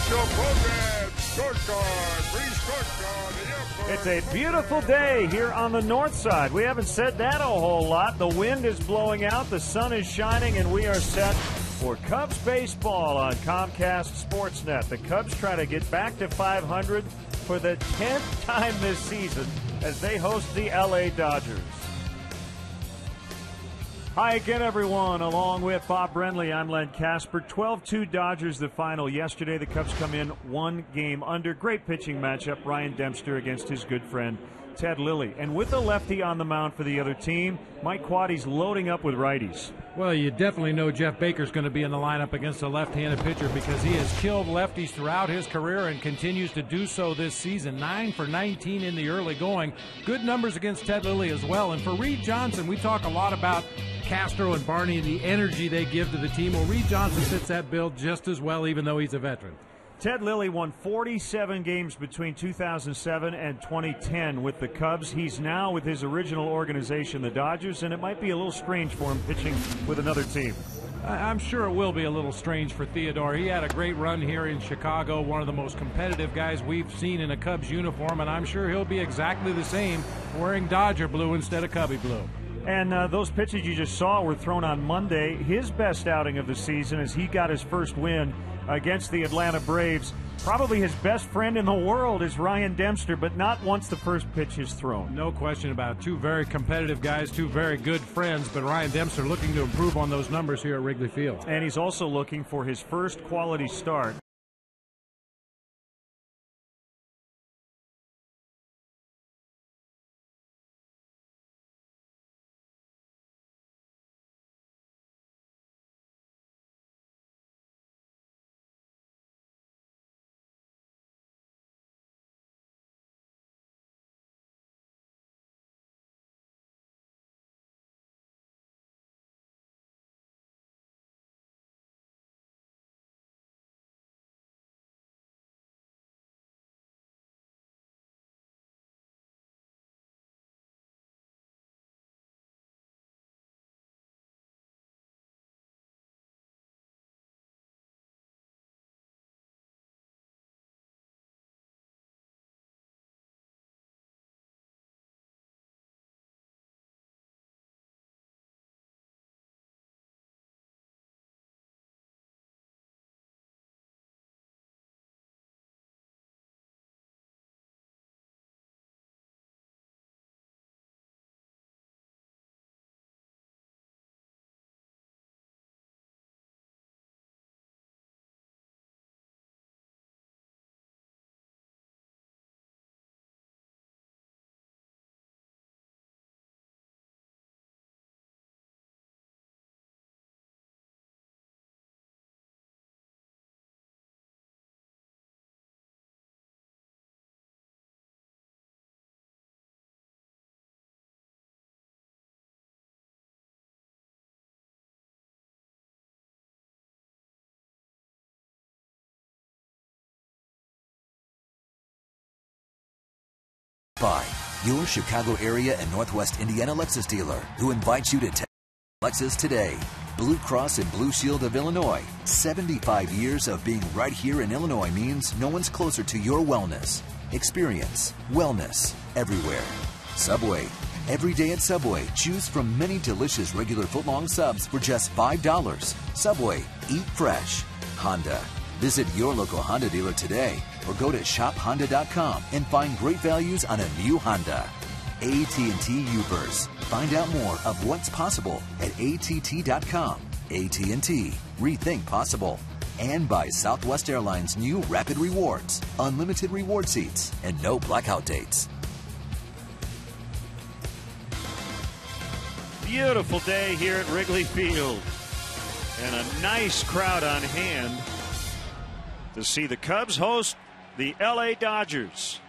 Special program, scorecard, free scorecard. It's a beautiful day here on the north side. We haven't said that a whole lot. The wind is blowing out, the sun is shining, and we are set for Cubs baseball on Comcast Sportsnet. The Cubs try to get back to 500 for the 10th time this season as they host the LA Dodgers. Hi again, everyone. Along with Bob Brenly, I'm Len Casper. 12-2 Dodgers, the final. Yesterday, the Cubs come in one game under. Great pitching matchup. Ryan Dempster against his good friend Ted Lilly. And with a lefty on the mound for the other team, Mike Quaddy's loading up with righties. Well, you definitely know Jeff Baker's going to be in the lineup against a left-handed pitcher because he has killed lefties throughout his career and continues to do so this season. 9 for 19 in the early going. Good numbers against Ted Lilly as well. And for Reed Johnson, we talk a lot about Castro and Barney and the energy they give to the team. Well, Reed Johnson fits that bill just as well, even though he's a veteran. Ted Lilly won 47 games between 2007 and 2010 with the Cubs. He's now with his original organization, the Dodgers, and it might be a little strange for him pitching with another team. I'm sure it will be a little strange for Theodore. He had a great run here in Chicago, one of the most competitive guys we've seen in a Cubs uniform, and I'm sure he'll be exactly the same wearing Dodger blue instead of Cubby blue. And those pitches you just saw were thrown on Monday. His best outing of the season as he got his first win against the Atlanta Braves. Probably his best friend in the world is Ryan Dempster, but not once the first pitch is thrown. No question about it. Two very competitive guys, two very good friends, but Ryan Dempster looking to improve on those numbers here at Wrigley Field. And he's also looking for his first quality start. By your Chicago area and Northwest Indiana Lexus dealer, who invites you to test Lexus today. Blue Cross and Blue Shield of Illinois. 75 years of being right here in Illinois means no one's closer to your wellness. Experience wellness everywhere. Subway. Every day at Subway, choose from many delicious regular footlong subs for just $5. Subway, eat fresh. Honda. Visit your local Honda dealer today or go to shophonda.com and find great values on a new Honda. AT&T Ubers. Find out more of what's possible at att.com. AT&T. Rethink possible. And by Southwest Airlines' new Rapid Rewards. Unlimited reward seats and no blackout dates. Beautiful day here at Wrigley Field. And a nice crowd on hand to see the Cubs host the LA Dodgers.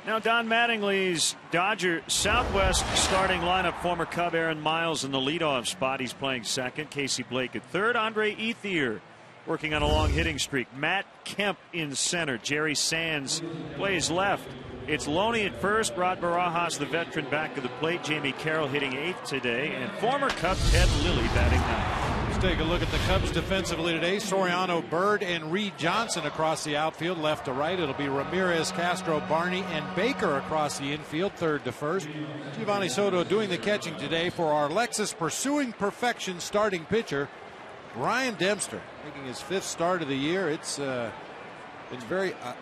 Now, Don Mattingly's Dodger Southwest starting lineup, former Cub Aaron Miles in the leadoff spot. He's playing second. Casey Blake at third. Andre Ethier working on a long hitting streak. Matt Kemp in center. Jerry Sands plays left. It's Loney at first. Rod Barajas, the veteran, back of the plate. Jamie Carroll hitting eighth today. And former Cub Ted Lilly batting ninth. take a look at the Cubs defensively today. Soriano, Bird, and Reed Johnson across the outfield, left to right. It'll be Ramirez, Castro, Barney, and Baker across the infield, third to first. Giovanni Soto doing the catching today for our Lexus pursuing perfection starting pitcher, Ryan Dempster, making his 5th start of the year. It's been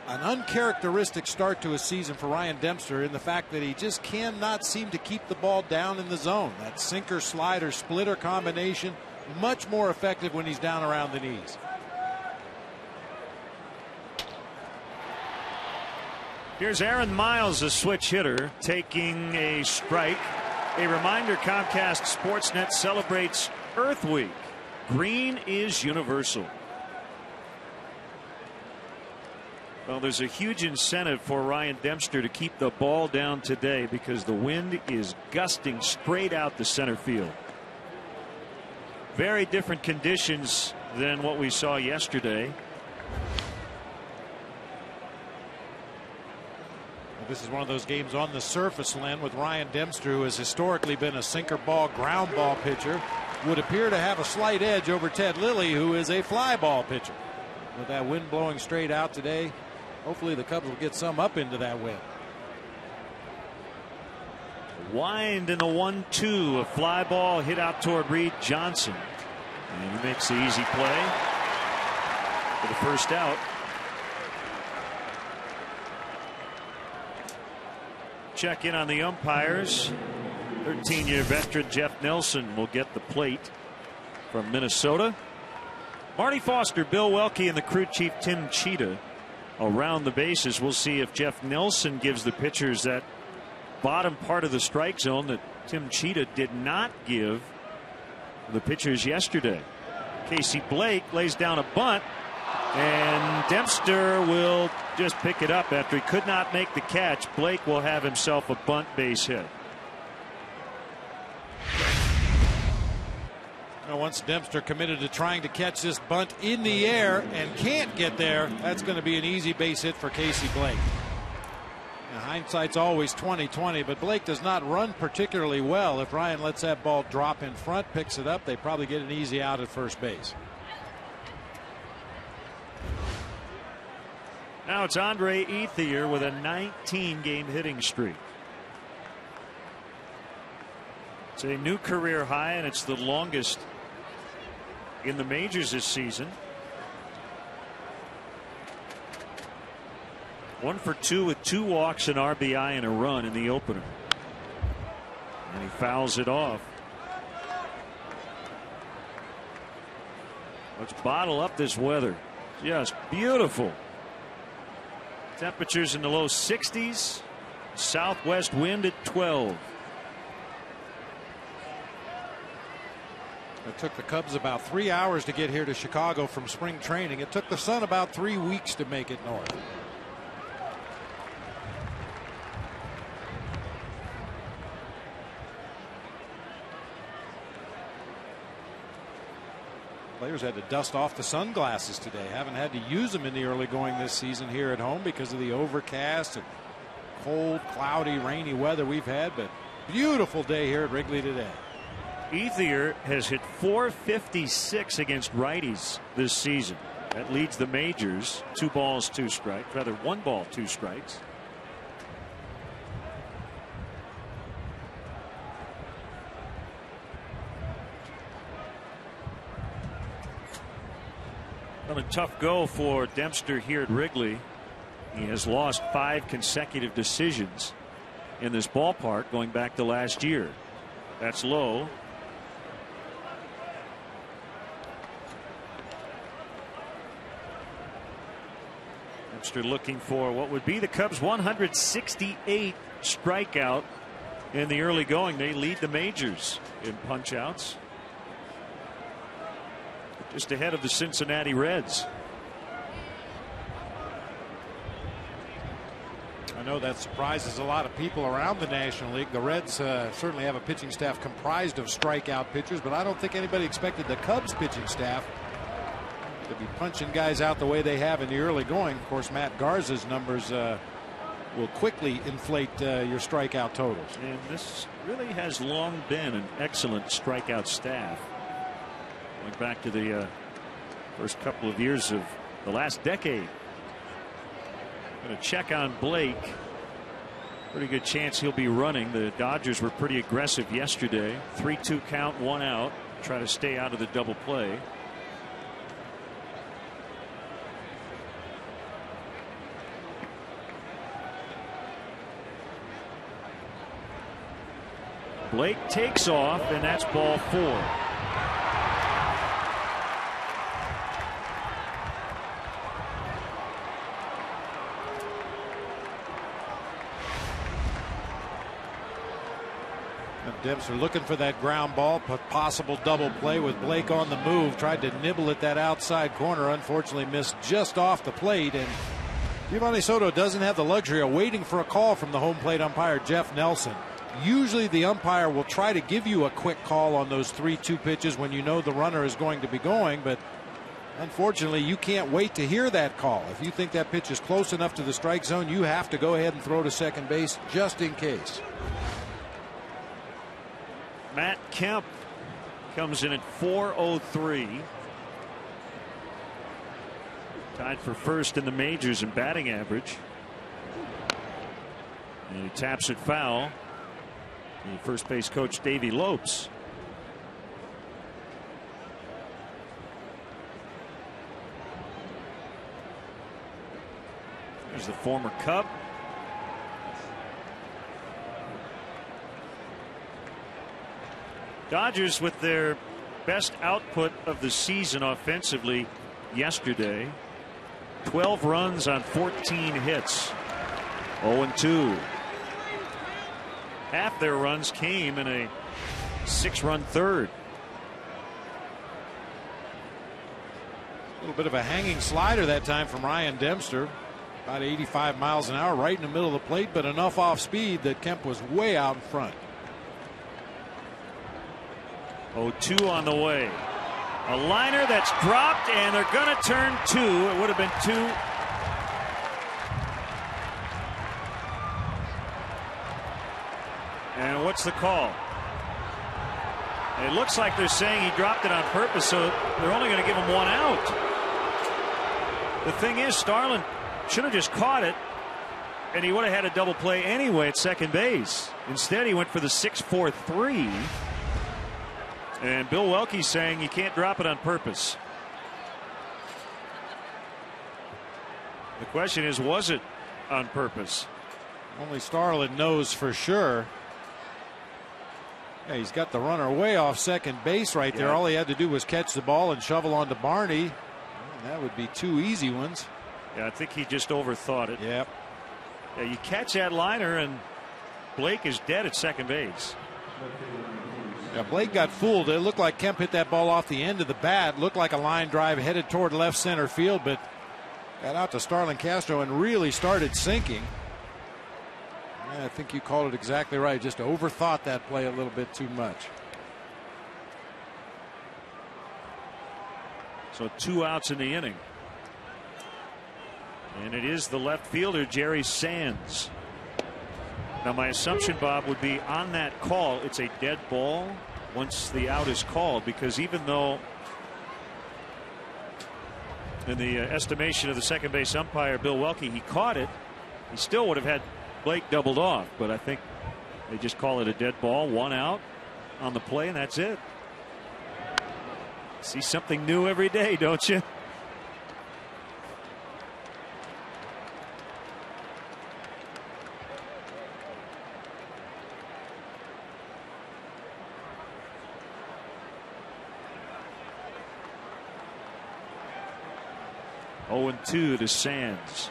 an uncharacteristic start to a season for Ryan Dempster in the fact that he just cannot seem to keep the ball down in the zone. That sinker, slider, splitter combination, much more effective when he's down around the knees. Here's Aaron Miles, a switch hitter, taking a strike. A reminder, Comcast Sportsnet celebrates Earth Week. Green is universal. Well, there's a huge incentive for Ryan Dempster to keep the ball down today because the wind is gusting straight out the center field. Very different conditions than what we saw yesterday. This is one of those games on the surface, Len, with Ryan Dempster, who has historically been a sinker ball, ground ball pitcher, would appear to have a slight edge over Ted Lilly, who is a fly ball pitcher. With that wind blowing straight out today, hopefully the Cubs will get some up into that wind. Wind in the 1-2. A fly ball hit out toward Reed Johnson. And he makes the easy play for the first out. Check in on the umpires. 13-year veteran Jeff Nelson will get the plate from Minnesota. Marty Foster, Bill Welke, and the crew chief Tim Cheetah around the bases. We'll see if Jeff Nelson gives the pitchers that bottom part of the strike zone that Tim Cheetah did not give the pitchers yesterday. Casey Blake lays down a bunt, and Dempster will just pick it up after he could not make the catch. Blake will have himself a bunt base hit. Once Dempster committed to trying to catch this bunt in the air and can't get there, that's going to be an easy base hit for Casey Blake. Now, hindsight's always 20/20, but Blake does not run particularly well. If Ryan lets that ball drop in front, picks it up, they probably get an easy out at first base. Now it's Andre Ethier with a 19-game hitting streak. It's a new career high, and it's the longest in the majors this season. 1 for 2 with 2 walks, an RBI, and a run in the opener. And he fouls it off. Let's bottle up this weather. Just beautiful. Temperatures in the low 60s. Southwest wind at 12. It took the Cubs about 3 hours to get here to Chicago from spring training. It took the Sun about 3 weeks to make it north. Players had to dust off the sunglasses today. Haven't had to use them in the early going this season here at home because of the overcast and cold, cloudy, rainy weather we've had. But beautiful day here at Wrigley today. Ethier has hit .456 against righties this season. That leads the majors. 2 balls, 2 strikes. Rather, 1 ball, 2 strikes. Well, a tough go for Dempster here at Wrigley. He has lost 5 consecutive decisions in this ballpark going back to last year. That's low. Dempster looking for what would be the Cubs' 168th strikeout in the early going. They lead the majors in punch-outs, just ahead of the Cincinnati Reds. I know that surprises a lot of people around the National League. The Reds certainly have a pitching staff comprised of strikeout pitchers, but I don't think anybody expected the Cubs pitching staff to be punching guys out the way they have in the early going. Of course, Matt Garza's numbers will quickly inflate your strikeout totals. And this really has long been an excellent strikeout staff. Going back to the first couple of years of the last decade. Going to check on Blake. Pretty good chance he'll be running. The Dodgers were pretty aggressive yesterday. 3-2 count, 1 out. Try to stay out of the double play. Blake takes off, and that's ball 4. Dempster looking for that ground ball, possible double play with Blake on the move. Tried to nibble at that outside corner. Unfortunately missed just off the plate. And Giovanni Soto doesn't have the luxury of waiting for a call from the home plate umpire, Jeff Nelson. Usually the umpire will try to give you a quick call on those 3-2 pitches when you know the runner is going to be going. But unfortunately, you can't wait to hear that call. If you think that pitch is close enough to the strike zone, you have to go ahead and throw to second base just in case. Matt Kemp comes in at 403. Tied for first in the majors in batting average. And he taps it foul. And first base coach Davey Lopes. There's the former Cub. Dodgers with their best output of the season offensively yesterday. 12 runs on 14 hits. 0-2. Half their runs came in a 6-run third. A little bit of a hanging slider that time from Ryan Dempster. About 85 miles an hour right in the middle of the plate, but enough off speed that Kemp was way out in front. 0-2 on the way. A liner that's dropped, and they're going to turn 2. It would have been 2. And what's the call? It looks like they're saying he dropped it on purpose, so they're only going to give him 1 out. The thing is, Starlin should have just caught it, and he would have had a double play anyway at second base. Instead, he went for the 6-4-3. And Bill Welke's saying you can't drop it on purpose. The question is, was it on purpose? Only Starlin knows for sure. Yeah, he's got the runner way off second base right there. All he had to do was catch the ball and shovel onto Barney. And that would be 2 easy ones. Yeah, I think he just overthought it. Yep. Yeah, you catch that liner, and Blake is dead at second base. Yeah, Blake got fooled. It looked like Kemp hit that ball off the end of the bat. Looked like a line drive headed toward left center field, but got out to Starlin Castro and really started sinking. Yeah, I think you called it exactly right. Just overthought that play a little bit too much. So 2 outs in the inning. And it is the left fielder, Jerry Sands. Now, my assumption, Bob, would be on that call, it's a dead ball once the out is called, because even though in the estimation of the second base umpire, Bill Welke, he caught it, he still would have had Blake doubled off. But I think they just call it a dead ball, 1 out on the play, and that's it. See something new every day, don't you? Oh, 0-2 to Sands.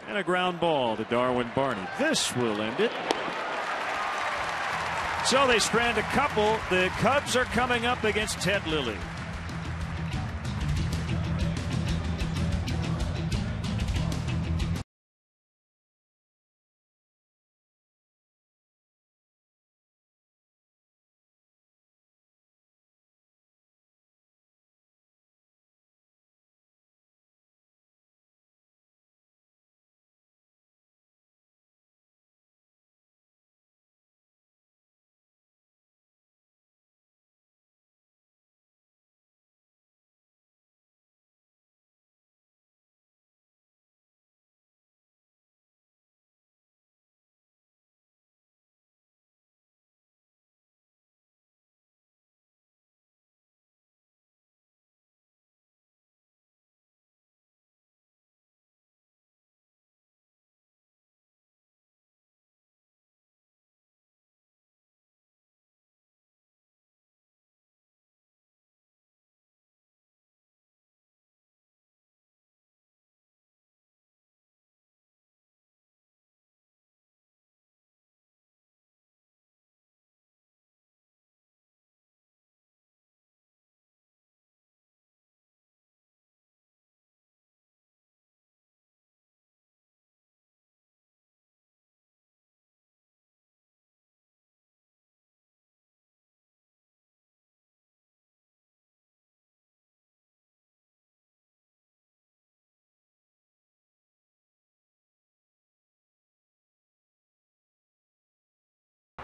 And a ground ball to Darwin Barney. This will end it. So they strand a couple. The Cubs are coming up against Ted Lilly.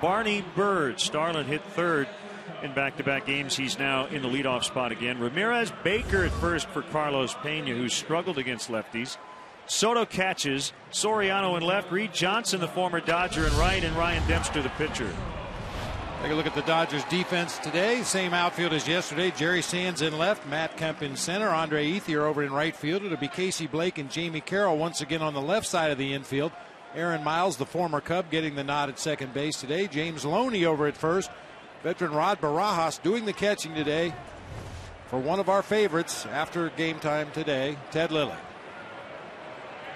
Barney Bird. Starlin hit third in back-to-back games. He's now in the leadoff spot again. Ramirez Baker at first for Carlos Pena, who struggled against lefties. Soto catches. Soriano in left. Reed Johnson, the former Dodger, in right, and Ryan Dempster, the pitcher. Take a look at the Dodgers defense today. Same outfield as yesterday. Jerry Sands in left, Matt Kemp in center, Andre Ethier over in right field. It'll be Casey Blake and Jamie Carroll once again on the left side of the infield. Aaron Miles, the former Cub, getting the nod at second base today. James Loney over at first. Veteran Rod Barajas doing the catching today for one of our favorites after game time today, Ted Lilly.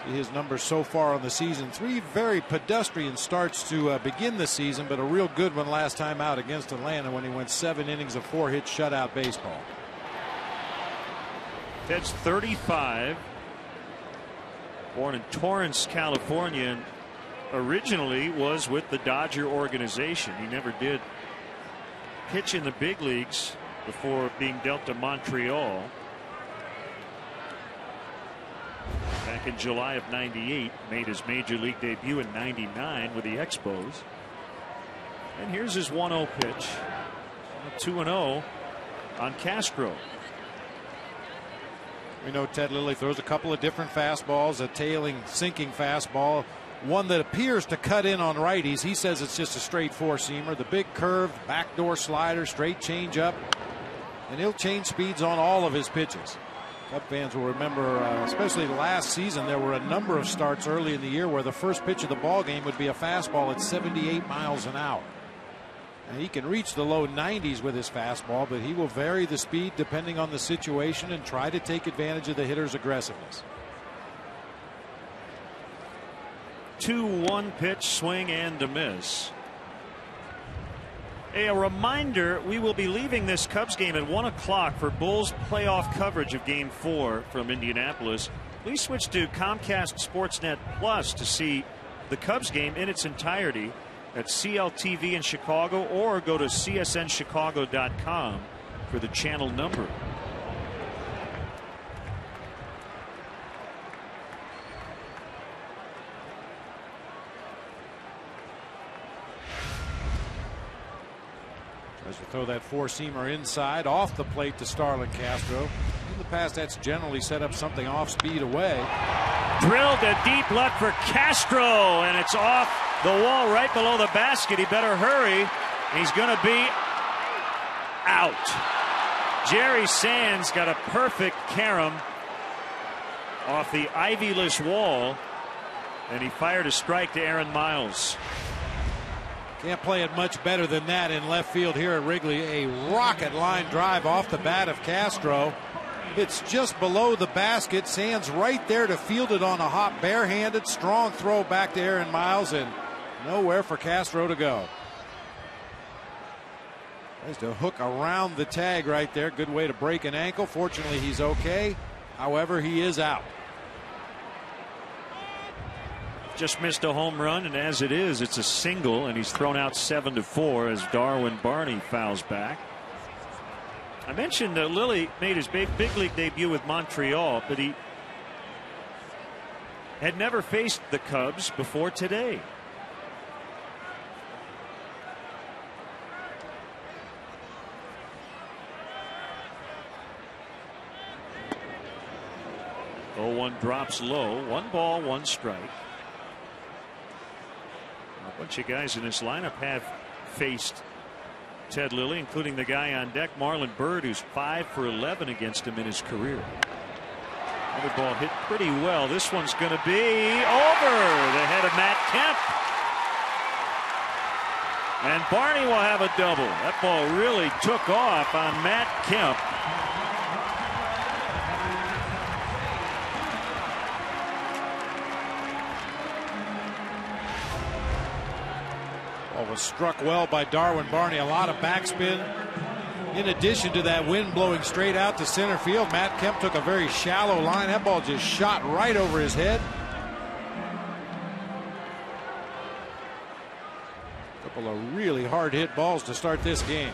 See his numbers so far on the season. 3 very pedestrian starts to begin the season, but a real good one last time out against Atlanta when he went 7 innings of 4-hit shutout baseball. Ted's 35. Born in Torrance, California, and originally was with the Dodger organization. He never did pitch in the big leagues before being dealt to Montreal back in July of '98. Made his major league debut in '99 with the Expos. And here's his 1-0 pitch. 2-0 on Castro. We know Ted Lilly throws a couple of different fastballs, a tailing, sinking fastball, one that appears to cut in on righties. He says it's just a straight 4-seamer. The big curve, backdoor slider, straight changeup, and he'll change speeds on all of his pitches. Cub fans will remember, especially last season, there were a number of starts early in the year where the first pitch of the ball game would be a fastball at 78 miles an hour. And he can reach the low 90s with his fastball, but he will vary the speed depending on the situation and try to take advantage of the hitter's aggressiveness. 2-1 pitch, swing and a miss. A reminder, we will be leaving this Cubs game at 1 o'clock for Bulls playoff coverage of Game 4 from Indianapolis. Please switch to Comcast Sportsnet Plus to see the Cubs game in its entirety at CLTV in Chicago, or go to csnchicago.com for the channel number. Tries to throw that 4-seamer inside off the plate to Starlin Castro. In the past, that's generally set up something off speed away. Drilled to deep left for Castro, and it's off the wall right below the basket. He better hurry. He's going to be out. Jerry Sands got a perfect carom off the ivyless wall, and he fired a strike to Aaron Miles. Can't play it much better than that in left field here at Wrigley. A rocket line drive off the bat of Castro. It's just below the basket. Sands right there to field it on a hop, barehanded. Strong throw back to Aaron Miles, and nowhere for Castro to go. Tries to hook around the tag right there. Good way to break an ankle. Fortunately, he's okay. However, he is out. Just missed a home run, and as it is, it's a single, and he's thrown out 7-4 as Darwin Barney fouls back. I mentioned Lilly made his big league debut with Montreal, but he had never faced the Cubs before today. Oh, 1 drops low. 1 ball, 1 strike. A bunch of guys in this lineup have faced Ted Lilly, including the guy on deck, Marlon Byrd, who's 5 for 11 against him in his career. Another ball hit pretty well. This one's going to be over the head of Matt Kemp. And Barney will have a double. That ball really took off on Matt Kemp. Was struck well by Darwin Barney. A lot of backspin. In addition to that, wind blowing straight out to center field. Matt Kemp took a very shallow line. That ball just shot right over his head. A couple of really hard hit balls to start this game.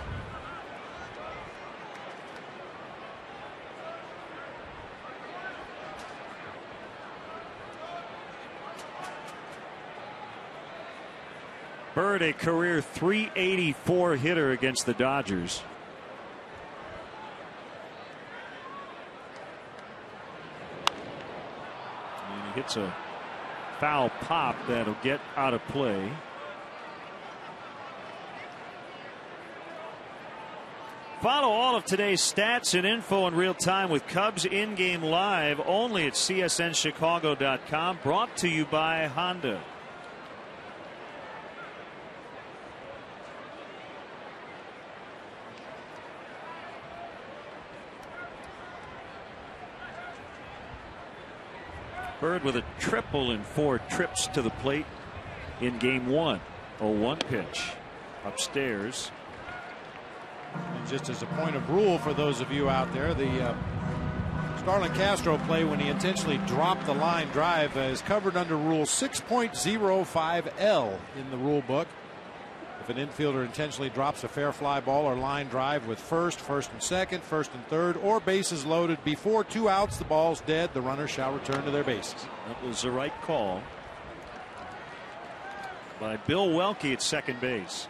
Bird, a career .384 hitter against the Dodgers. And he hits a foul pop that'll get out of play. Follow all of today's stats and info in real time with Cubs in-game live only at csnchicago.com. Brought to you by Honda. Bird with a triple in 4 trips to the plate in game 1. 0-1 pitch upstairs. And just as a point of rule for those of you out there, the Starlin Castro play when he intentionally dropped the line drive is covered under Rule 6.05L in the rule book. If an infielder intentionally drops a fair fly ball or line drive with first and second, first and third, or bases loaded before 2 outs, the ball's dead. The runner shall return to their bases. That was the right call by Bill Welke at second base.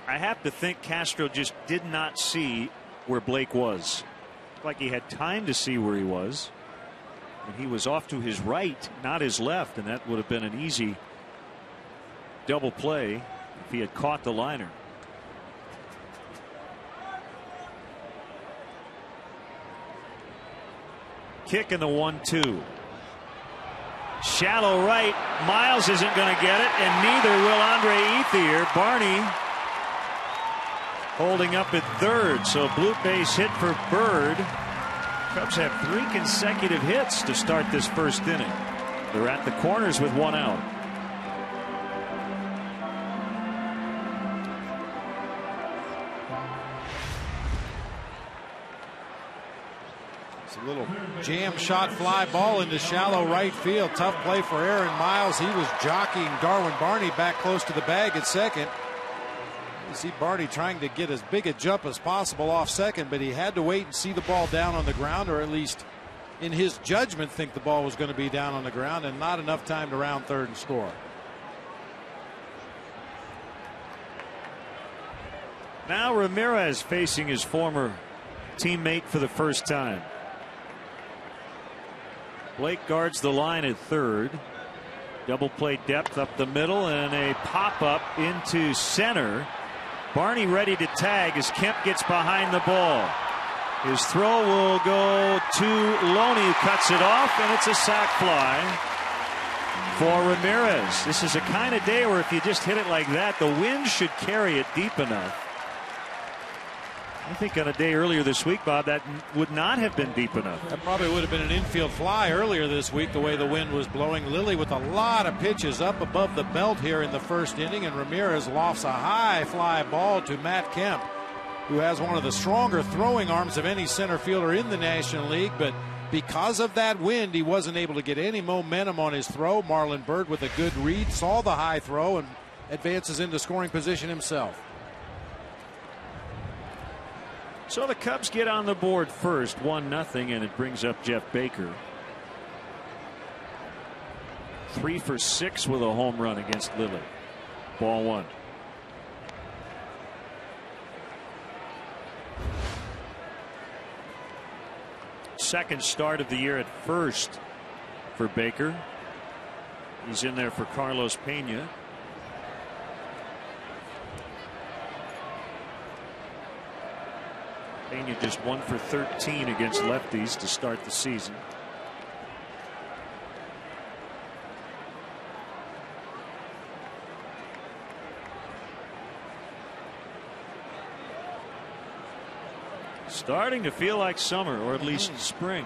I have to think Castro just did not see where Blake was. Like he had time to see where he was. And he was off to his right, not his left, and that would have been an easy double play if he had caught the liner. Kick in the 1-2. Shallow right. Miles isn't going to get it, and neither will Andre Ethier. Barney holding up at third, so blue base hit for Bird. Cubs have 3 consecutive hits to start this first inning. They're at the corners with 1 out. It's a little jam shot fly ball into shallow right field. Tough play for Aaron Miles. He was jockeying Darwin Barney back close to the bag at second. You see Barney trying to get as big a jump as possible off second, but he had to wait and see the ball down on the ground, or at least in his judgment think the ball was going to be down on the ground, and not enough time to round third and score. Now Ramirez facing his former teammate for the first time. Blake guards the line at third. Double play depth up the middle and a pop up into center. Barney ready to tag as Kemp gets behind the ball. His throw will go to Loney, who cuts it off, and it's a sac fly for Ramirez. This is a kind of day where if you just hit it like that, the wind should carry it deep enough. I think on a day earlier this week, Bob, that would not have been deep enough. That probably would have been an infield fly earlier this week, the way the wind was blowing. Lilly with a lot of pitches up above the belt here in the first inning, and Ramirez lofts a high fly ball to Matt Kemp, who has one of the stronger throwing arms of any center fielder in the National League. But because of that wind, he wasn't able to get any momentum on his throw. Marlon Byrd with a good read, saw the high throw, and advances into scoring position himself. So the Cubs get on the board first, 1-0, and it brings up Jeff Baker. 3 for 6 with a home run against Lilly. Ball 1. Second start of the year at first for Baker. He's in there for Carlos Pena. Pena just 1 for 13 against lefties to start the season. Starting to feel like summer, or at least spring.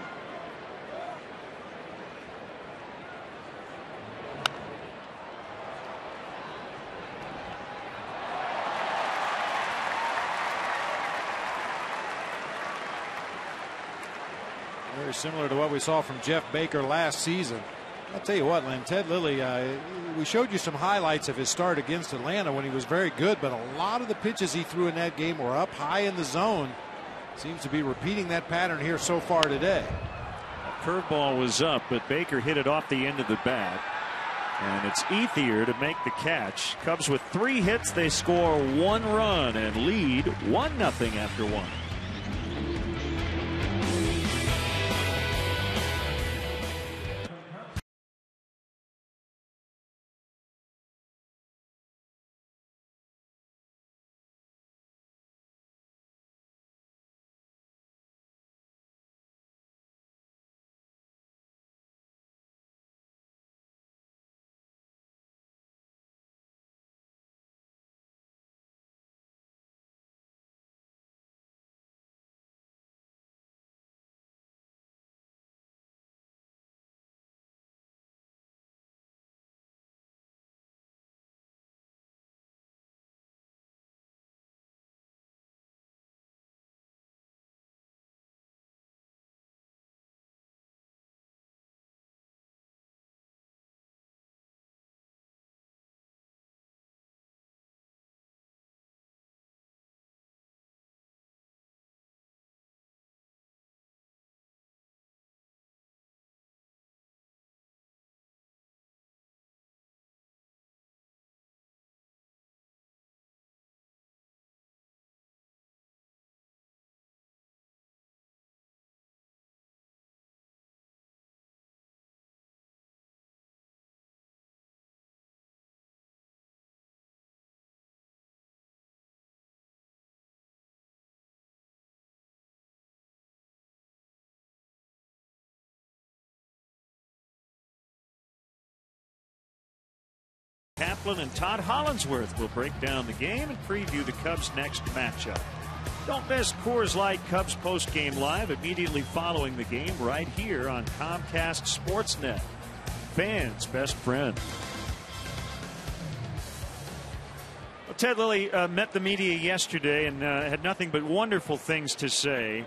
Very similar to what we saw from Jeff Baker last season. I'll tell you what, Len, Ted Lilly, we showed you some highlights of his start against Atlanta when he was very good, but a lot of the pitches he threw in that game were up high in the zone. Seems to be repeating that pattern here so far today. Curveball was up, but Baker hit it off the end of the bat. And it's Ethier to make the catch. Cubs with 3 hits. They score 1 run and lead 1-0 after 1. Kaplan and Todd Hollinsworth will break down the game and preview the Cubs' next matchup. Don't miss Coors Light Cubs postgame live immediately following the game right here on Comcast Sportsnet. Fans' best friend. Well, Ted Lilly met the media yesterday and had nothing but wonderful things to say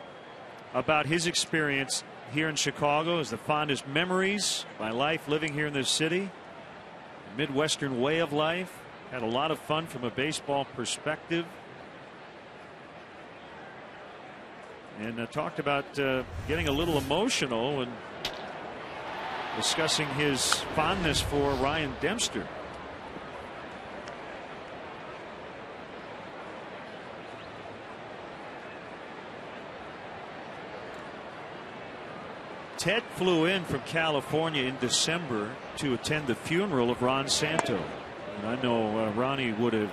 about his experience here in Chicago, as the fondest memories, my life living here in this city. Midwestern way of life. Had a lot of fun from a baseball perspective. And talked about getting a little emotional and discussing his fondness for Ryan Dempster. Ted flew in from California in December to attend the funeral of Ron Santo. And I know Ronnie would have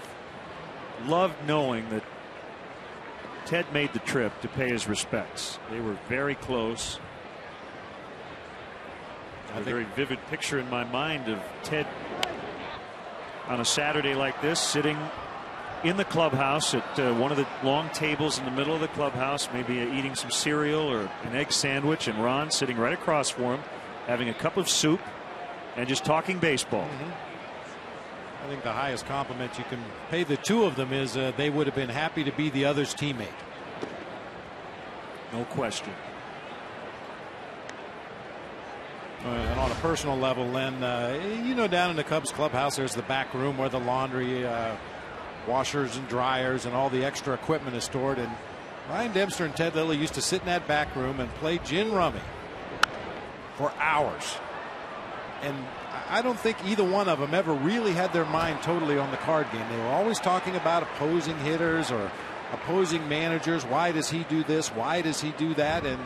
loved knowing that Ted made the trip to pay his respects. They were very close. A very vivid picture in my mind of Ted on a Saturday like this, sitting in the clubhouse at one of the long tables in the middle of the clubhouse, maybe eating some cereal or an egg sandwich, and Ron sitting right across for him, having a cup of soup and just talking baseball. I think the highest compliment you can pay the two of them is they would have been happy to be the other's teammate. No question. And on a personal level, Len, you know, down in the Cubs clubhouse, there's the back room where the laundry, washers and dryers and all the extra equipment is stored. And Ryan Dempster and Ted Lilly used to sit in that back room and play gin rummy for hours. And I don't think either one of them ever really had their mind totally on the card game. They were always talking about opposing hitters or opposing managers. Why does he do this? Why does he do that? And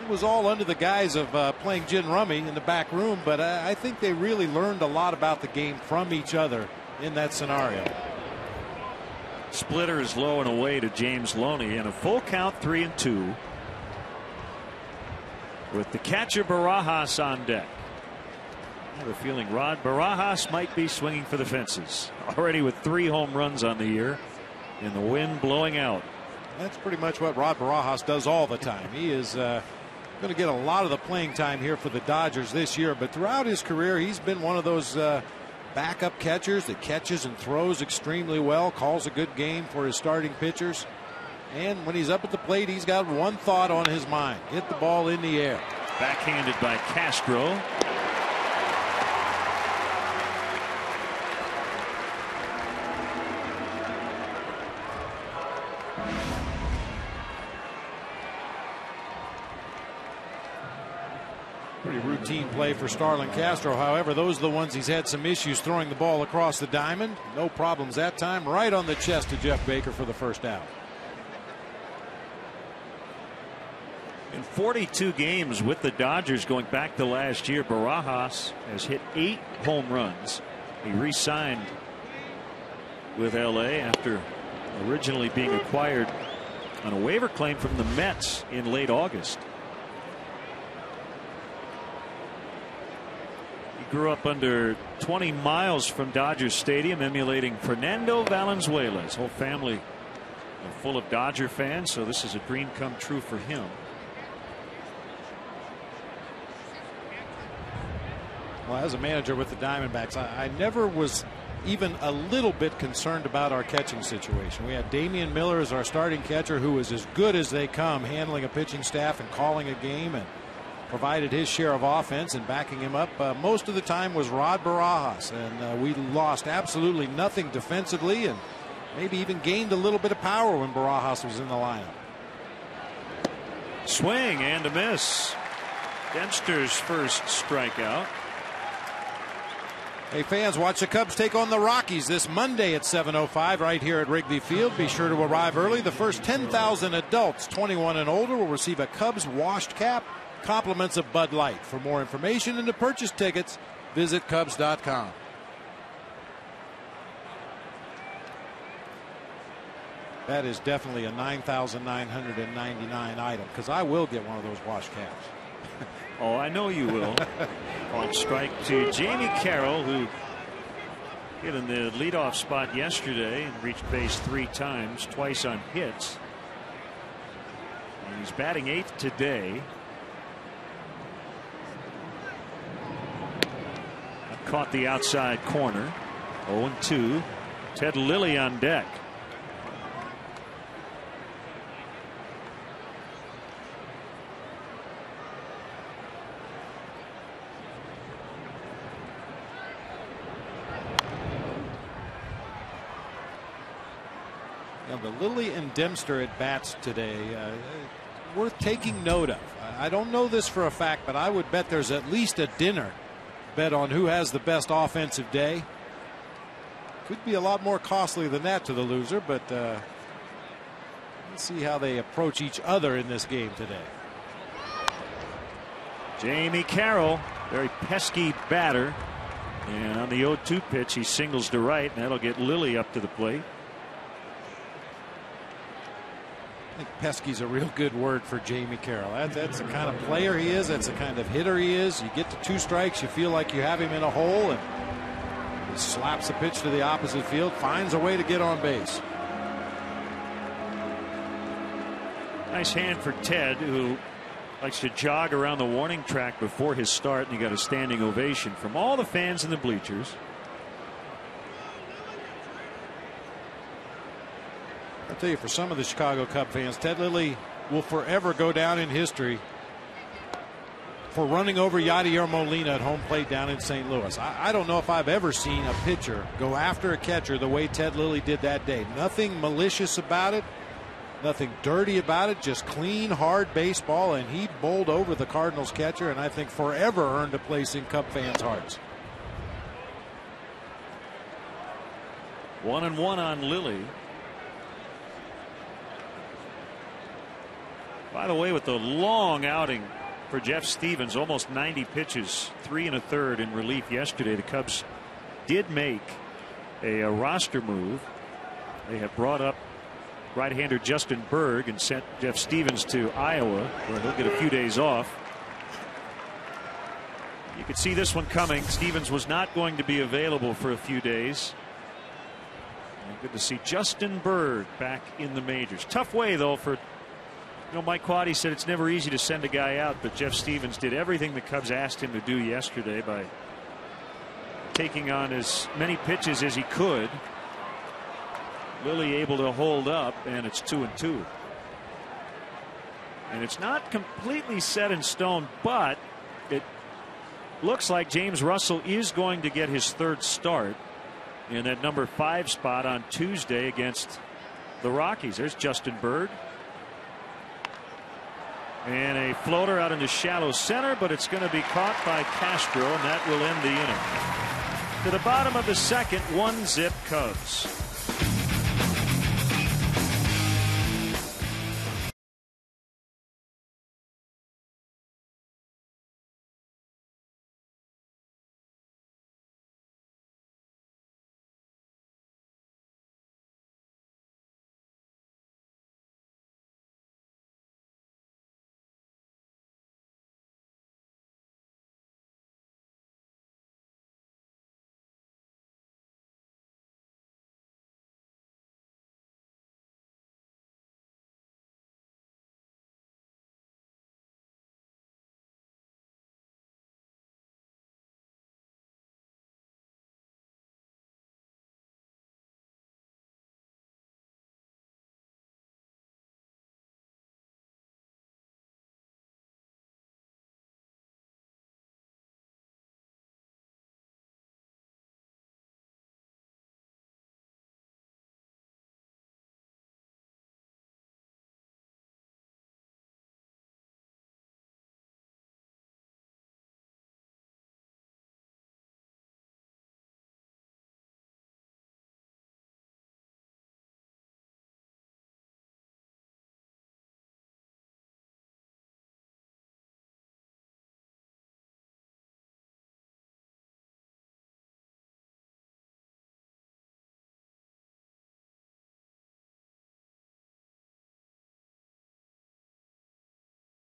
it was all under the guise of playing gin rummy in the back room. But I think they really learned a lot about the game from each other in that scenario. Splitter is low and away to James Loney, and a full count, 3-2, with the catcher Barajas on deck. I have a feeling Rod Barajas might be swinging for the fences already, with 3 home runs on the year and the wind blowing out. That's pretty much what Rod Barajas does all the time. He is going to get a lot of the playing time here for the Dodgers this year, but throughout his career he's been one of those backup catchers that catches and throws extremely well, calls a good game for his starting pitchers, and when he's up at the plate he's got one thought on his mind: hit the ball in the air. Backhanded by Castro. routine play for Starlin Castro. However, those are the ones he's had some issues throwing the ball across the diamond. No problems that time. Right on the chest to Jeff Baker for the first out. In 42 games with the Dodgers going back to last year, Barajas has hit 8 home runs. He re-signed with LA after originally being acquired on a waiver claim from the Mets in late August. He grew up under 20 miles from Dodger Stadium, emulating Fernando Valenzuela. His whole family are full of Dodger fans, so this is a dream come true for him. Well, as a manager with the Diamondbacks, I never was even a little bit concerned about our catching situation. We had Damian Miller as our starting catcher, who was as good as they come, handling a pitching staff and calling a game, and provided his share of offense and backing him up. Most of the time was Rod Barajas, and we lost absolutely nothing defensively, and maybe even gained a little bit of power when Barajas was in the lineup. Swing and a miss. Dempster's first strikeout. Hey fans, watch the Cubs take on the Rockies this Monday at 7:05 right here at Wrigley Field. Be sure to arrive early. The first 10,000 adults 21 and older will receive a Cubs washed cap, compliments of Bud Light. For more information and to purchase tickets, visit Cubs.com. That is definitely a 9,999 item, because I will get one of those washed caps. Oh, I know you will. On strike to Jamie Carroll, who hit in the leadoff spot yesterday and reached base 3 times, twice on hits. And he's batting 8th today. Caught the outside corner. 0-2. Ted Lilly on deck. The Lilly and Dempster at bats today, worth taking note of. I don't know this for a fact, but I would bet there's at least a dinner bet on who has the best offensive day. Could be a lot more costly than that to the loser, but let's see how they approach each other in this game today. Jamie Carroll, very pesky batter, and on the 0-2 pitch he singles to right, and that'll get Lilly up to the plate. I think pesky's a real good word for Jamie Carroll. That's the kind of player he is. That's the kind of hitter he is. You get to 2 strikes, you feel like you have him in a hole, and he slaps the pitch to the opposite field, finds a way to get on base. Nice hand for Ted, who likes to jog around the warning track before his start, and he got a standing ovation from all the fans in the bleachers. I'll tell you, for some of the Chicago Cub fans, Ted Lilly will forever go down in history for running over Yadier Molina at home plate down in St. Louis. I don't know if I've ever seen a pitcher go after a catcher the way Ted Lilly did that day. Nothing malicious about it, nothing dirty about it, just clean, hard baseball, and he bowled over the Cardinals catcher, and I think forever earned a place in Cub fans' hearts. 1-1 on Lilly. By the way, with the long outing for Jeff Stevens, almost 90 pitches, 3 1/3 in relief yesterday, the Cubs did make a roster move. They have brought up right-hander Justin Berg and sent Jeff Stevens to Iowa, where he'll get a few days off. You could see this one coming. Stevens was not going to be available for a few days. And good to see Justin Berg back in the majors. Tough way, though, for Mike Quaddy said it's never easy to send a guy out, but Jeff Stevens did everything the Cubs asked him to do yesterday by taking on as many pitches as he could. Lilly able to hold up, and it's 2-2. And it's not completely set in stone, but it looks like James Russell is going to get his 3rd start in that number 5 spot on Tuesday against the Rockies. There's Justin Berg. And a floater out into shallow center, but it's going to be caught by Castro, and that will end the inning. To the bottom of the second, 1-zip Cubs.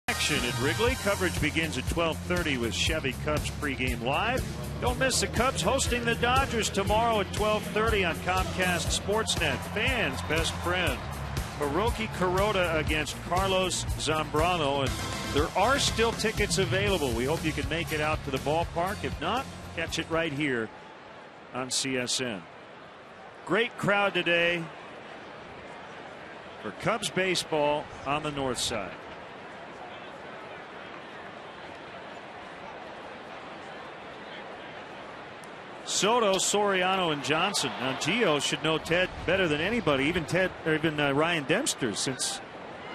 Action at Wrigley. Coverage begins at 12:30 with Chevy Cubs pregame live. Don't miss the Cubs hosting the Dodgers tomorrow at 12:30 on Comcast Sportsnet. Fans' best friend. Hiroki Kuroda against Carlos Zambrano, and there are still tickets available. We hope you can make it out to the ballpark. If not, catch it right here on CSN. Great crowd today for Cubs baseball on the north side. Soto, Soriano, and Johnson. Now Gio should know Ted better than anybody, even Ryan Dempster, since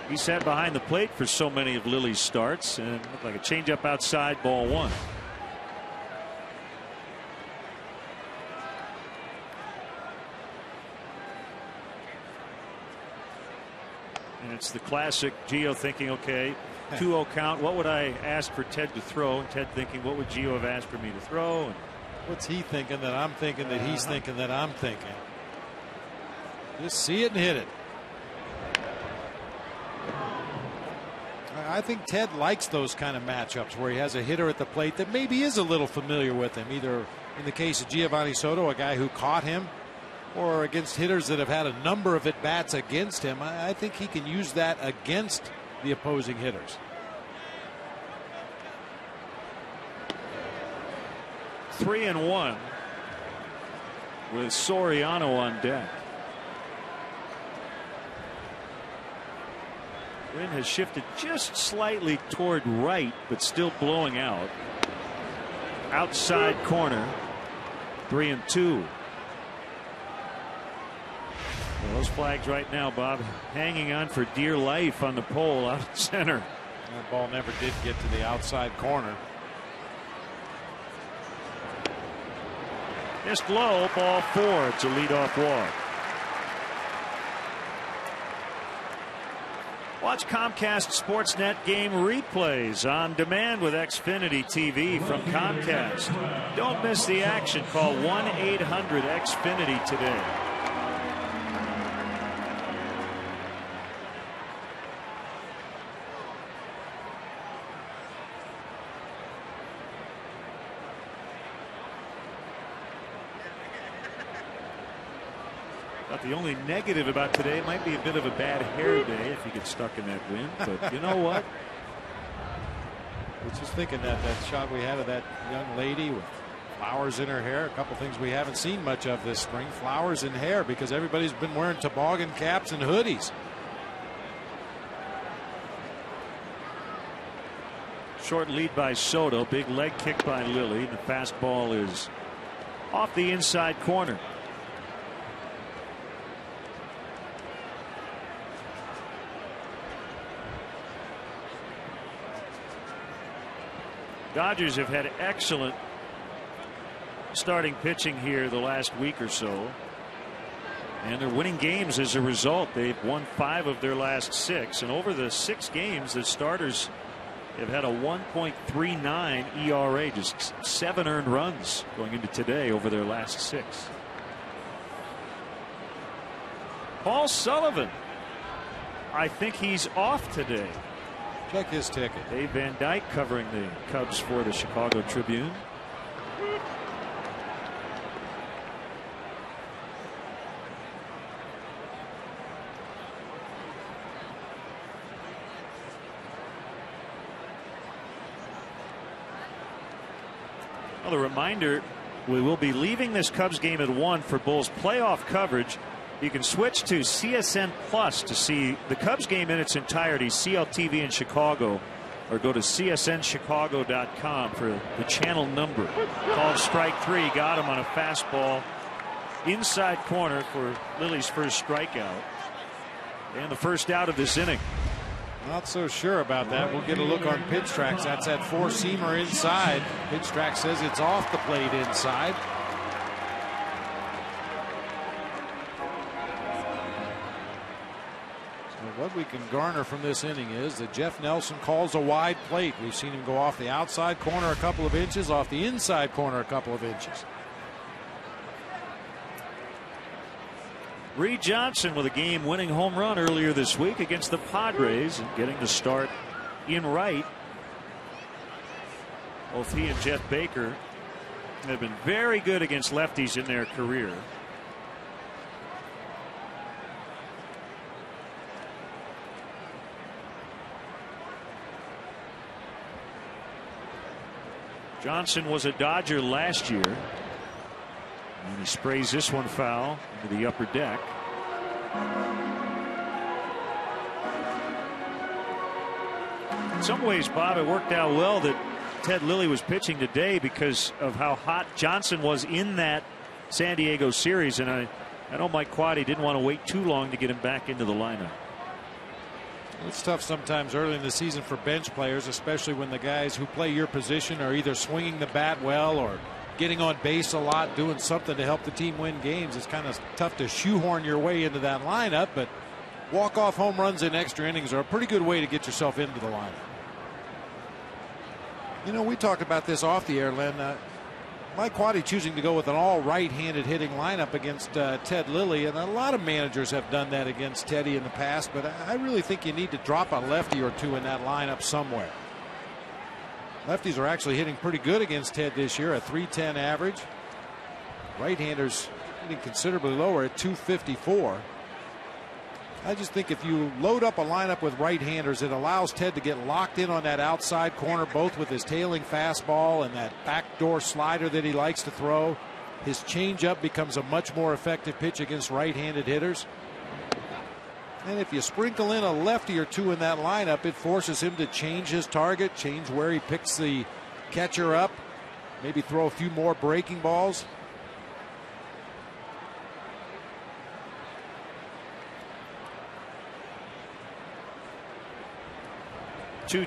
he sat behind the plate for so many of Lily's starts, and looked like a changeup outside, ball one. And it's the classic Gio thinking, okay, 2-0 count. What would I ask for Ted to throw? And Ted thinking, what would Gio have asked for me to throw? And what's he thinking that I'm thinking that he's thinking that I'm thinking? Just see it and hit it. I think Ted likes those kind of matchups where he has a hitter at the plate that maybe is a little familiar with him, either in the case of Giovanni Soto, a guy who caught him, or against hitters that have had a number of at-bats against him. I think he can use that against the opposing hitters. 3-1 with Soriano on deck. Wind has shifted just slightly toward right, but still blowing out. Outside corner. 3-2. Well, those flags right now, Bob, hanging on for dear life on the pole out at center. That ball never did get to the outside corner. Just low, ball 4. It's a leadoff walk. Watch Comcast Sportsnet game replays on demand with Xfinity TV from Comcast. Don't miss the action. Call 1-800-XFINITY today. The only negative about today, it might be a bit of a bad hair day if you get stuck in that wind. But you know what? I was just thinking that shot we had of that young lady with flowers in her hair. A couple things we haven't seen much of this spring. Flowers in hair, because everybody's been wearing toboggan caps and hoodies. Short lead by Soto. Big leg kick by Lilly. The fastball is off the inside corner. Dodgers have had excellent starting pitching here the last week or so, and they're winning games as a result. They've won 5 of their last 6, and over the 6 games the starters have had a 1.39 ERA, just 7 earned runs going into today over their last 6. Paul Sullivan, I think he's off today. Check his ticket. Dave Van Dyke covering the Cubs for the Chicago Tribune. Well, a reminder, we will be leaving this Cubs game at 1 for Bulls playoff coverage. You can switch to CSN Plus to see the Cubs game in its entirety, CLTV in Chicago, or go to csnchicago.com for the channel number. Called strike 3, got him on a fastball inside corner for Lilly's first strikeout and the first out of this inning. Not so sure about that. We'll get a look on pitch tracks. That's that 4-seamer inside. Pitch track says it's off the plate inside. What we can garner from this inning is that Jeff Nelson calls a wide plate. We've seen him go off the outside corner a couple of inches, off the inside corner a couple of inches. Reed Johnson with a game-winning home run earlier this week against the Padres and getting the start in right. Both he and Jeff Baker have been very good against lefties in their career. Johnson was a Dodger last year, and he sprays this one foul into the upper deck. In some ways, Bob, it worked out well that Ted Lilly was pitching today because of how hot Johnson was in that San Diego series, and I know Mike Quaddy didn't want to wait too long to get him back into the lineup. It's tough sometimes early in the season for bench players, especially when the guys who play your position are either swinging the bat well or getting on base a lot, doing something to help the team win games. It's kind of tough to shoehorn your way into that lineup, but walk-off home runs in extra innings are a pretty good way to get yourself into the lineup. You know, we talked about this off the air, Len. Mike Quaddy choosing to go with an all right-handed hitting lineup against Ted Lilly, and a lot of managers have done that against Teddy in the past, but I really think you need to drop a lefty or two in that lineup somewhere. Lefties are actually hitting pretty good against Ted this year, a .310 average. Right-handers hitting considerably lower at .254. I just think if you load up a lineup with right-handers, it allows Ted to get locked in on that outside corner, both with his tailing fastball and that backdoor slider that he likes to throw. His changeup becomes a much more effective pitch against right-handed hitters. And if you sprinkle in a lefty or two in that lineup, it forces him to change his target, change where he picks the catcher up, maybe throw a few more breaking balls.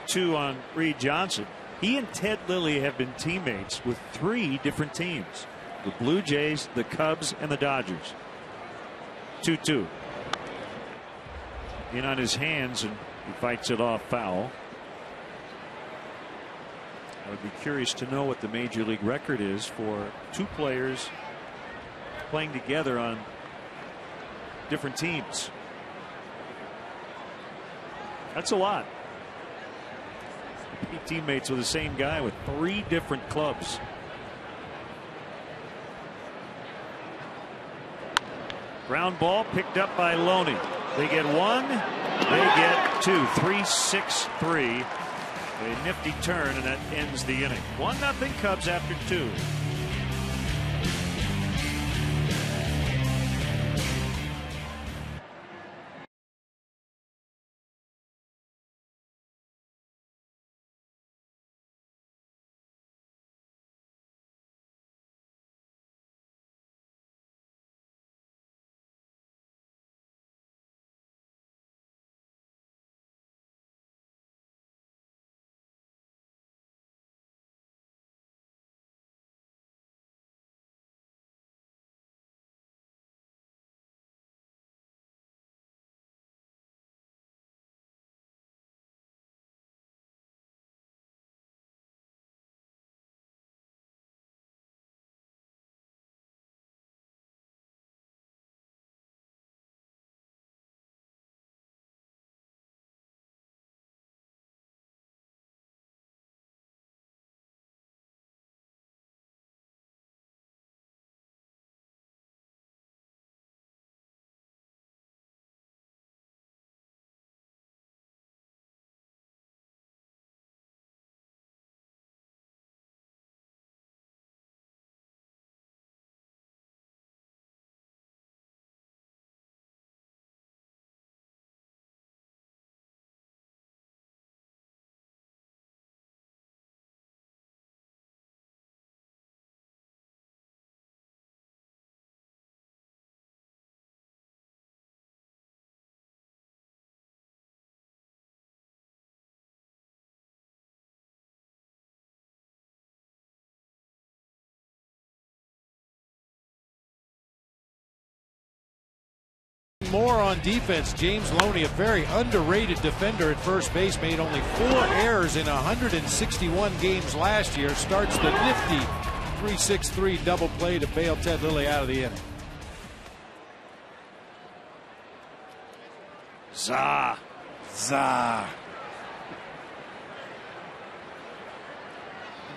Two on Reed Johnson. He and Ted Lilly have been teammates with 3 different teams: the Blue Jays, the Cubs, and the Dodgers. 2-2. In on his hands, and he fights it off foul. I would be curious to know what the major league record is for 2 players playing together on different teams. That's a lot. Be teammates with the same guy with 3 different clubs. Ground ball picked up by Loney. They get 1, they get 2. 3-6-3. A nifty turn, and that ends the inning. 1-0 Cubs after 2. more on defense. James Loney, a very underrated defender at first base, made only 4 errors in 161 games last year. Starts the nifty 3-6-3 double play to bail Ted Lilly out of the inning. Za.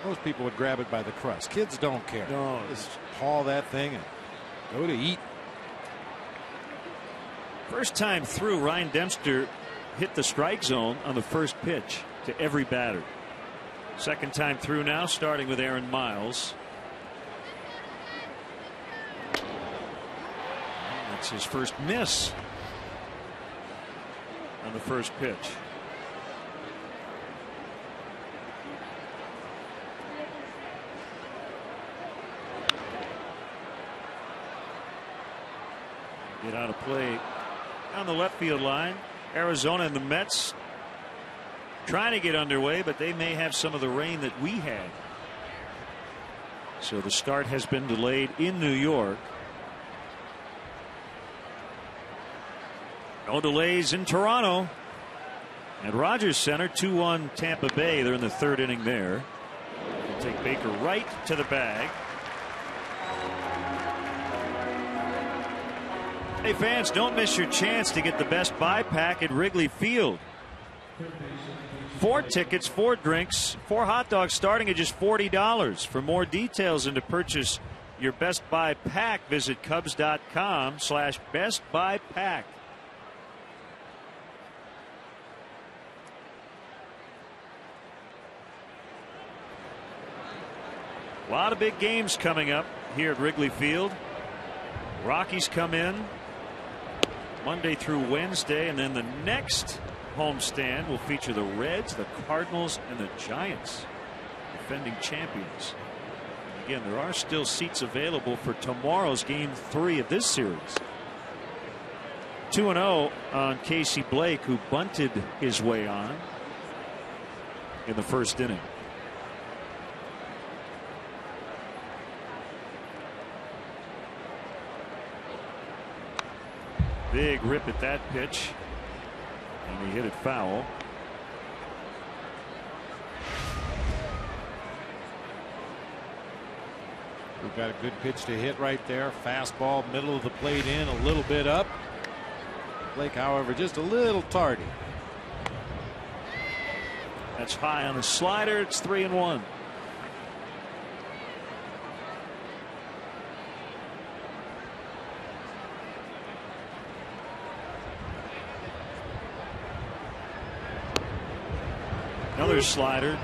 Most people would grab it by the crust. Kids don't care. No. Just haul that thing and go to eat. First time through, Ryan Dempster hit the strike zone on the first pitch to every batter. Second time through now, starting with Aaron Miles. That's his first miss on the first pitch. Get out of play on the left field line. Arizona and the Mets trying to get underway, but they may have some of the rain that we had. So the start has been delayed in New York. No delays in Toronto. At Rogers Center, 2-1 Tampa Bay. They're in the third inning there. They'll take Baker right to the bag. Hey fans, don't miss your chance to get the Best Buy pack at Wrigley Field. 4 tickets, 4 drinks, 4 hot dogs starting at just $40. For more details and to purchase your Best Buy pack, visit Cubs.com/bestbuypack. A lot of big games coming up here at Wrigley Field. Rockies come in Monday through Wednesday, and then the next homestand will feature the Reds, the Cardinals, and the Giants, defending champions. Again, there are still seats available for tomorrow's Game 3 of this series. 2-0 on Casey Blake, who bunted his way on in the first inning. Big rip at that pitch, and he hit it foul. We've got a good pitch to hit right there. Fastball, middle of the plate in, a little bit up. Blake, however, just a little tardy. That's high on the slider. It's 3-1. Another slider.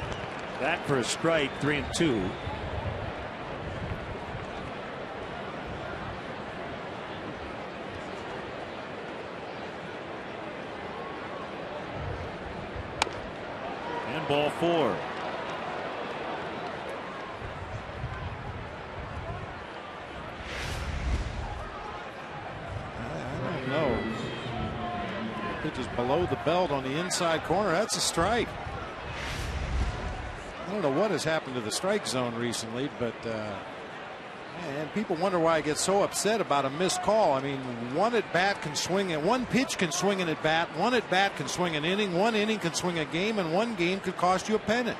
That for a strike. 3-2. And ball 4. I don't know. Pitch is below the belt on the inside corner. That's a strike. I don't know what has happened to the strike zone recently, but man, people wonder why I get so upset about a missed call. I mean, one at bat can swing it. One pitch can swing an at bat. One at bat can swing an inning. One inning can swing a game, and one game could cost you a pennant.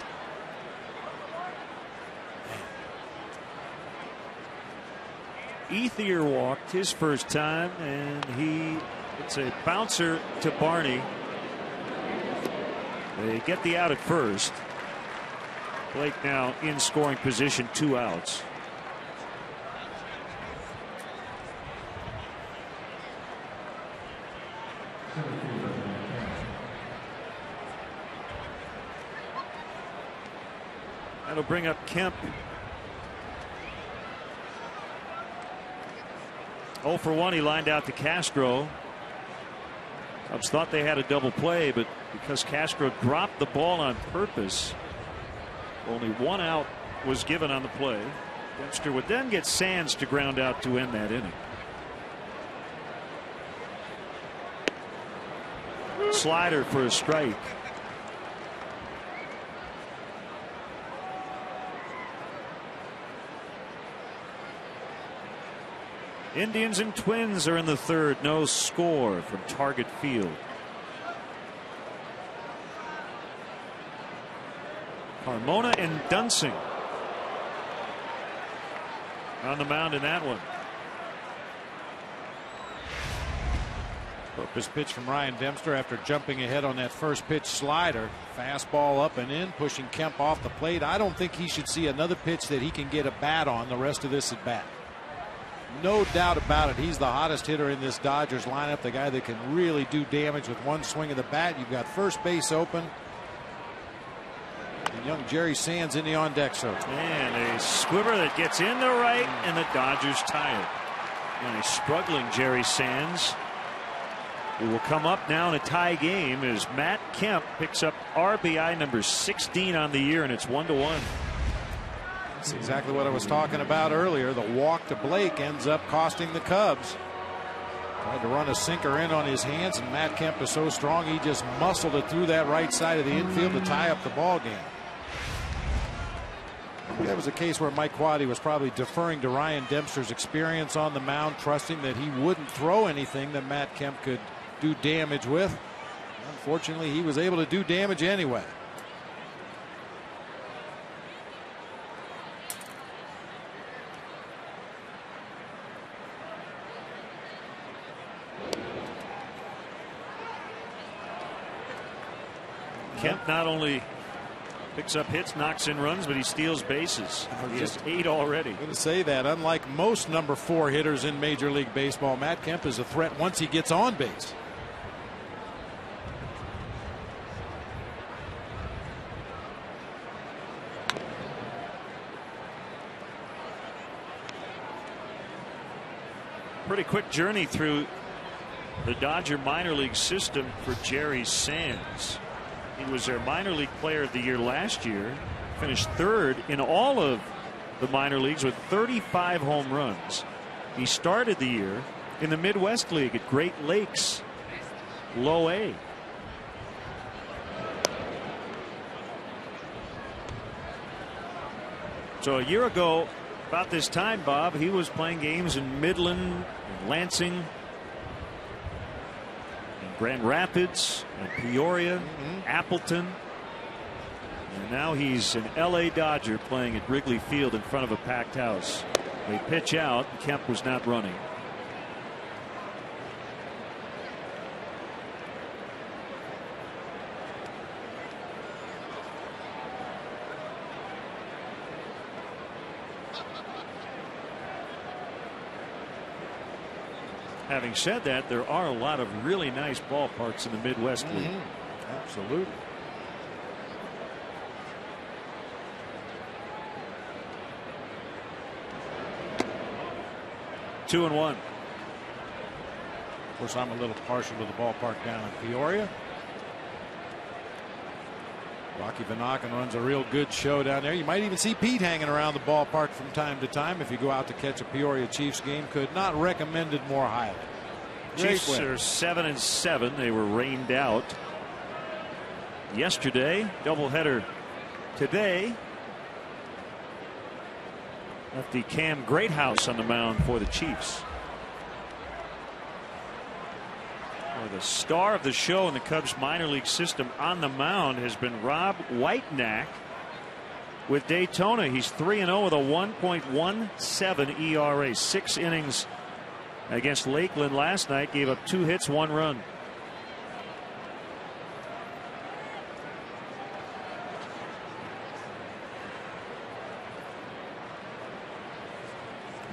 Ethier walked his first time, and it's a bouncer to Barney. They get the out at first. Blake now in scoring position, 2 outs. That'll bring up Kemp. 0 for 1. He lined out to Castro. Cubs thought they had a double play, but because Castro dropped the ball on purpose, only 1 out was given on the play. Dempster would then get Sands to ground out to end that inning. Slider for a strike. Indians and Twins are in the third. No score from Target Field. Carmona and Dunsing on the mound in that one. This pitch from Ryan Dempster after jumping ahead on that first pitch slider. Fastball up and in, pushing Kemp off the plate. I don't think he should see another pitch that he can get a bat on the rest of this at bat. No doubt about it. He's the hottest hitter in this Dodgers lineup. The guy that can really do damage with one swing of the bat. You've got first base open. And young Jerry Sands in the on deck circle. And a squibber that gets in the right, and the Dodgers tie it. And a struggling Jerry Sands, who will come up now in a tie game as Matt Kemp picks up RBI number 16 on the year, and it's 1-1. That's exactly what I was talking about earlier. The walk to Blake ends up costing the Cubs. Tried to run a sinker in on his hands, and Matt Kemp is so strong he just muscled it through that right side of the infield to tie up the ball game. That was a case where Mike Quade was probably deferring to Ryan Dempster's experience on the mound, trusting that he wouldn't throw anything that Matt Kemp could do damage with. Unfortunately, he was able to do damage anyway. Kemp not only picks up hits, knocks in runs, but he steals bases. He has 8 already. I'm going to say that unlike most number 4 hitters in Major League Baseball, Matt Kemp is a threat once he gets on base. Pretty quick journey through the Dodger minor league system for Jerry Sands. He was their minor league player of the year last year, finished 3rd in all of the minor leagues with 35 home runs. He started the year in the Midwest League at Great Lakes, low A. So a year ago, about this time, Bob, he was playing games in Midland, and Lansing, and Grand Rapids, and Peoria, Appleton. And now he's an LA Dodger playing at Wrigley Field in front of a packed house. They pitch out, and Kemp was not running. Having said that, there are a lot of really nice ballparks in the Midwest League. Absolutely. Two and one. Of course, I'm a little partial to the ballpark down in Peoria. Rocky Vanaken runs a real good show down there. You might even see Pete hanging around the ballpark from time to time if you go out to catch a Peoria Chiefs game. Could not recommend it more highly. Chiefs are 7-7. They were rained out yesterday. Doubleheader today. Lefty Cam Greathouse on the mound for the Chiefs. The star of the show in the Cubs minor league system on the mound has been Rob Whitenack with Daytona. He's 3-0 with a 1.17 ERA. 6 innings against Lakeland last night. Gave up 2 hits, 1 run.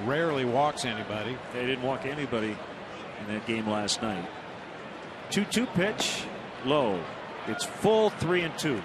Rarely walks anybody. They didn't walk anybody in that game last night. 2-2 pitch, low. It's full 3-2.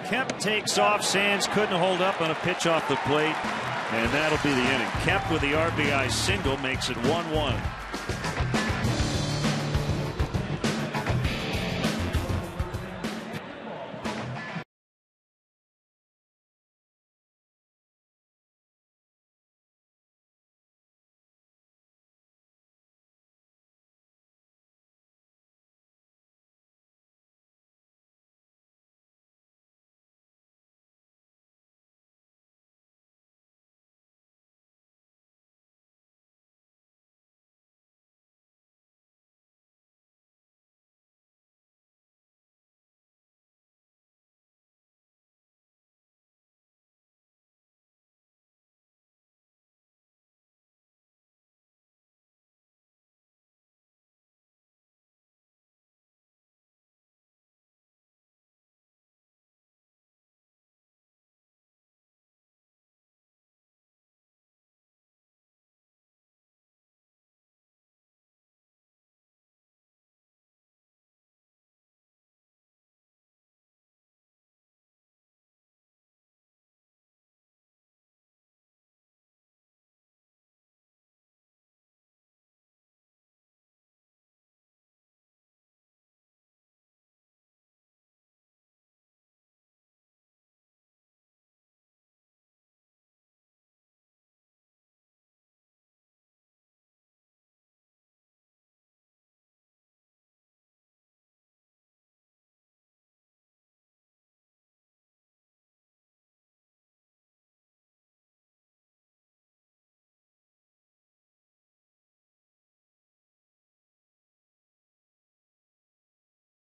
Kemp takes off. Sands couldn't hold up on a pitch off the plate, and that'll be the inning. Kemp with the RBI single makes it 1-1.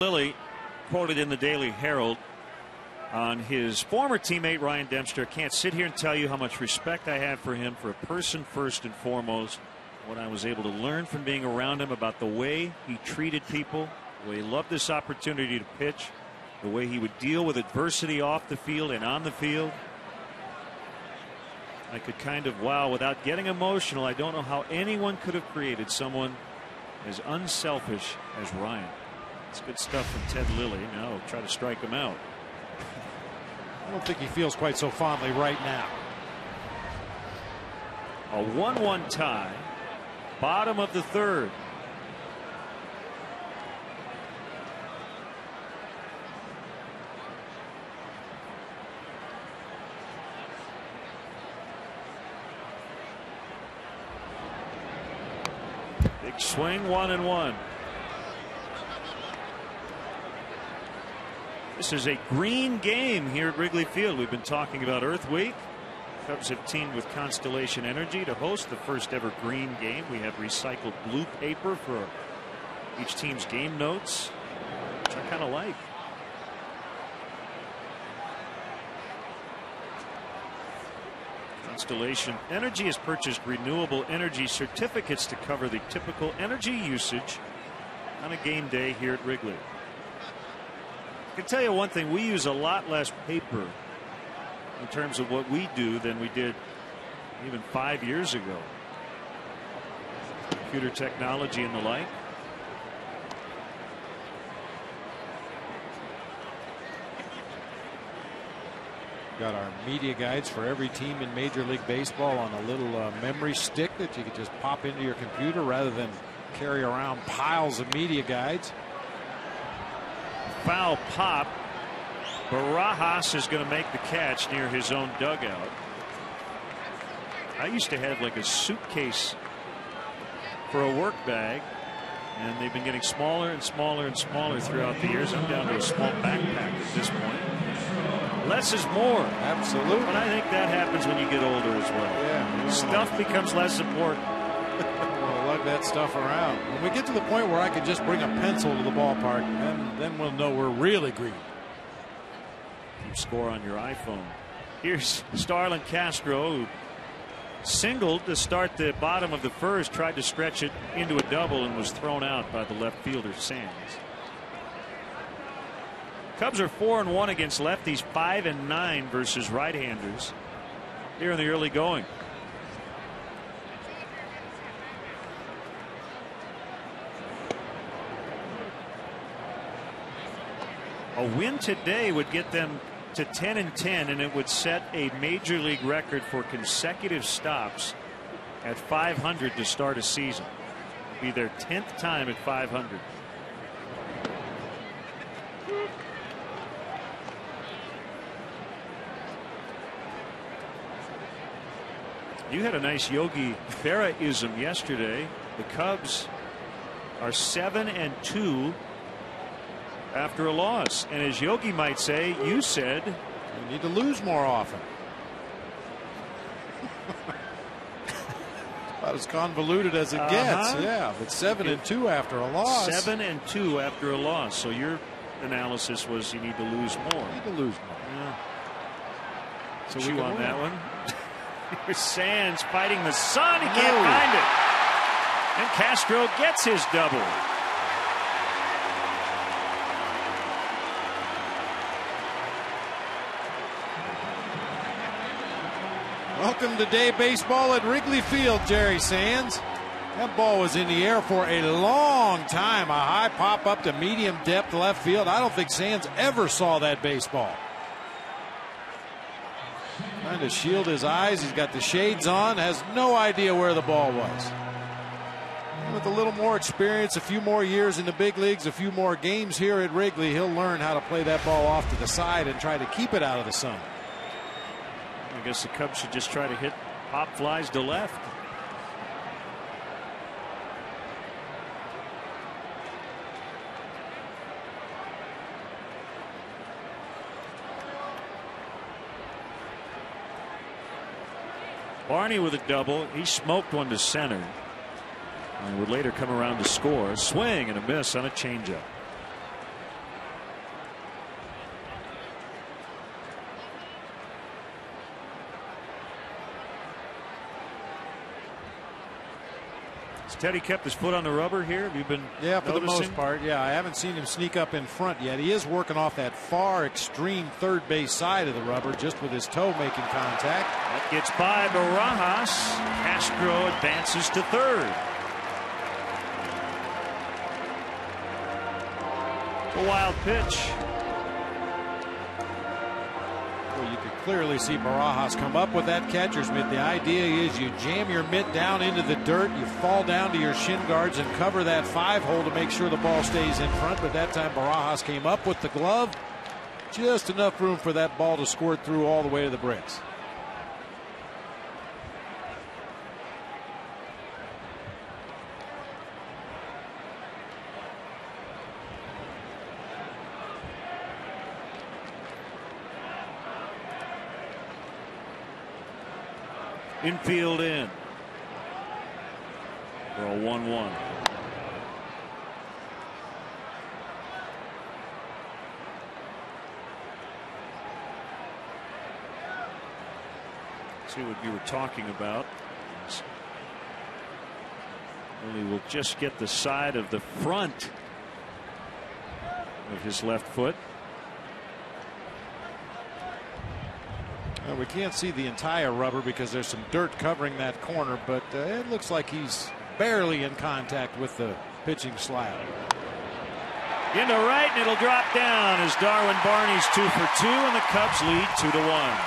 Lilly quoted in the Daily Herald on his former teammate Ryan Dempster. Can't sit here and tell you how much respect I have for him, for a person first and foremost. What I was able to learn from being around him about the way he treated people, the way he loved this opportunity to pitch, the way he would deal with adversity off the field and on the field. I could kind of, wow, without getting emotional, I don't know how anyone could have created someone as unselfish as Ryan. It's good stuff from Ted Lilly. Now try to strike him out. I don't think he feels quite so fondly right now. A 1-1 tie. Bottom of the third. Big swing, 1-1. This is a green game here at Wrigley Field. We've been talking about Earth Week. Cubs have teamed with Constellation Energy to host the first ever green game. We have recycled blue paper for each team's game notes, which I kind of like. Constellation Energy has purchased renewable energy certificates to cover the typical energy usage on a game day here at Wrigley. I can tell you one thing, we use a lot less paper in terms of what we do than we did even 5 years ago. Computer technology and the like. Got our media guides for every team in Major League Baseball on a little memory stick that you can just pop into your computer rather than carry around piles of media guides. Foul pop. Barajas is going to make the catch near his own dugout. I used to have like a suitcase for a work bag, and they've been getting smaller and smaller and smaller throughout the years. I'm down to a small backpack at this point. Less is more. Absolutely. But I think that happens when you get older as well. Yeah. Stuff becomes less important. We'll lug that stuff around. When we get to the point where I can just bring a pencil to the ballpark, then we'll know we're really green. Keep score on your iPhone. Here's Starlin Castro, who singled to start the bottom of the first, tried to stretch it into a double and was thrown out by the left fielder Sands. Cubs are 4-1 against lefties, 5-9 versus right-handers here in the early going. A win today would get them to 10-10, and it would set a major league record for consecutive stops at 500 to start a season. It'd be their 10th time at 500. You had a nice Yogi Berra-ism yesterday. The Cubs are 7-2 after a loss, and as Yogi might say, you said you need to lose more often. About as convoluted as it gets. Yeah, but 7-2 after a loss. 7-2 after a loss. So your analysis was you need to lose more. You need to lose more. Yeah. So chew on win. that one. Here's Sands fighting the sun. He can't find it. And Castro gets his double. Welcome to day baseball at Wrigley Field, Jerry Sands. That ball was in the air for a long time. A high pop up to medium depth left field. I don't think Sands ever saw that baseball. Trying to shield his eyes. He's got the shades on. Has no idea where the ball was. With a little more experience, a few more years in the big leagues, a few more games here at Wrigley, he'll learn how to play that ball off to the side and try to keep it out of the sun. I guess the Cubs should just try to hit pop flies to left. Barney with a double. He smoked one to center and would later come around to score. A swing and a miss on a changeup. Teddy kept his foot on the rubber here? Have you been for noticing? the most part. Yeah, I haven't seen him sneak up in front yet. He is working off that far extreme third base side of the rubber just with his toe making contact. That gets by Barajas. Castro advances to third. A wild pitch. Well, you could clearly see Barajas come up with that catcher's mitt. The idea is you jam your mitt down into the dirt, you fall down to your shin guards and cover that 5-hole to make sure the ball stays in front. But that time Barajas came up with the glove. Just enough room for that ball to squirt through all the way to the bricks. Infield in for a 1-1. See what you were talking about. Only will just get the side of the front of his left foot. Well, we can't see the entire rubber because there's some dirt covering that corner, but it looks like he's barely in contact with the pitching slab. Into right, and it'll drop down as Darwin Barney's 2 for 2, and the Cubs lead 2-1.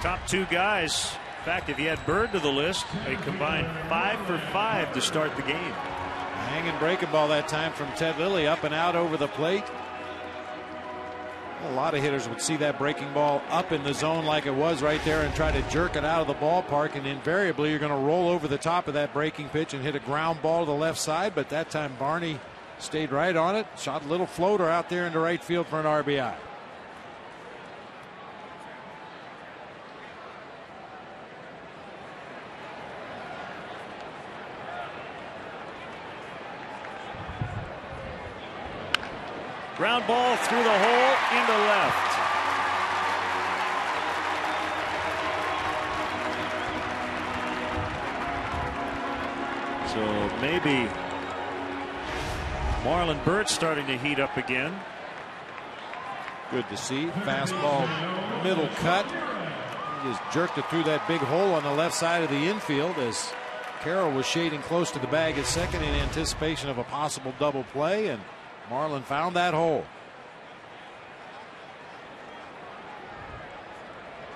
Top two guys. In fact, if you add Bird to the list, a combined 5 for 5 to start the game. Hanging breaking ball that time from Ted Lilly, up and out over the plate. A lot of hitters would see that breaking ball up in the zone like it was right there and try to jerk it out of the ballpark, and invariably you're going to roll over the top of that breaking pitch and hit a ground ball to the left side. But that time Barney stayed right on it, shot a little floater out there into right field for an RBI. Ground ball through the hole into left. So maybe Marlon Burt starting to heat up again. Good to see. Fastball middle cut. He just jerked it through that big hole on the left side of the infield as Carroll was shading close to the bag at second in anticipation of a possible double play, and Marlon found that hole.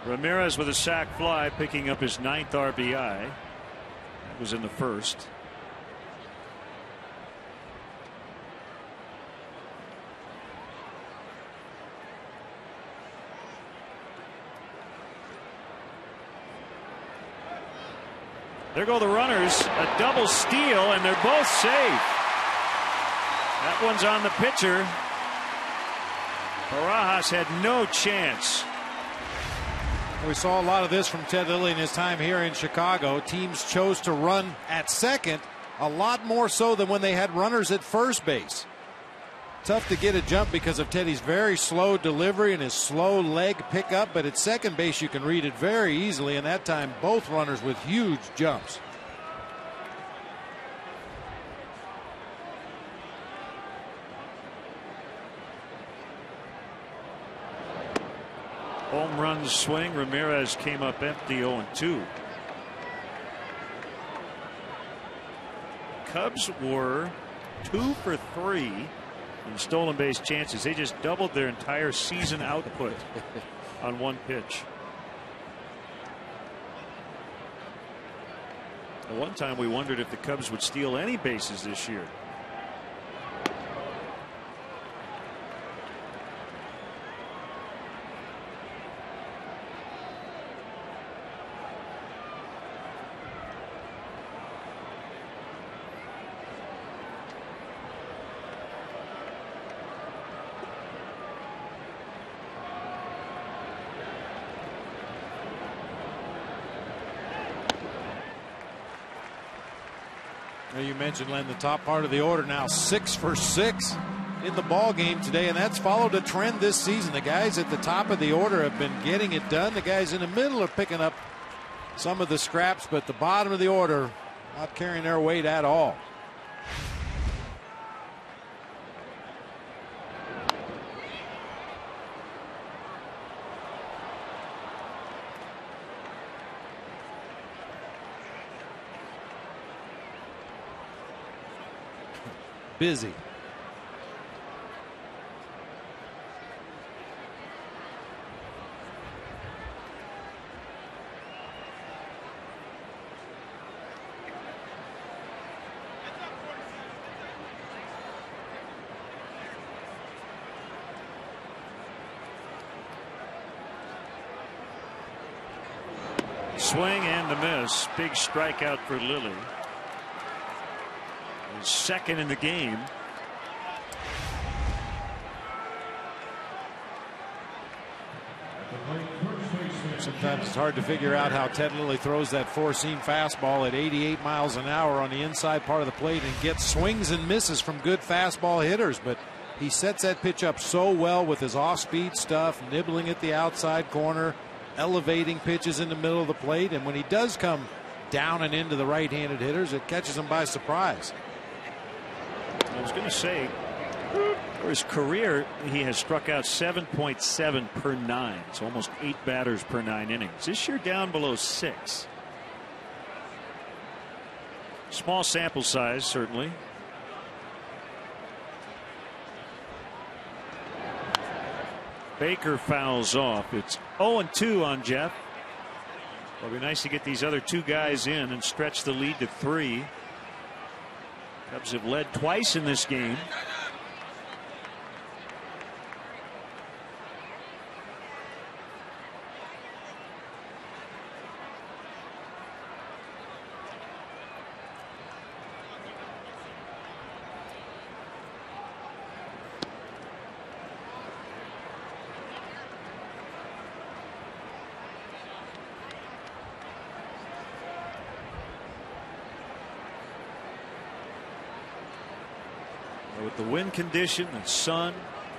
Ramirez with a sac fly, picking up his 9th RBI. That was in the first. There go the runners. A double steal, and they're both safe. That one's on the pitcher. Barajas had no chance. We saw a lot of this from Ted Lilly in his time here in Chicago. Teams chose to run at second a lot more so than when they had runners at first base. Tough to get a jump because of Teddy's very slow delivery and his slow leg pickup, but at second base you can read it very easily, and that time both runners with huge jumps. Home run swing. Ramirez came up empty, 0-2. Cubs were 2 for 3 in stolen base chances. They just doubled their entire season output on one pitch. At one time we wondered if the Cubs would steal any bases this year. You mentioned, Len, the top part of the order now 6 for 6 in the ball game today, and that's followed a trend this season. The guys at the top of the order have been getting it done. The guys in the middle are picking up some of the scraps, but the bottom of the order not carrying their weight at all. Busy. Swing and a miss. Big strikeout for Lilly. His second in the game. Sometimes it's hard to figure out how Ted Lilly throws that four-seam fastball at 88 miles an hour on the inside part of the plate and gets swings and misses from good fastball hitters, but he sets that pitch up so well with his off-speed stuff, nibbling at the outside corner, elevating pitches in the middle of the plate, and when he does come down and into the right-handed hitters, it catches him by surprise. I was going to say, for his career, he has struck out 7.7 per 9, so almost 8 batters per 9 innings. This year down below 6. Small sample size, certainly. Baker fouls off. It's 0-2 on Jeff. It'll be nice to get these other two guys in and stretch the lead to 3. Cubs have led twice in this game. With the wind condition and sun,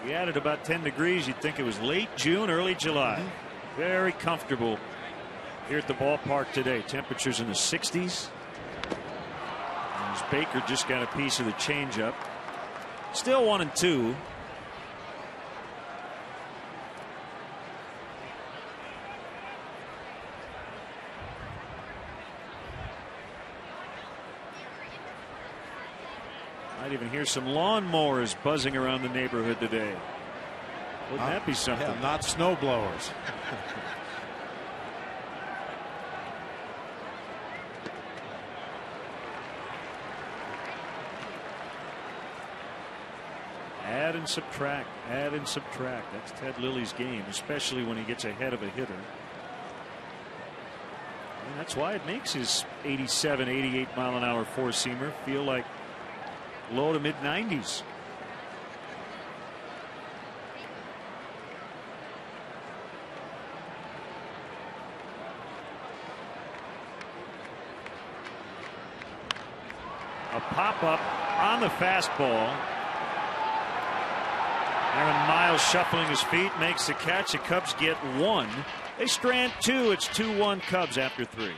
we added about 10 degrees. You'd think it was late June, early July. Very comfortable here at the ballpark today. Temperatures in the 60s. As Baker just got a piece of the changeup. Still 1-2. Might even hear some lawnmowers buzzing around the neighborhood today. Wouldn't that be something? Yeah, not snow blowers. Add and subtract, add and subtract. That's Ted Lilly's game, especially when he gets ahead of a hitter. And that's why it makes his 87, 88 mile an hour four-seamer feel like low to mid 90s. A pop-up on the fastball. Aaron Miles shuffling his feet, makes the catch. The Cubs get 1. They strand 2. It's 2-1 Cubs after 3.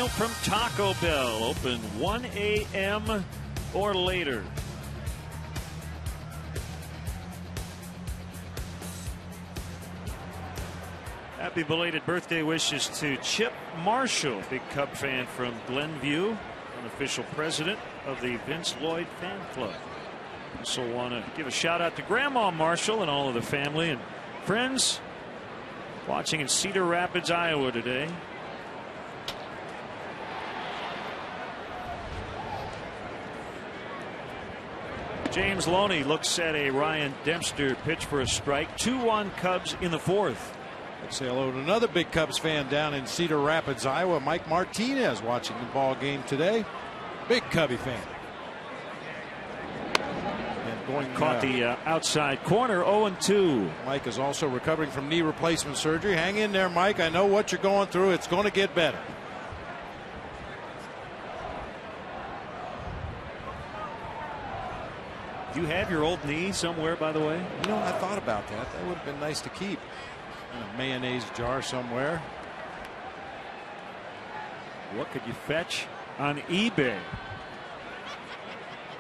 meal from Taco Bell. Open 1 a.m. or later. Happy belated birthday wishes to Chip Marshall, big Cub fan from Glenview, unofficial president of the Vince Lloyd fan club. Also want to give a shout out to Grandma Marshall and all of the family and friends watching in Cedar Rapids, Iowa today. James Loney looks at a Ryan Dempster pitch for a strike. 2-1 Cubs in the fourth. Let's say hello to another big Cubs fan down in Cedar Rapids, Iowa, Mike Martinez, watching the ball game today. Big Cubby fan. And going caught the outside corner. 0-2. Mike is also recovering from knee replacement surgery. Hang in there, Mike. I know what you're going through. It's going to get better. Do you have your old knee somewhere, by the way? You know, I thought about that. That would have been nice to keep in a mayonnaise jar somewhere. What could you fetch on eBay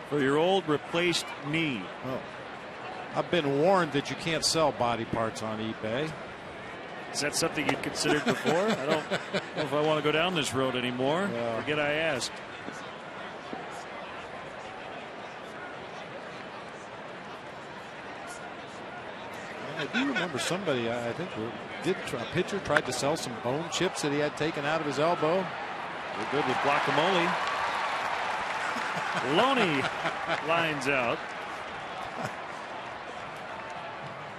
for your old replaced knee? Oh, I've been warned that you can't sell body parts on eBay. Is that something you'd considered before? I don't know if I want to go down this road anymore. Forget I asked. I do remember somebody, I think, a pitcher tried to sell some bone chips that he had taken out of his elbow. We're good with guacamole. Loney lines out.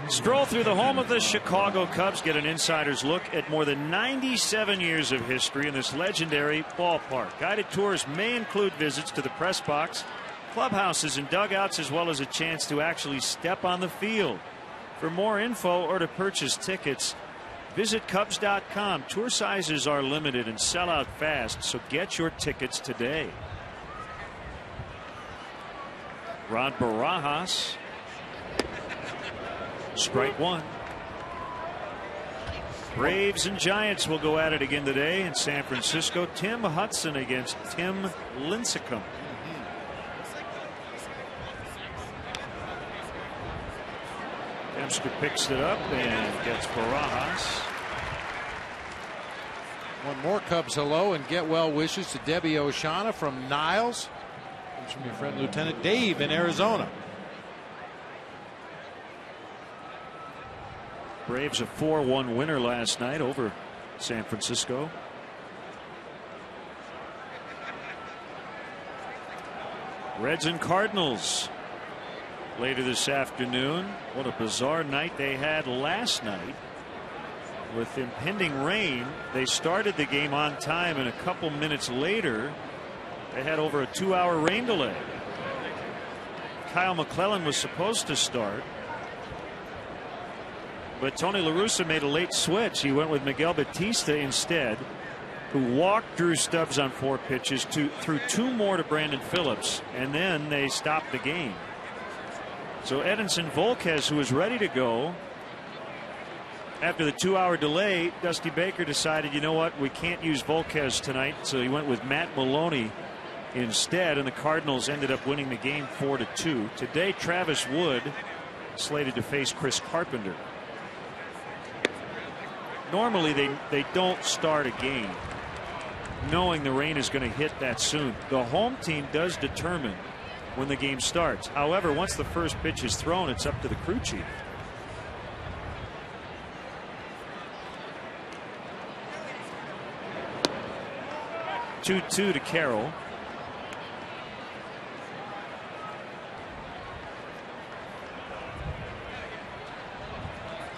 Stroll through the home of the Chicago Cubs, get an insider's look at more than 97 years of history in this legendary ballpark. Guided tours may include visits to the press box, clubhouses, and dugouts, as well as a chance to actually step on the field. For more info or to purchase tickets, visit Cubs.com. Tour sizes are limited and sell out fast, so get your tickets today. Rod Barajas. Strike one. Braves and Giants will go at it again today in San Francisco. Tim Hudson against Tim Lincecum. Dempster picks it up and gets Barajas. One more Cubs hello and get well wishes to Debbie Oshana from Niles. Comes from your friend Lieutenant Dave in Arizona. Braves a 4-1 winner last night over San Francisco. Reds and Cardinals later this afternoon. What a bizarre night they had last night. With impending rain, they started the game on time, and a couple minutes later they had over a 2-hour rain delay. Kyle McClellan was supposed to start, but Tony La Russa made a late switch. He went with Miguel Batista instead, who walked Drew Stubbs on 4 pitches, threw 2 more to Brandon Phillips, and then they stopped the game. So Edinson Volquez, who was ready to go after the 2-hour delay, Dusty Baker decided, you know what, we can't use Volquez tonight, so he went with Matt Maloney instead, and the Cardinals ended up winning the game 4-2. Today, Travis Wood slated to face Chris Carpenter. Normally they don't start a game knowing the rain is going to hit that soon. The home team does determine when the game starts. However, once the first pitch is thrown, it's up to the crew chief. Two to Carroll.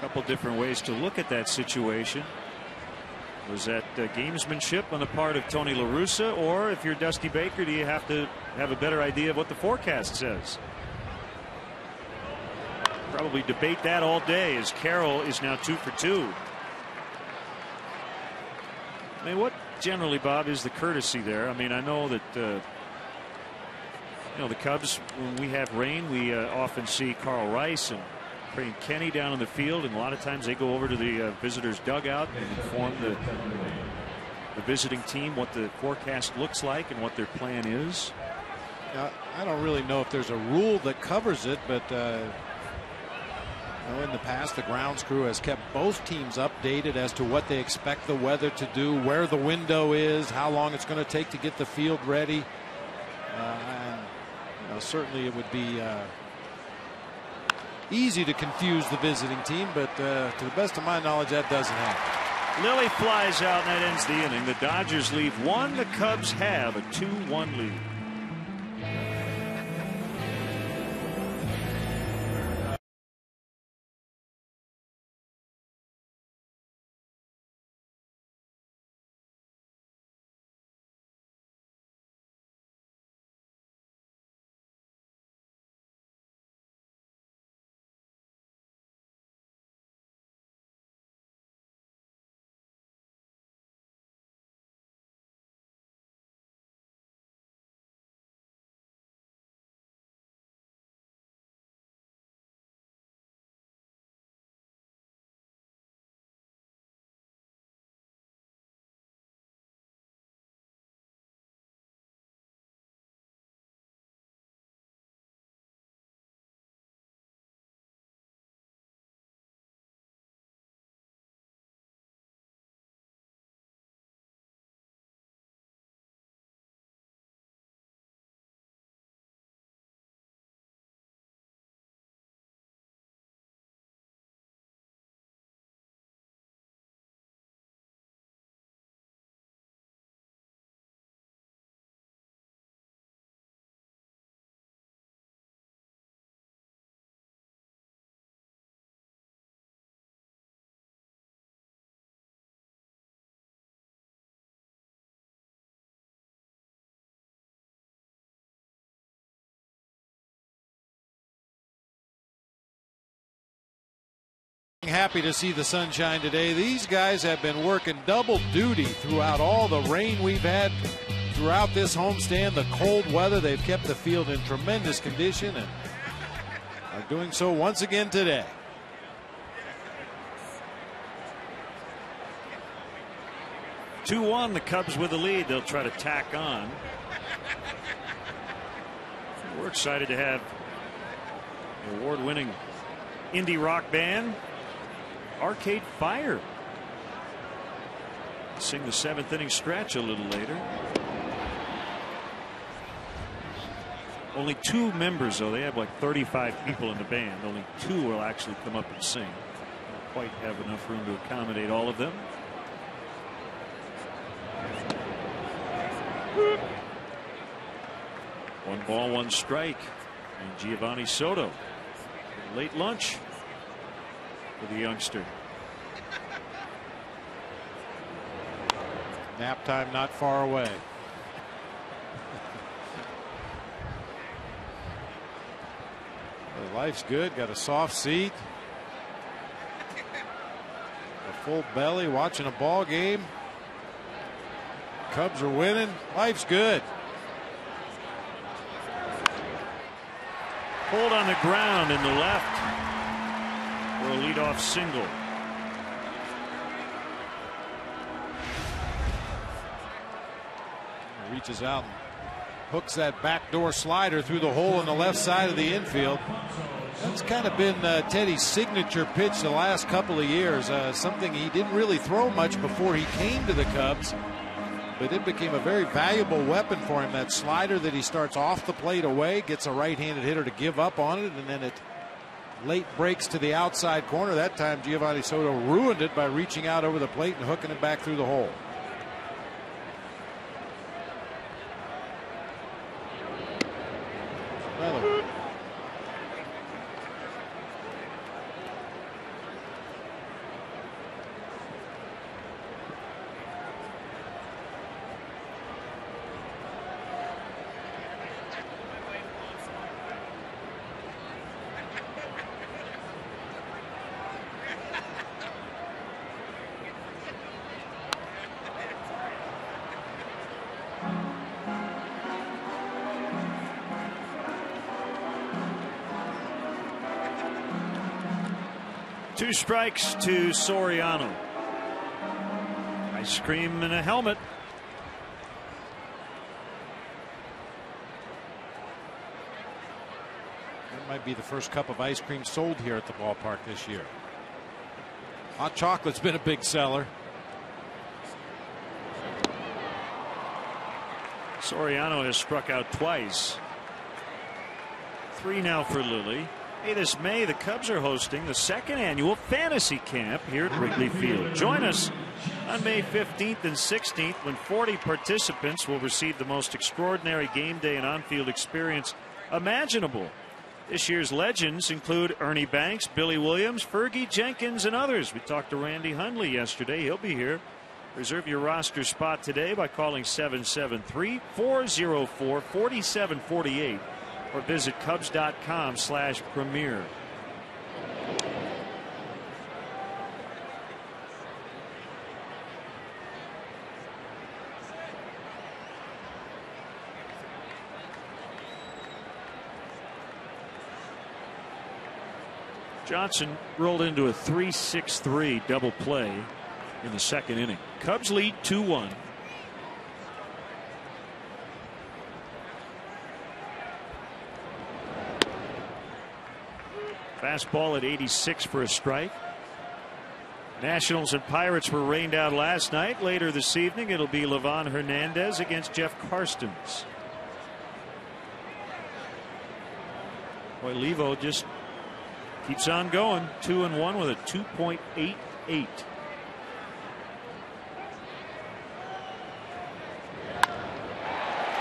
Couple different ways to look at that situation. Was that gamesmanship on the part of Tony La Russa, or if you're Dusty Baker, do you have to have a better idea of what the forecast says? Probably debate that all day, as Carroll is now 2 for 2. I mean, what generally, Bob, is the courtesy there? I mean, I know that you know, the Cubs, when we have rain, we often see Carl Rice and Crane Kenny down in the field, and a lot of times they go over to the visitors' dugout and inform the visiting team what the forecast looks like and what their plan is? I don't really know if there's a rule that covers it, but in the past the grounds crew has kept both teams updated as to what they expect the weather to do, where the window is, how long it's going to take to get the field ready. And certainly it would be easy to confuse the visiting team, but to the best of my knowledge that doesn't happen. Lilly flies out and that ends the inning. The Dodgers leave one. The Cubs have a 2-1 lead. Happy to see the sunshine today. These guys have been working double duty throughout all the rain we've had throughout this homestand, the cold weather. They've kept the field in tremendous condition and are doing so once again today. The Cubs with the lead. They'll try to tack on. We're excited to have the award-winning indie rock band Arcade Fire sing the 7th inning stretch a little later. Only 2 members, though. They have like 35 people in the band. Only 2 will actually come up and sing. Don't quite have enough room to accommodate all of them. One ball, one strike. And Giovanni Soto. Late lunch for the youngster. Nap time not far away. Life's good. Got a soft seat. A full belly watching a ball game. Cubs are winning. Life's good. Hold on the ground in the left for a leadoff single. Reaches out and hooks that backdoor slider through the hole in the left side of the infield. That's kind of been Teddy's signature pitch the last couple of years. Something he didn't really throw much before he came to the Cubs, but it became a very valuable weapon for him. That slider that he starts off the plate away, gets a right-handed hitter to give up on it, and then it late breaks to the outside corner. That time Giovanni Soto ruined it by reaching out over the plate and hooking it back through the hole. Another. Two strikes to Soriano. Ice cream and a helmet. That might be the first cup of ice cream sold here at the ballpark this year. Hot chocolate's been a big seller. Soriano has struck out twice. 3 now for Lilly. Hey, this May, the Cubs are hosting the 2nd annual fantasy camp here at Wrigley Field. Join us on May 15th and 16th when 40 participants will receive the most extraordinary game day and on-field experience imaginable. This year's legends include Ernie Banks, Billy Williams, Fergie Jenkins, and others. We talked to Randy Hundley yesterday. He'll be here. Reserve your roster spot today by calling 773-404-4748 or visit Cubs.com/premier. Johnson rolled into a 3-6-3 double play in the 2nd inning. Cubs lead 2-1. Fastball at 86 for a strike. Nationals and Pirates were rained out last night. Later this evening it'll be Livan Hernandez against Jeff Karstens. Boy, Levo just keeps on going. 2-1 with a 2.88.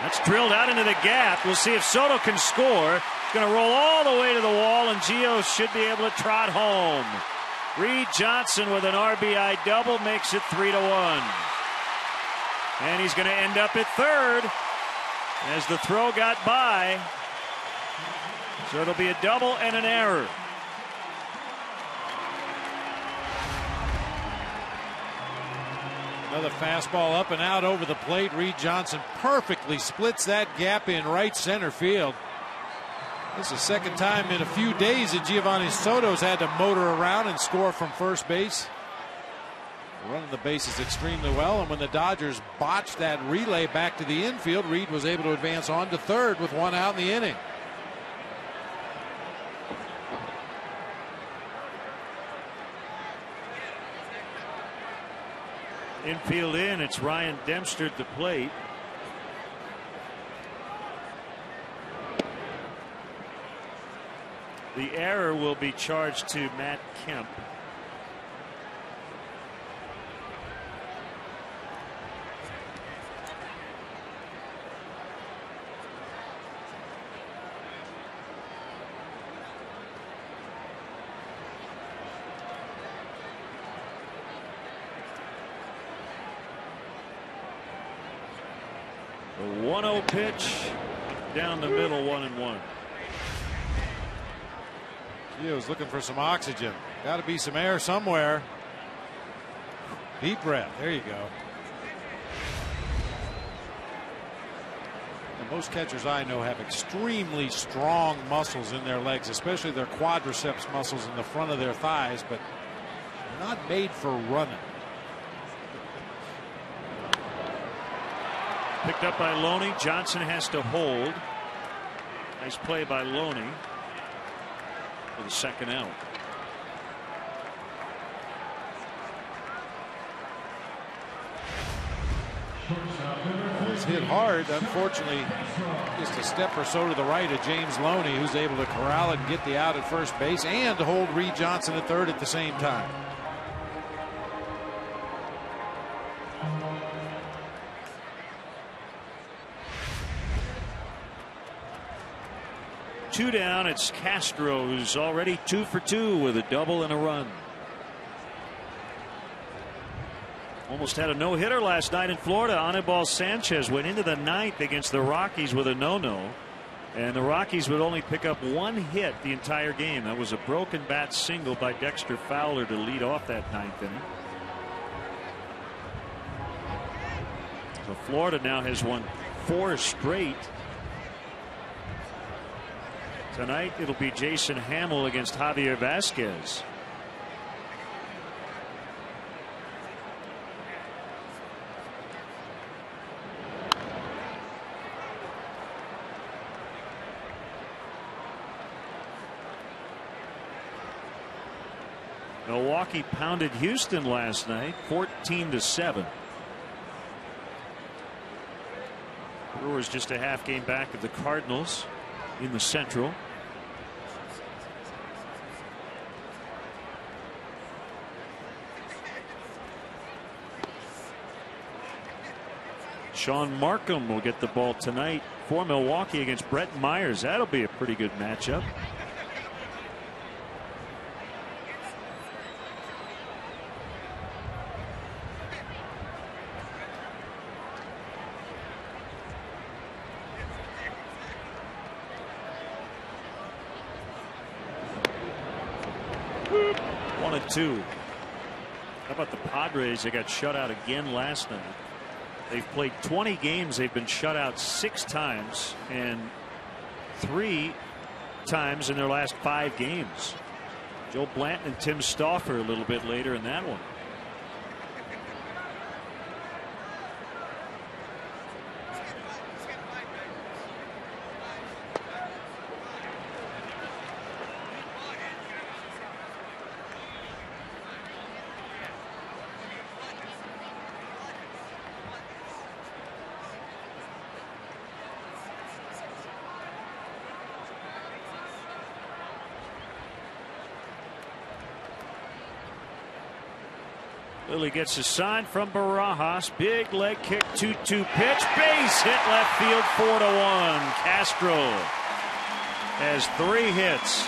That's drilled out into the gap. We'll see if Soto can score. Going to roll all the way to the wall, and Gio should be able to trot home. Reed Johnson with an RBI double makes it 3-1. And he's going to end up at third as the throw got by. So it'll be a double and an error. Another fastball up and out over the plate. Reed Johnson perfectly splits that gap in right center field. This is the second time in a few days that Giovanni Soto's had to motor around and score from first base. Running the bases extremely well, and when the Dodgers botched that relay back to the infield, Reed was able to advance on to third with 1 out in the inning. Infield in, it's Ryan Dempster at the plate. The error will be charged to Matt Kemp. The 1-0 pitch down the middle, 1-1. Gio's looking for some oxygen. Got to be some air somewhere. Deep breath. There you go. And most catchers I know have extremely strong muscles in their legs, especially their quadriceps muscles in the front of their thighs, but they're not made for running. Picked up by Loney. Johnson has to hold. Nice play by Loney for the second out. It was hit hard. Unfortunately, just a step or so to the right of James Loney, who's able to corral it and get the out at first base and to hold Reed Johnson at third at the same time. Two down. It's Castro, who's already 2 for 2 with a double and a run. Almost had a no-hitter last night in Florida. Anibal Sanchez went into the ninth against the Rockies with a no-no, and the Rockies would only pick up 1 hit the entire game. That was a broken bat single by Dexter Fowler to lead off that ninth inning. So Florida now has won 4 straight. Tonight it'll be Jason Hamill against Javier Vasquez. Milwaukee pounded Houston last night 14-7. Brewers just a half game back of the Cardinals in the Central. Sean Markham will get the ball tonight for Milwaukee against Brett Myers. That'll be a pretty good matchup. One and two. How about the Padres? They got shut out again last night. They've played 20 games. They've been shut out 6 times and 3 times in their last 5 games. Joe Blanton and Tim Stauffer a little bit later in that one. Lilly gets a sign from Barajas. Big leg kick, 2-2 pitch. Base hit left field, 4-1. Castro has 3 hits.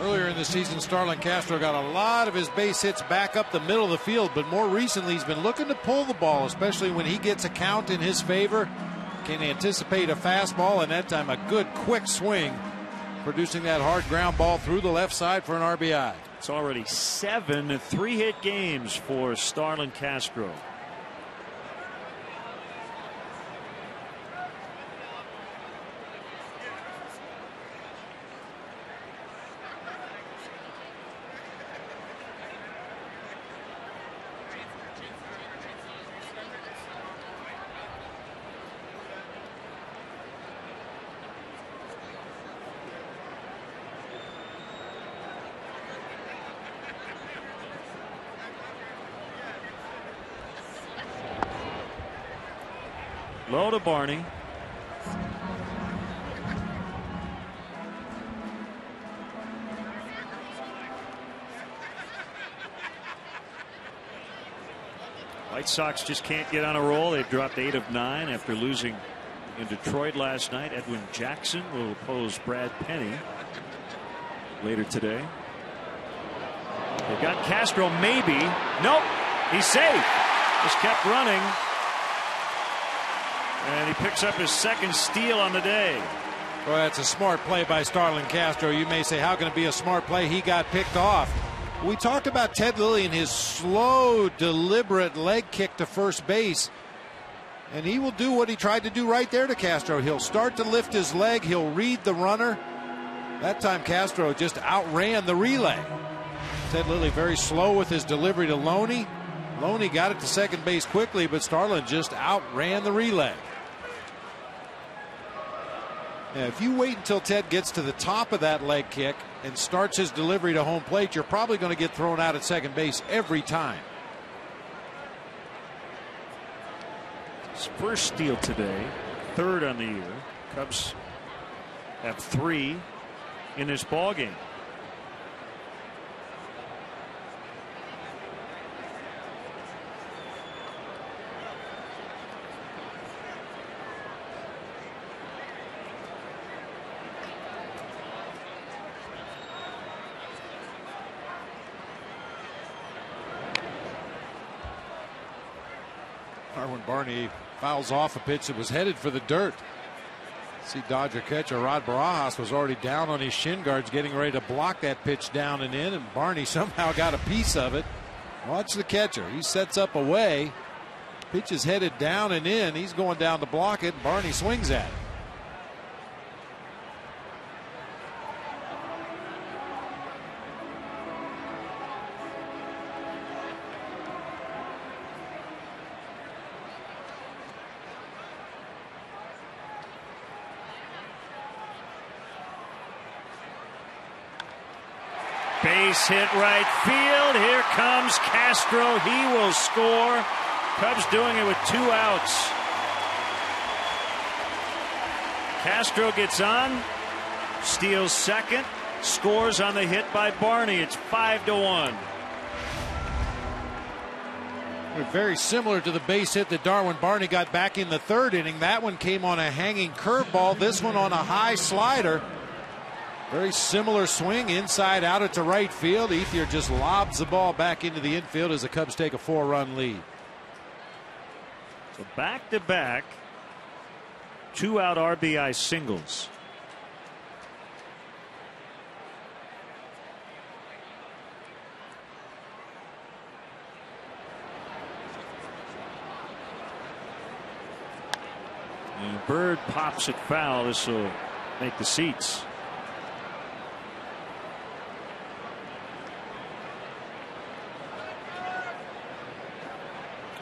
Earlier in the season, Starlin Castro got a lot of his base hits back up the middle of the field, but more recently he's been looking to pull the ball, especially when he gets a count in his favor. Can anticipate a fastball, and that time a good quick swing, producing that hard ground ball through the left side for an RBI. It's already 7 3-hit games for Starlin Castro. Low to Barney. White Sox just can't get on a roll. They've dropped 8 of 9 after losing in Detroit last night. Edwin Jackson will oppose Brad Penny later today. They've got Castro, maybe. Nope, he's safe. Just kept running. And he picks up his 2nd steal on the day. Well, that's a smart play by Starlin Castro. You may say, how can it be a smart play? He got picked off. We talked about Ted Lilly and his slow, deliberate leg kick to first base. And he will do what he tried to do right there to Castro. He'll start to lift his leg. He'll read the runner. That time Castro just outran the relay. Ted Lilly very slow with his delivery to Loney. Loney got it to second base quickly, but Starlin just outran the relay. Now, if you wait until Ted gets to the top of that leg kick and starts his delivery to home plate, you're probably going to get thrown out at second base every time. His first steal today, 3rd on the year. Cubs have 3 in this ball game. When Barney fouls off a pitch that was headed for the dirt. See Dodger catcher Rod Barajas was already down on his shin guards getting ready to block that pitch down and in, and Barney somehow got a piece of it. Watch the catcher. He sets up away. Pitch is headed down and in. He's going down to block it. Barney swings at it. Base hit right field. Here comes Castro. He will score. Cubs doing it with 2 outs. Castro gets on, steals second, scores on the hit by Barney. It's 5-1. Very similar to the base hit that Darwin Barney got back in the 3rd inning. That one came on a hanging curveball. This one on a high slider. Very similar swing, inside out to right field. Ethier just lobs the ball back into the infield as the Cubs take a 4-run lead. So back-to-back 2-out RBI singles. And Bird pops it foul. This will make the seats.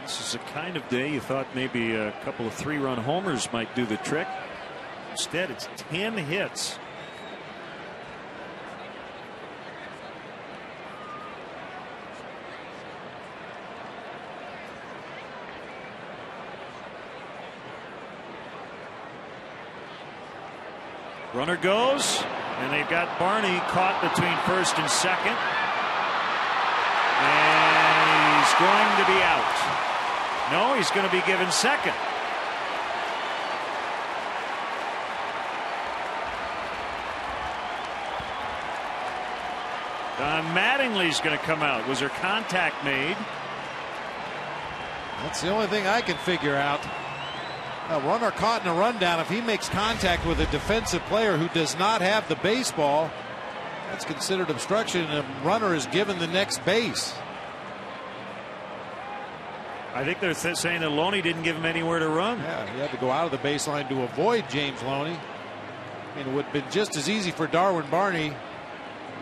This is the kind of day you thought maybe a couple of 3-run homers might do the trick. Instead, it's 10 hits. Runner goes, and they've got Barney caught between first and second. And he's going to be out. No, he's going to be given second. Don Mattingly's going to come out. Was there contact made? That's the only thing I can figure out. A runner caught in a rundown, if he makes contact with a defensive player who does not have the baseball, that's considered obstruction, and the runner is given the next base. I think they're saying that Loney didn't give him anywhere to run. Yeah, he had to go out of the baseline to avoid James Loney. I mean, it would have been just as easy for Darwin Barney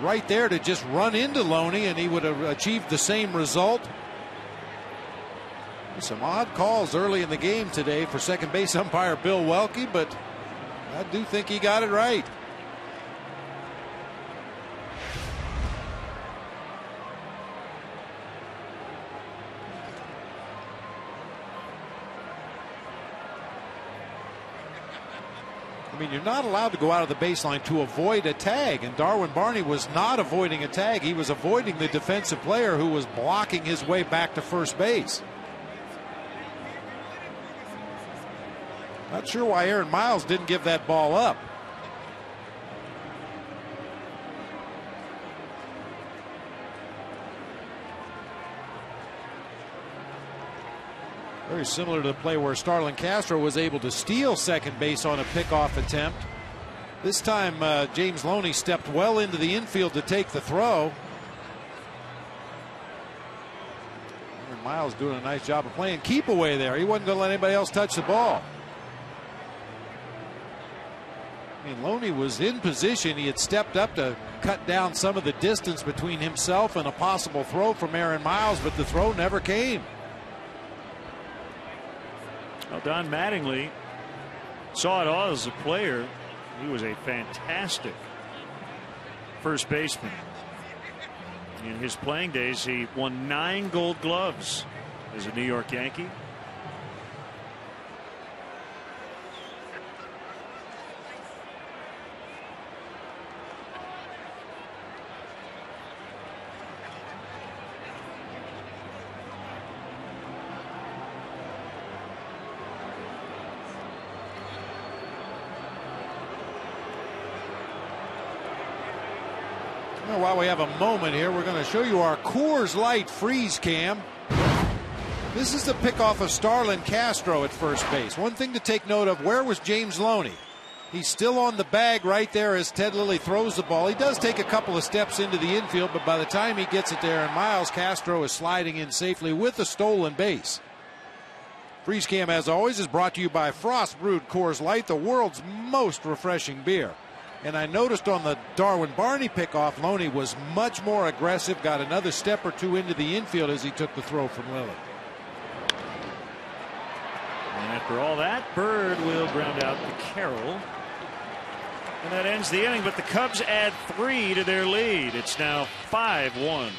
right there to just run into Loney, and he would have achieved the same result. Some odd calls early in the game today for second base umpire Bill Welke, but I do think he got it right. I mean, you're not allowed to go out of the baseline to avoid a tag, and Darwin Barney was not avoiding a tag. He was avoiding the defensive player who was blocking his way back to first base. Not sure why Aaron Miles didn't give that ball up. Very similar to the play where Starlin Castro was able to steal second base on a pickoff attempt. This time James Loney stepped well into the infield to take the throw. Aaron Miles doing a nice job of playing keep away there. He wasn't going to let anybody else touch the ball. I mean, Loney was in position. He had stepped up to cut down some of the distance between himself and a possible throw from Aaron Miles, but the throw never came. Well, Don Mattingly saw it all as a player. He was a fantastic first baseman. In his playing days, he won 9 Gold Gloves as a New York Yankee. While we have a moment here, we're going to show you our Coors Light freeze cam. This is the pickoff of Starlin Castro at first base. One thing to take note of, where was James Loney? He's still on the bag right there as Ted Lilly throws the ball. He does take a couple of steps into the infield, but by the time he gets it there, and Miles Castro is sliding in safely with a stolen base. Freeze cam, as always, is brought to you by Frost Brewed Coors Light, the world's most refreshing beer. And I noticed on the Darwin Barney pickoff, Loney was much more aggressive, got another step or two into the infield as he took the throw from Lilly. And after all that, Bird will ground out to Carroll. And that ends the inning, but the Cubs add 3 to their lead. It's now 5-1.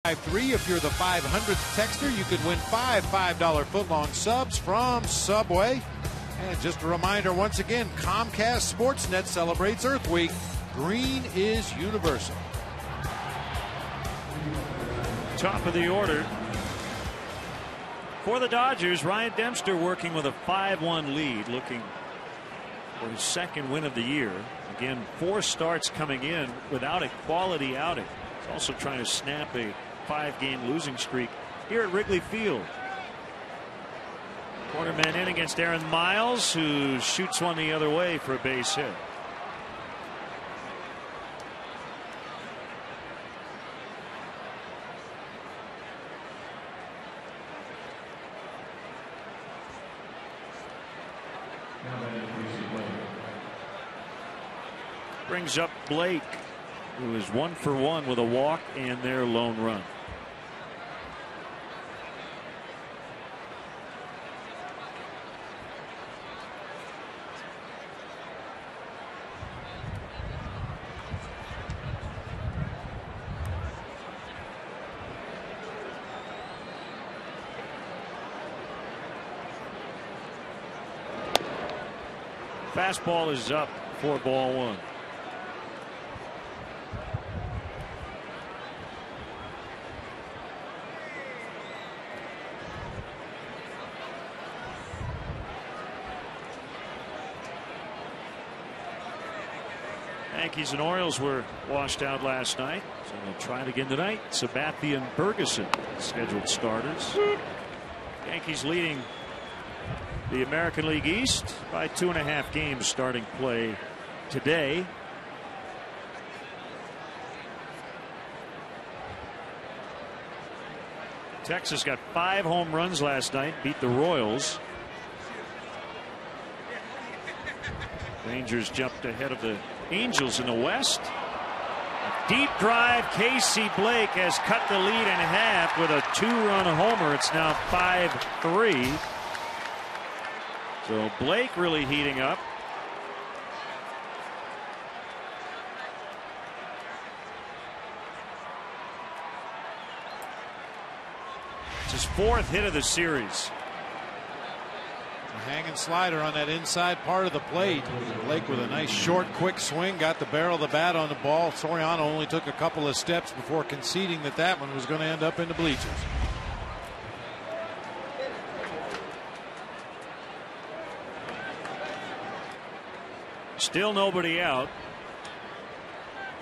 Three. If you're the 500th texter, you could win 5 $5 footlong subs from Subway. And just a reminder, once again, Comcast Sportsnet celebrates Earth Week. Green is universal. Top of the order for the Dodgers. Ryan Dempster working with a 5-1 lead, looking for his second win of the year. Again, 4 starts coming in without a quality outing. He's also trying to snap a 5-game losing streak here at Wrigley Field. Cornerman in against Aaron Miles, who shoots one the other way for a base hit. Brings up Blake, who is 1 for 1 with a walk and their lone run. Fastball is up for ball 1. Yankees and Orioles were washed out last night, so they'll try it again tonight. Sabathia and Ferguson scheduled starters. Yankees leading the American League East by 2.5 games starting play today. Texas got 5 home runs last night, beat the Royals. Rangers jumped ahead of the Angels in the West. A deep drive. Casey Blake has cut the lead in half with a 2-run homer. It's now 5-3. So Blake really heating up. It's his 4th hit of the series. A hanging slider on that inside part of the plate. Blake with a nice short quick swing, got the barrel of the bat on the ball. Soriano only took a couple of steps before conceding that that one was going to end up in the bleachers. Still nobody out.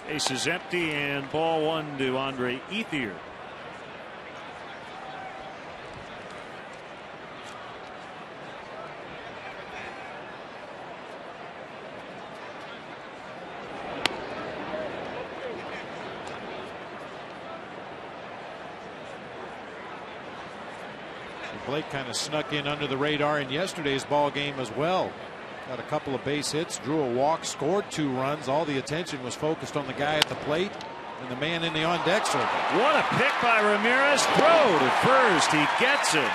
Base is empty and ball 1 to Andre Ethier. Blake kind of snuck in under the radar in yesterday's ball game as well. Got a couple of base hits, drew a walk, scored 2 runs. All the attention was focused on the guy at the plate and the man in the on-deck circle. What a pick by Ramirez. Throw to first. He gets it.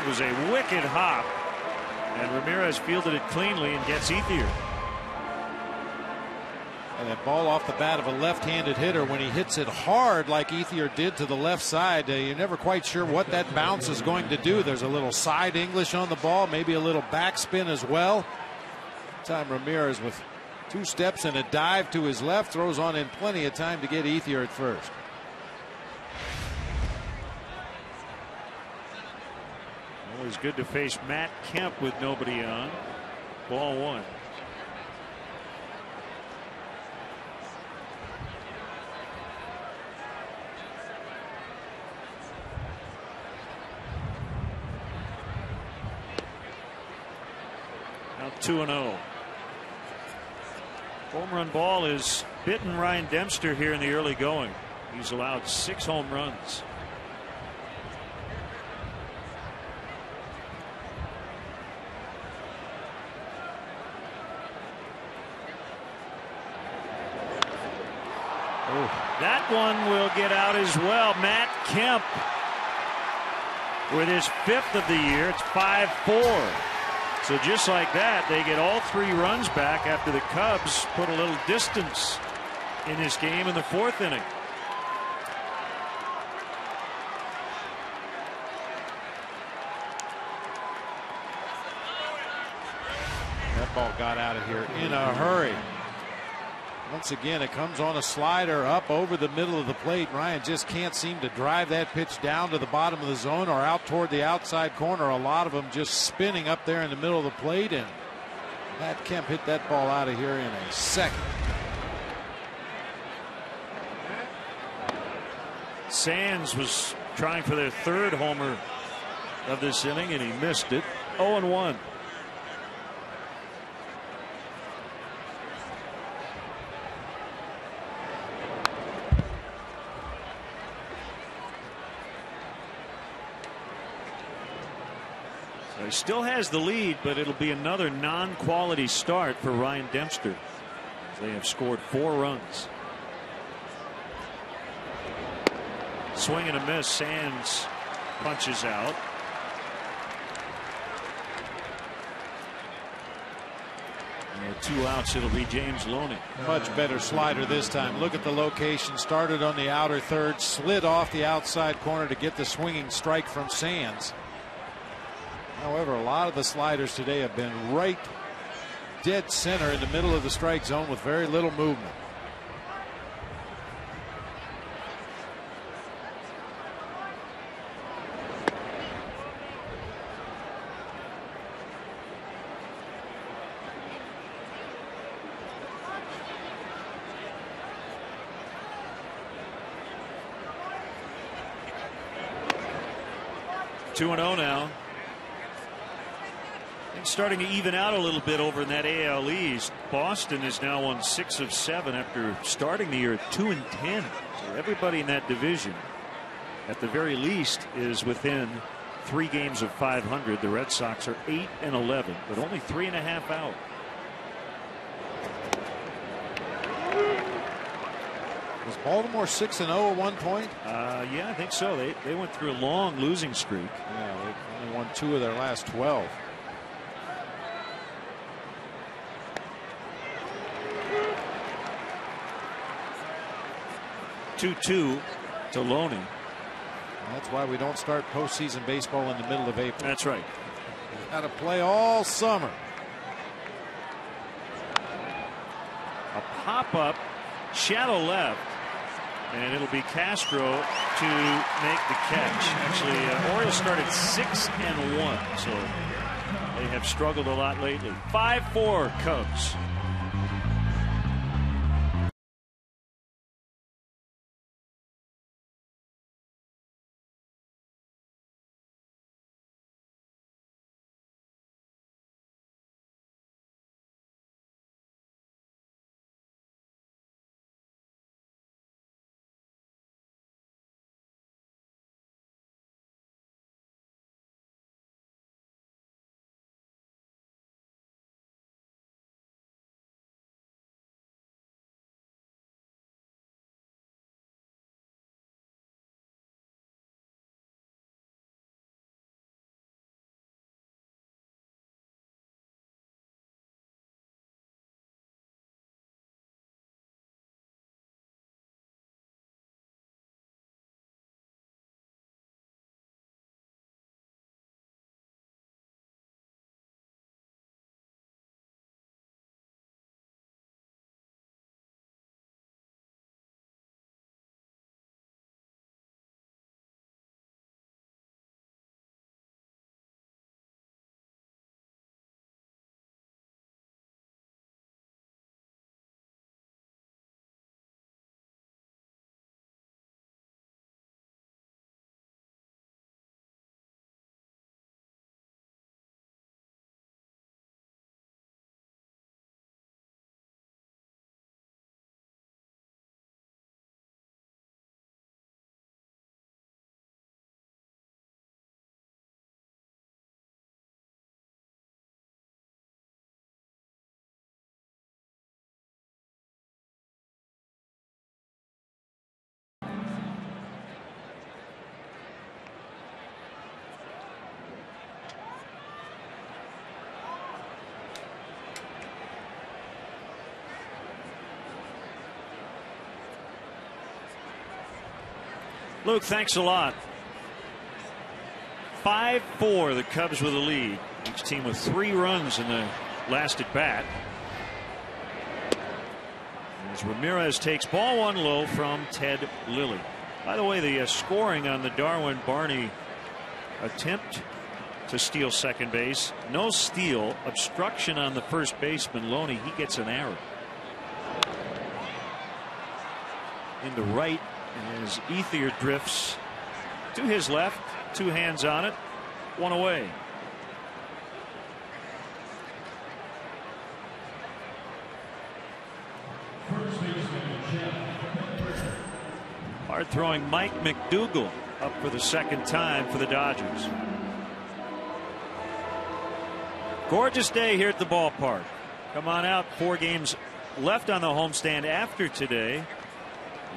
It was a wicked hop, and Ramirez fielded it cleanly and gets Ethier. And that ball off the bat of a left-handed hitter, when he hits it hard like Ethier did to the left side, you're never quite sure what that bounce is going to do. There's a little side English on the ball, maybe a little backspin as well. Time Ramirez with 2 steps and a dive to his left throws on in plenty of time to get Ethier at first. Always good to face Matt Kemp with nobody on. Ball 1. Now 2-0. Home run ball is bitten Ryan Dempster here in the early going. He's allowed 6 home runs. That one will get out as well. Matt Kemp with his 5th of the year. It's 5-4. So just like that, they get all 3 runs back after the Cubs put a little distance in this game in the 4th inning. That ball got out of here in a hurry. Once again, it comes on a slider up over the middle of the plate. Ryan just can't seem to drive that pitch down to the bottom of the zone or out toward the outside corner. A lot of them just spinning up there in the middle of the plate, and Matt Kemp hit that ball out of here in a second. Sands was trying for their 3rd homer of this inning, and he missed it. 0-1. He still has the lead, but it'll be another non-quality start for Ryan Dempster. They have scored 4 runs. Swing and a miss. Sands punches out. And 2 outs. It'll be James Loney. Much better slider this time. Look at the location. Started on the outer third, slid off the outside corner to get the swinging strike from Sands. However, a lot of the sliders today have been right dead center in the middle of the strike zone with very little movement. Two and 0 now. Starting to even out a little bit over in that AL East. Boston is now on 6 of 7 after starting the year at 2-10. So everybody in that division, at the very least, is within 3 games of 500. The Red Sox are 8-11, but only 3.5 out. Was Baltimore 6-0 at one point? Yeah, I think so. They went through a long losing streak. Yeah, they've only won 2 of their last 12. To Loney. That's why we don't start postseason baseball in the middle of April. That's right. Got to play all summer. A pop-up, shadow left, and it'll be Castro to make the catch. Actually, Orioles started 6-1, so they have struggled a lot lately. 5-4 Cubs. Luke, thanks a lot. 5-4, the Cubs with a lead. Each team with 3 runs in the last at bat. As Ramirez takes ball 1 low from Ted Lilly. By the way, the scoring on the Darwin Barney attempt to steal second base. No steal. Obstruction on the first baseman, Loney. He gets an error. Into right as Ethier drifts to his left. 2 hands on it. 1 away. Hard throwing Mike McDougal up for the second time for the Dodgers. Gorgeous day here at the ballpark. Come on out. 4 games left on the homestand after today.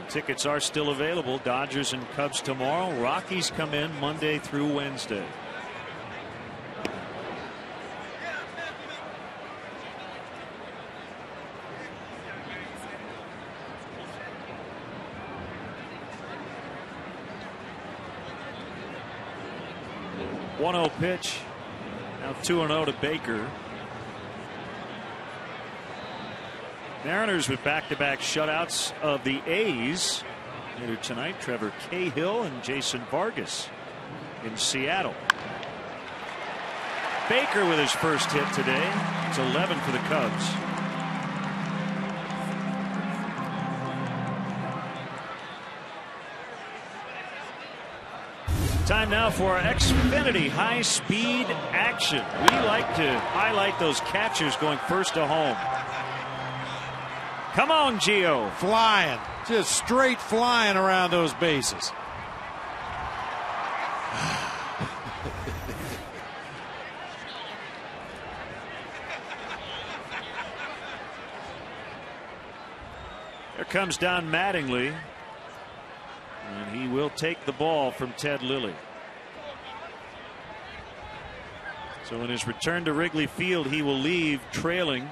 The tickets are still available. Dodgers and Cubs tomorrow. Rockies come in Monday through Wednesday. .1-0 pitch. Now 2-0 to Baker. Mariners with back-to-back shutouts of the A's later tonight. Trevor Cahill and Jason Vargas in Seattle. Baker with his first hit today. It's 11 for the Cubs. Time now for our Xfinity high-speed action. We like to highlight those catchers going first to home. Come on, Gio. Flying. Just straight flying around those bases. There comes Don Mattingly. And he will take the ball from Ted Lilly. So in his return to Wrigley Field, he will leave trailing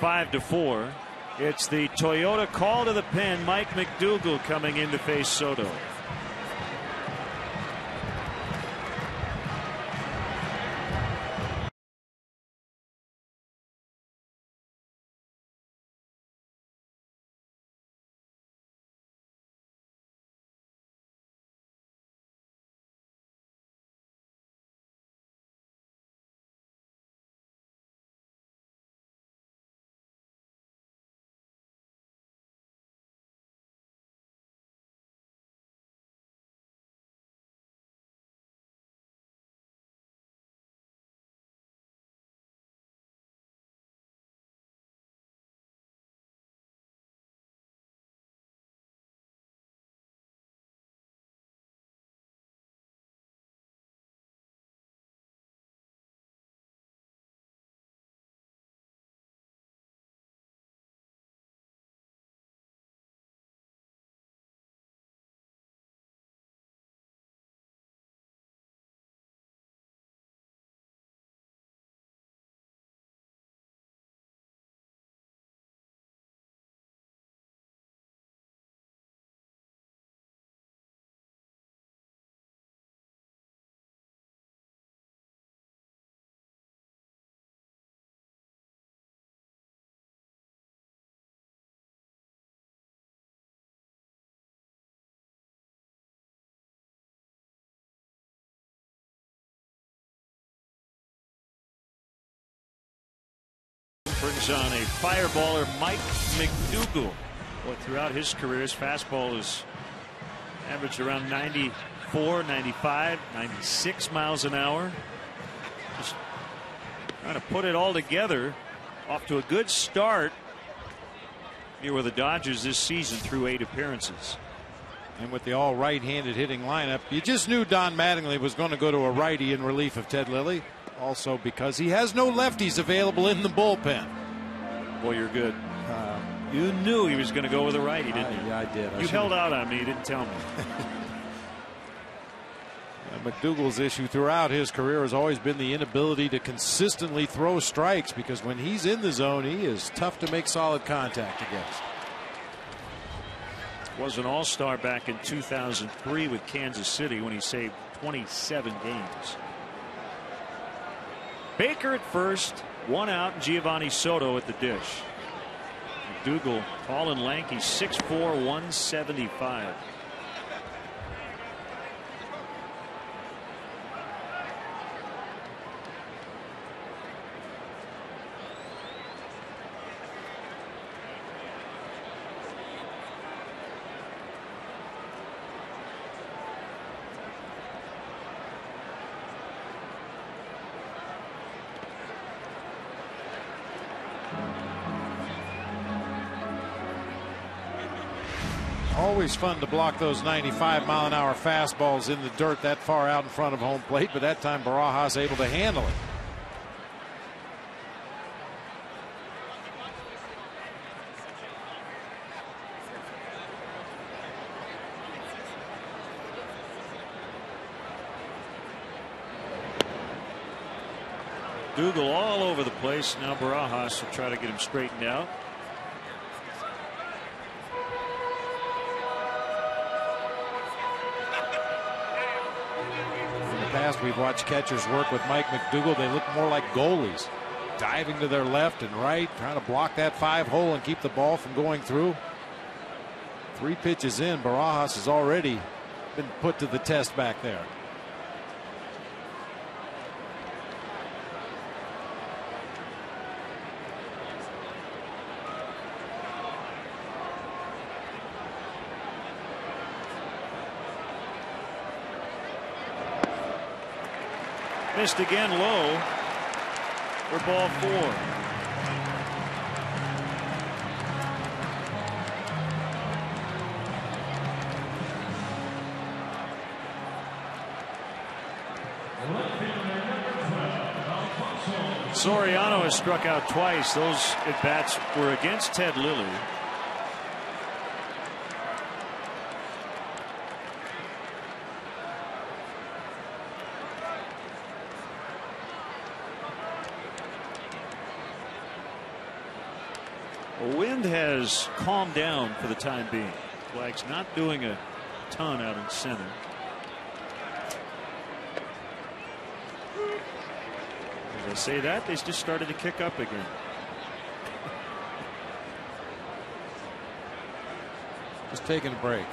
5-4. It's the Toyota call to the pen. Mike McDougal coming in to face Soto. Brings on a fireballer, Mike McDougal. Well, throughout his career, his fastball has averaged around 94, 95, 96 miles an hour. Just trying to put it all together. Off to a good start here with the Dodgers this season through 8 appearances. And with the all right-handed hitting lineup, you just knew Don Mattingly was going to go to a righty in relief of Ted Lilly. Also because he has no lefties available in the bullpen. Boy, you're good. You knew he was going to go with a righty, didn't you? Yeah, I did. You held out on me. You didn't tell me. McDougal's issue throughout his career has always been the inability to consistently throw strikes, because when he's in the zone, he is tough to make solid contact against. Was an all-star back in 2003 with Kansas City when he saved 27 games. Baker at first, 1 out, and Giovanni Soto at the dish. McDougal, tall and lanky, 6'4", 175. Always fun to block those 95-mile-an-hour fastballs in the dirt that far out in front of home plate, but that time Barajas able to handle it. Dougal all over the place. Now Barajas will try to get him straightened out. We've watched catchers work with Mike McDougal. They look more like goalies, diving to their left and right, trying to block that 5-hole and keep the ball from going through. 3 pitches in, Barajas has already been put to the test back there. Missed again low for ball 4. Soriano has struck out twice. Those at bats were against Ted Lilly. The wind has calmed down for the time being. Flag's not doing a ton out in center. As I say that, they just started to kick up again. Just taking a break.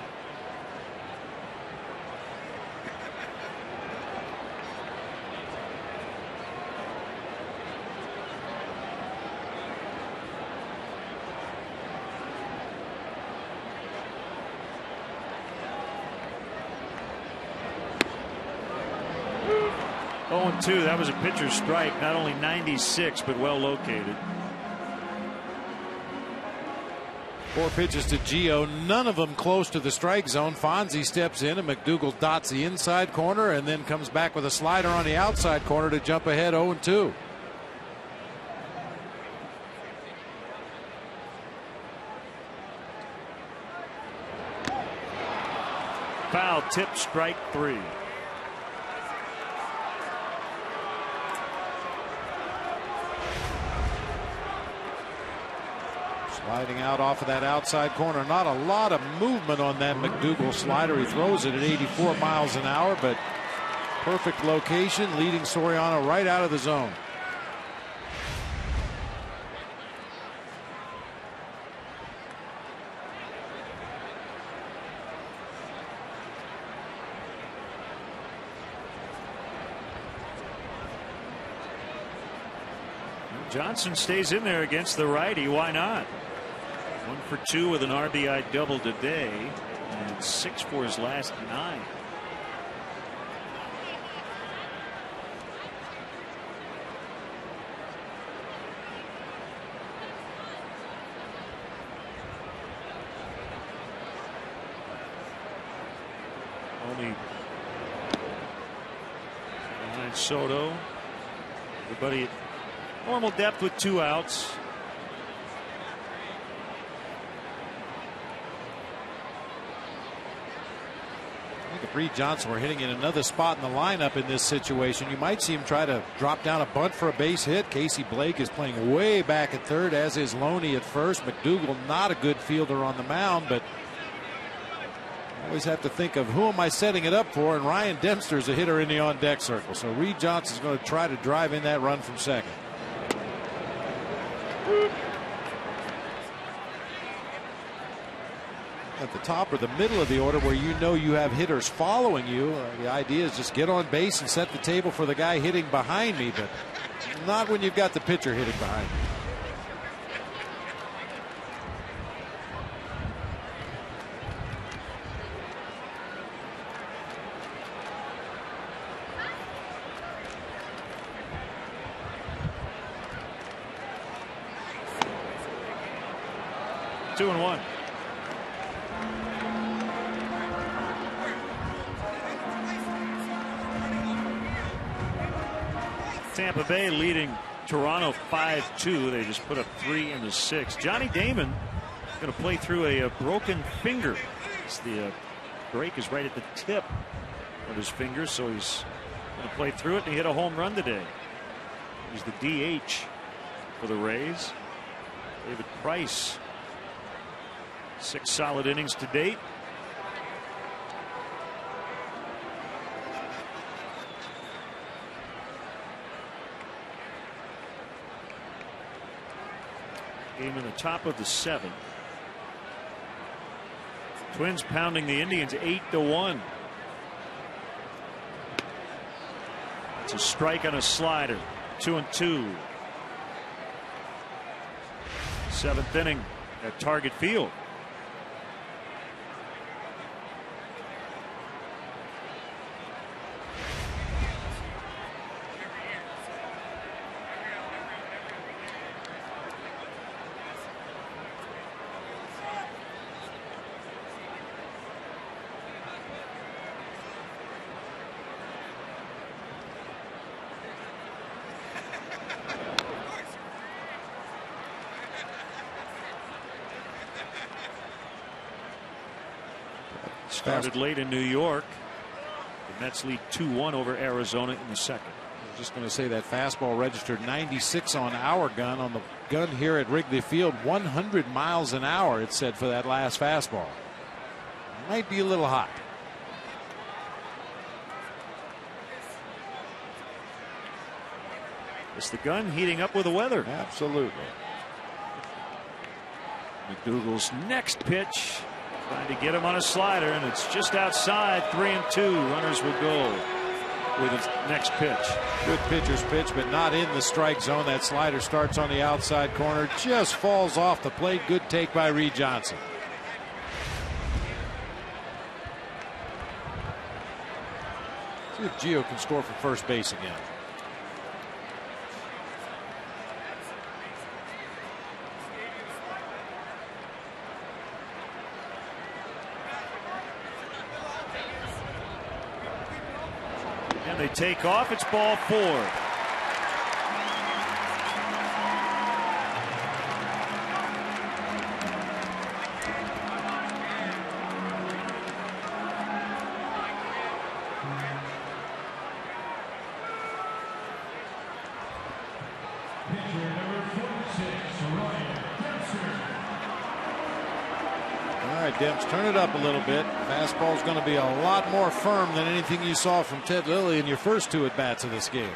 Two, that was a pitcher's strike, not only 96 but well located. 4 pitches to Gio, none of them close to the strike zone. Fonzie steps in and McDougal dots the inside corner and then comes back with a slider on the outside corner to jump ahead 0-2. Foul tip, strike 3. Sliding out off of that outside corner. Not a lot of movement on that McDougal slider. He throws it at 84 miles an hour, but perfect location, leading Soriano right out of the zone. Johnson stays in there against the righty. Why not? 1 for 2 with an RBI double today, and 6 for his last 9. Only behind Soto. Everybody at normal depth with 2 outs. I think if Reed Johnson were hitting in another spot in the lineup in this situation, you might see him try to drop down a bunt for a base hit. Casey Blake is playing way back at third, as is Loney at first. McDougal not a good fielder on the mound, but Always have to think of who am I setting it up for, and Ryan Dempster's a hitter in the on-deck circle. So Reed Johnson's going to try to drive in that run from second. At the top or the middle of the order where you know you have hitters following you, the idea is just get on base and set the table for the guy hitting behind me, but not when you've got the pitcher hitting behind you. Two and one. Tampa Bay leading Toronto 5-2. They just put up 3 in the 6th. Johnny Damon going to play through a broken finger. The break is right at the tip of his finger, so he's going to play through it, and he hit a home run today. He's the DH for the Rays. David Price, 6 solid innings to date. Game in the top of the 7th. Twins pounding the Indians 8-1. It's a strike on a slider. 2-2. 7th inning at Target Field. Started late in New York. The Mets lead 2-1 over Arizona in the 2nd. I was just going to say that fastball registered 96 on our gun. On the gun here at Wrigley Field, 100 miles an hour, it said, for that last fastball. Might be a little hot. It's the gun heating up with the weather. Absolutely. McDougal's next pitch. Trying to get him on a slider, and it's just outside. 3-2. Runners will go with his next pitch. Good pitcher's pitch, but not in the strike zone. That slider starts on the outside corner, just falls off the plate. Good take by Reed Johnson. See if Gio can score from first base again. They take off. It's ball 4. Demps, turn it up a little bit. Fastball's going to be a lot more firm than anything you saw from Ted Lilly in your first 2 at-bats of this game.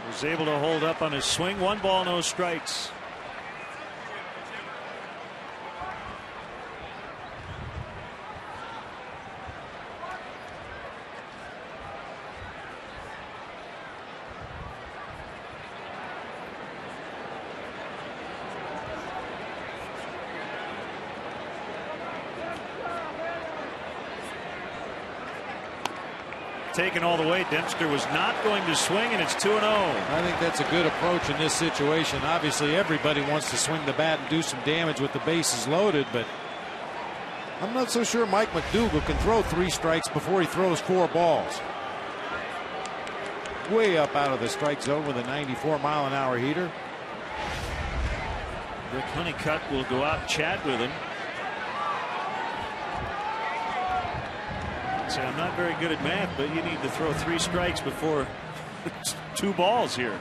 Was able to hold up on his swing. 1 ball, no strikes. Taken all the way. Dempster was not going to swing, and it's 2-0. I think that's a good approach in this situation. Obviously, everybody wants to swing the bat and do some damage with the bases loaded, but I'm not so sure Mike McDougal can throw 3 strikes before he throws 4 balls. Way up out of the strike zone with a 94-mile-an-hour heater. Rick Honeycutt will go out and chat with him. Say, I'm not very good at math, but you need to throw 3 strikes before 2 balls here.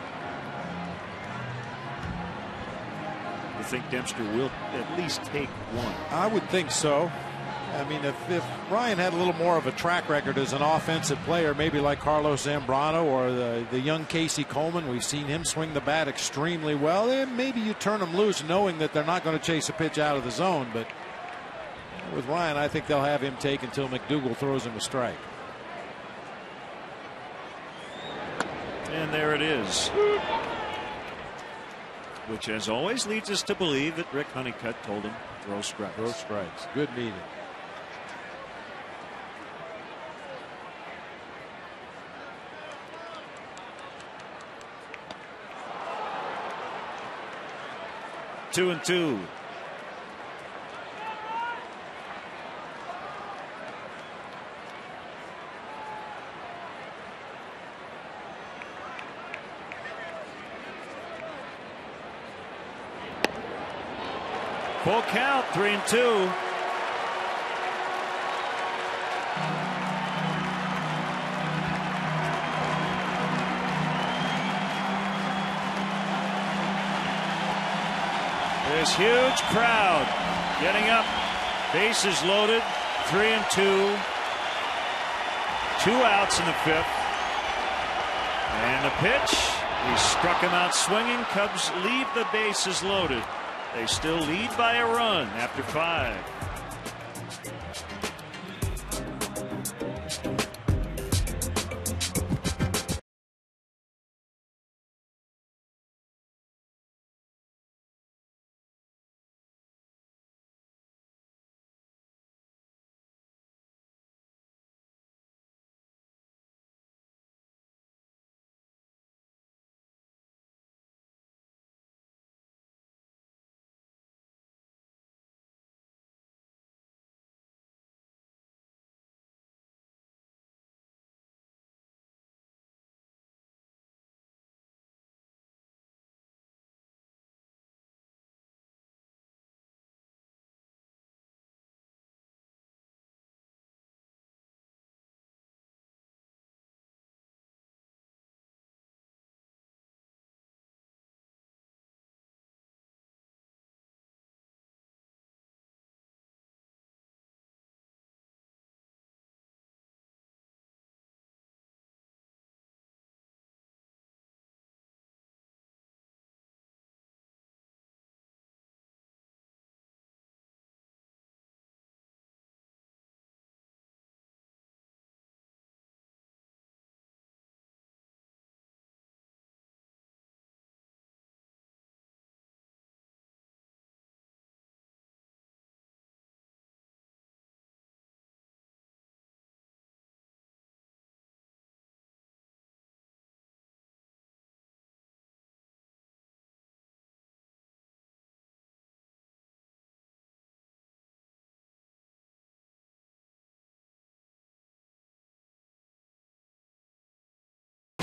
I think Dempster will at least take 1. I would think so. I mean, if Ryan had a little more of a track record as an offensive player, maybe like Carlos Zambrano or the young Casey Coleman, we've seen him swing the bat extremely well, then maybe you turn them loose knowing that they're not going to chase a pitch out of the zone. But with Ryan, I think they'll have him take until McDougal throws him a strike. And there it is. Which, as always, leads us to believe that Rick Honeycutt told him throw strikes. Throw strikes. Good meeting. Two and two. Full count, 3-2. This huge crowd getting up. Bases loaded. 3-2. 2 outs in the 5th. And the pitch. He struck him out swinging. Cubs leave the bases loaded. They still lead by a run after 5.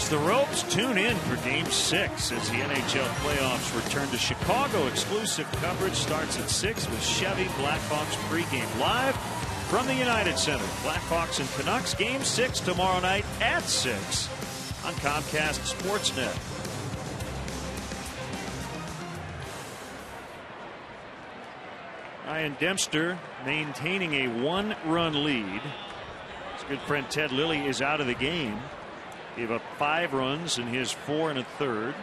The ropes. Tune in for Game 6 as the NHL playoffs return to Chicago. Exclusive coverage starts at 6 with Chevy Blackhawks pregame live from the United Center. Blackhawks and Canucks Game 6 tomorrow night at 6 on Comcast Sportsnet. Ryan Dempster maintaining a 1-run lead. His good friend Ted Lilly is out of the game. Gave up 5 runs in his 4 1/3.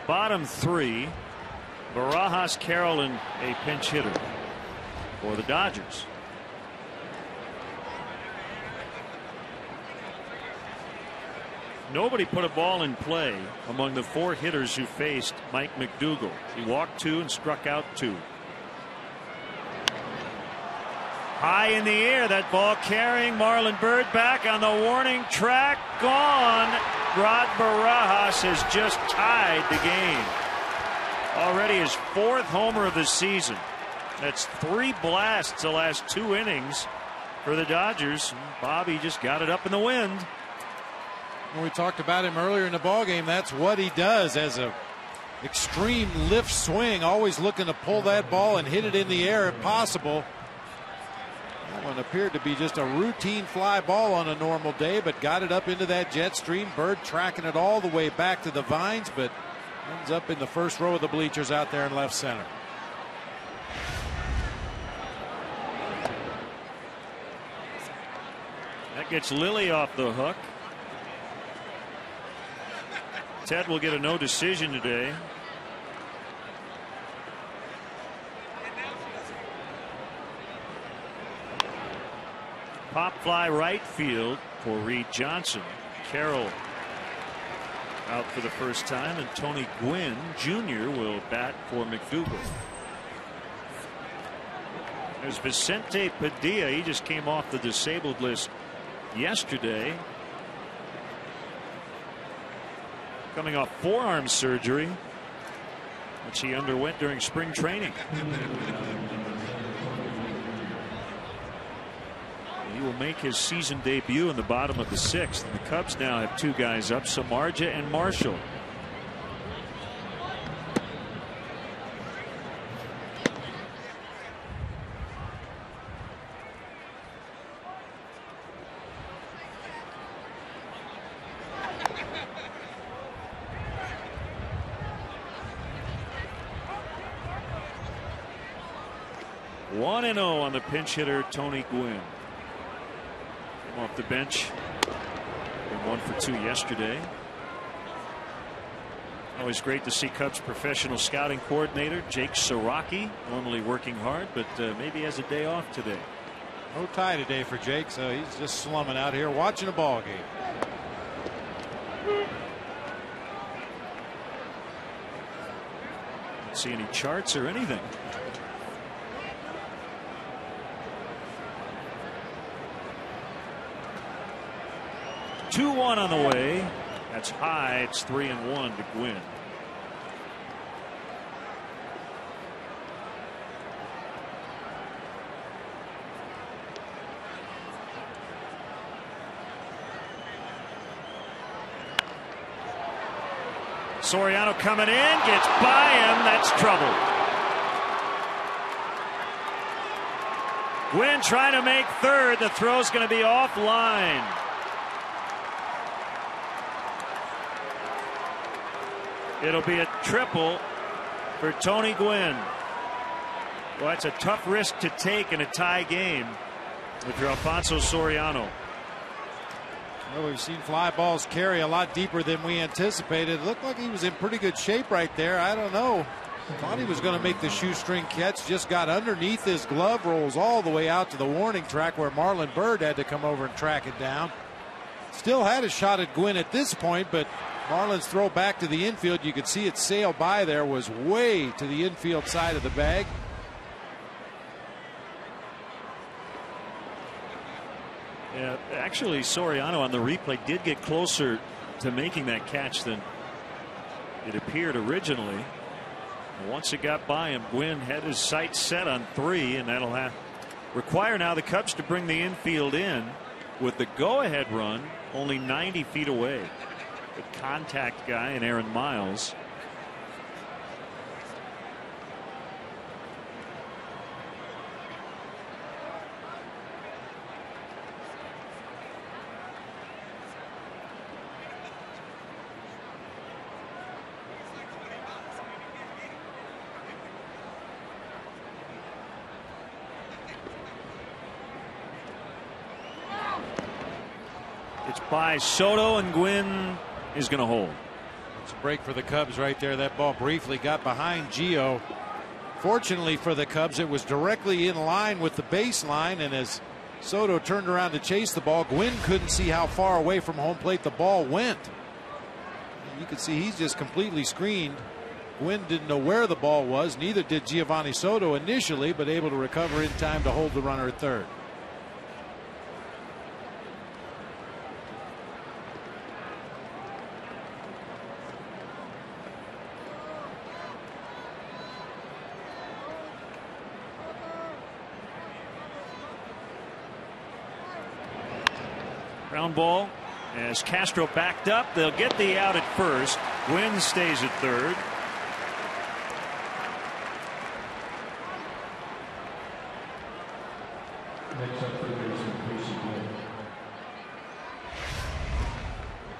Bottom 3, Barajas, Carroll, a pinch hitter for the Dodgers. Nobody put a ball in play among the 4 hitters who faced Mike McDougal. He walked 2 and struck out 2. High in the air, that ball carrying Marlon Byrd back on the warning track. Gone. Rod Barajas has just tied the game. Already his 4th homer of the season. That's 3 blasts the last 2 innings for the Dodgers. Bobby just got it up in the wind. When we talked about him earlier in the ballgame, that's what he does as a extreme lift swing, always looking to pull that ball and hit it in the air if possible. That one appeared to be just a routine fly ball on a normal day, but got it up into that jet stream. Bird tracking it all the way back to the vines, but ends up in the first row of the bleachers out there in left center. That gets Lilly off the hook. Ted will get a no decision today. Pop fly right field for Reed Johnson. Carroll out for the first time, and Tony Gwynn Jr. will bat for McDougal. There's Vicente Padilla. He just came off the disabled list yesterday, coming off forearm surgery, which he underwent during spring training. He will make his season debut in the bottom of the 6th. The Cubs now have 2 guys up, Samardzija and Marshall. One and 0 on the pinch hitter Tony Gwynn. Came off the bench. Been 1 for 2 yesterday. Always great to see Cubs professional scouting coordinator Jake Siraki, normally working hard, but maybe has a day off today. No tie today for Jake, so he's just slumming out here watching a ball game. Don't see any charts or anything. 2-1 on the way. That's high. It's 3-1 to Gwynn. Soriano coming in, gets by him. That's trouble. Gwynn trying to make third. The throw's going to be offline. It'll be a triple for Tony Gwynn. Well, that's a tough risk to take in a tie game if you're Alfonso Soriano. Well, we've seen fly balls carry a lot deeper than we anticipated. It looked like he was in pretty good shape right there. I don't know. Thought he was going to make the shoestring catch. Just got underneath his glove, rolls all the way out to the warning track where Marlon Byrd had to come over and track it down. Still had a shot at Gwynn at this point, but Marlon's throw back to the infield, you could see it sail by there, was way to the infield side of the bag. Yeah, actually Soriano on the replay did get closer to making that catch than it appeared originally. And once it got by him, Gwynn had his sights set on 3, and that'll require now the Cubs to bring the infield in with the go-ahead run only 90 feet away. Good contact guy in Aaron Miles. It's by Soto, and Gwynn is going to hold. It's a break for the Cubs right there. That ball briefly got behind Gio. Fortunately for the Cubs, it was directly in line with the baseline, and as Soto turned around to chase the ball, Gwynn couldn't see how far away from home plate the ball went. You can see he's just completely screened. Gwynn didn't know where the ball was. Neither did Giovanni Soto initially, but able to recover in time to hold the runner at third. Ground ball as Castro backed up. They'll get the out at first. Gwynn stays at third.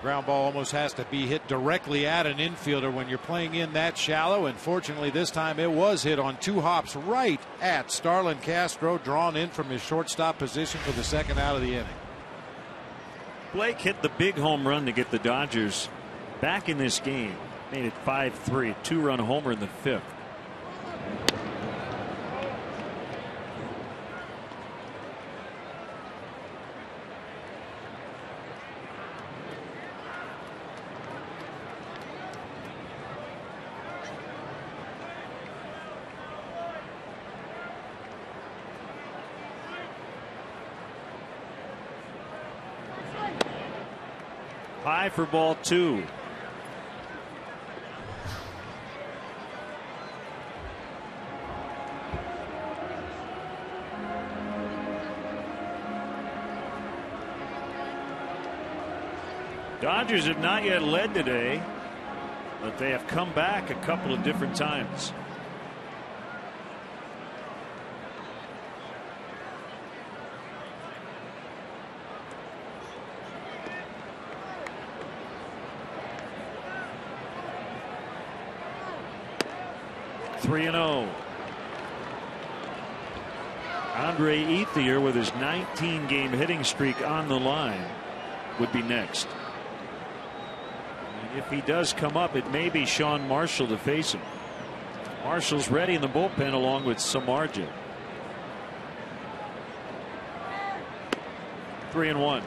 Ground ball almost has to be hit directly at an infielder when you're playing in that shallow, and fortunately this time it was hit on 2 hops right at Starlin Castro, drawn in from his shortstop position for the second out of the inning. Blake hit the big home run to get the Dodgers back in this game. Made it 5-3, a 2-run homer in the 5th. High for ball 2. Dodgers have not yet led today, but they have come back a couple of different times. Three and 0. Andre Ethier with his 19-game hitting streak on the line would be next. And if he does come up, it may be Sean Marshall to face him. Marshall's ready in the bullpen along with Samardzija. 3 and 1.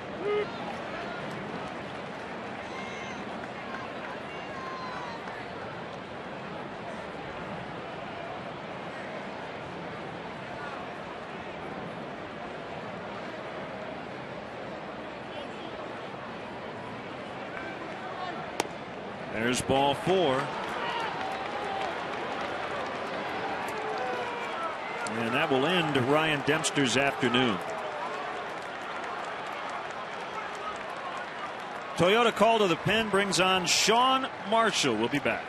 There's ball 4. And that will end Ryan Dempster's afternoon. Toyota call to the pen brings on Sean Marshall. We'll be back.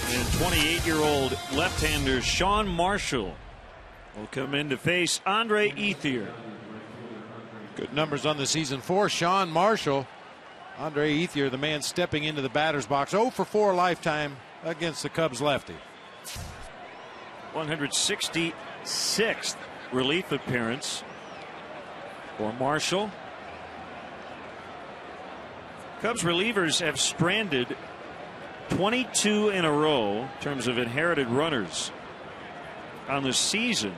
And 28-year-old left-hander Sean Marshall will come in to face Andre Ethier. Good numbers on the season for Sean Marshall. Andre Ethier, the man stepping into the batter's box, 0 for 4 lifetime against the Cubs lefty. 166th relief appearance for Marshall. Cubs relievers have stranded 22 in a row in terms of inherited runners on the season.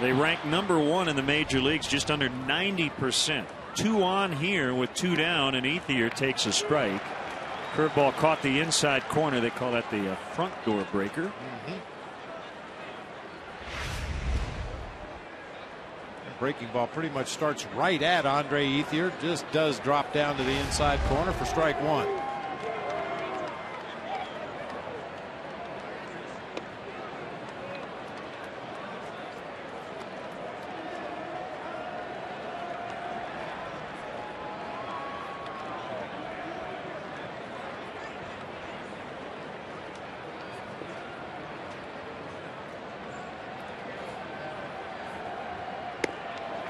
They rank number 1 in the major leagues, just under 90%. 2 on here with 2 down, and Ethier takes a strike. Curveball caught the inside corner. They call that the front door breaker. breaking ball pretty much starts right at Andre Ethier. Just does drop down to the inside corner for strike one.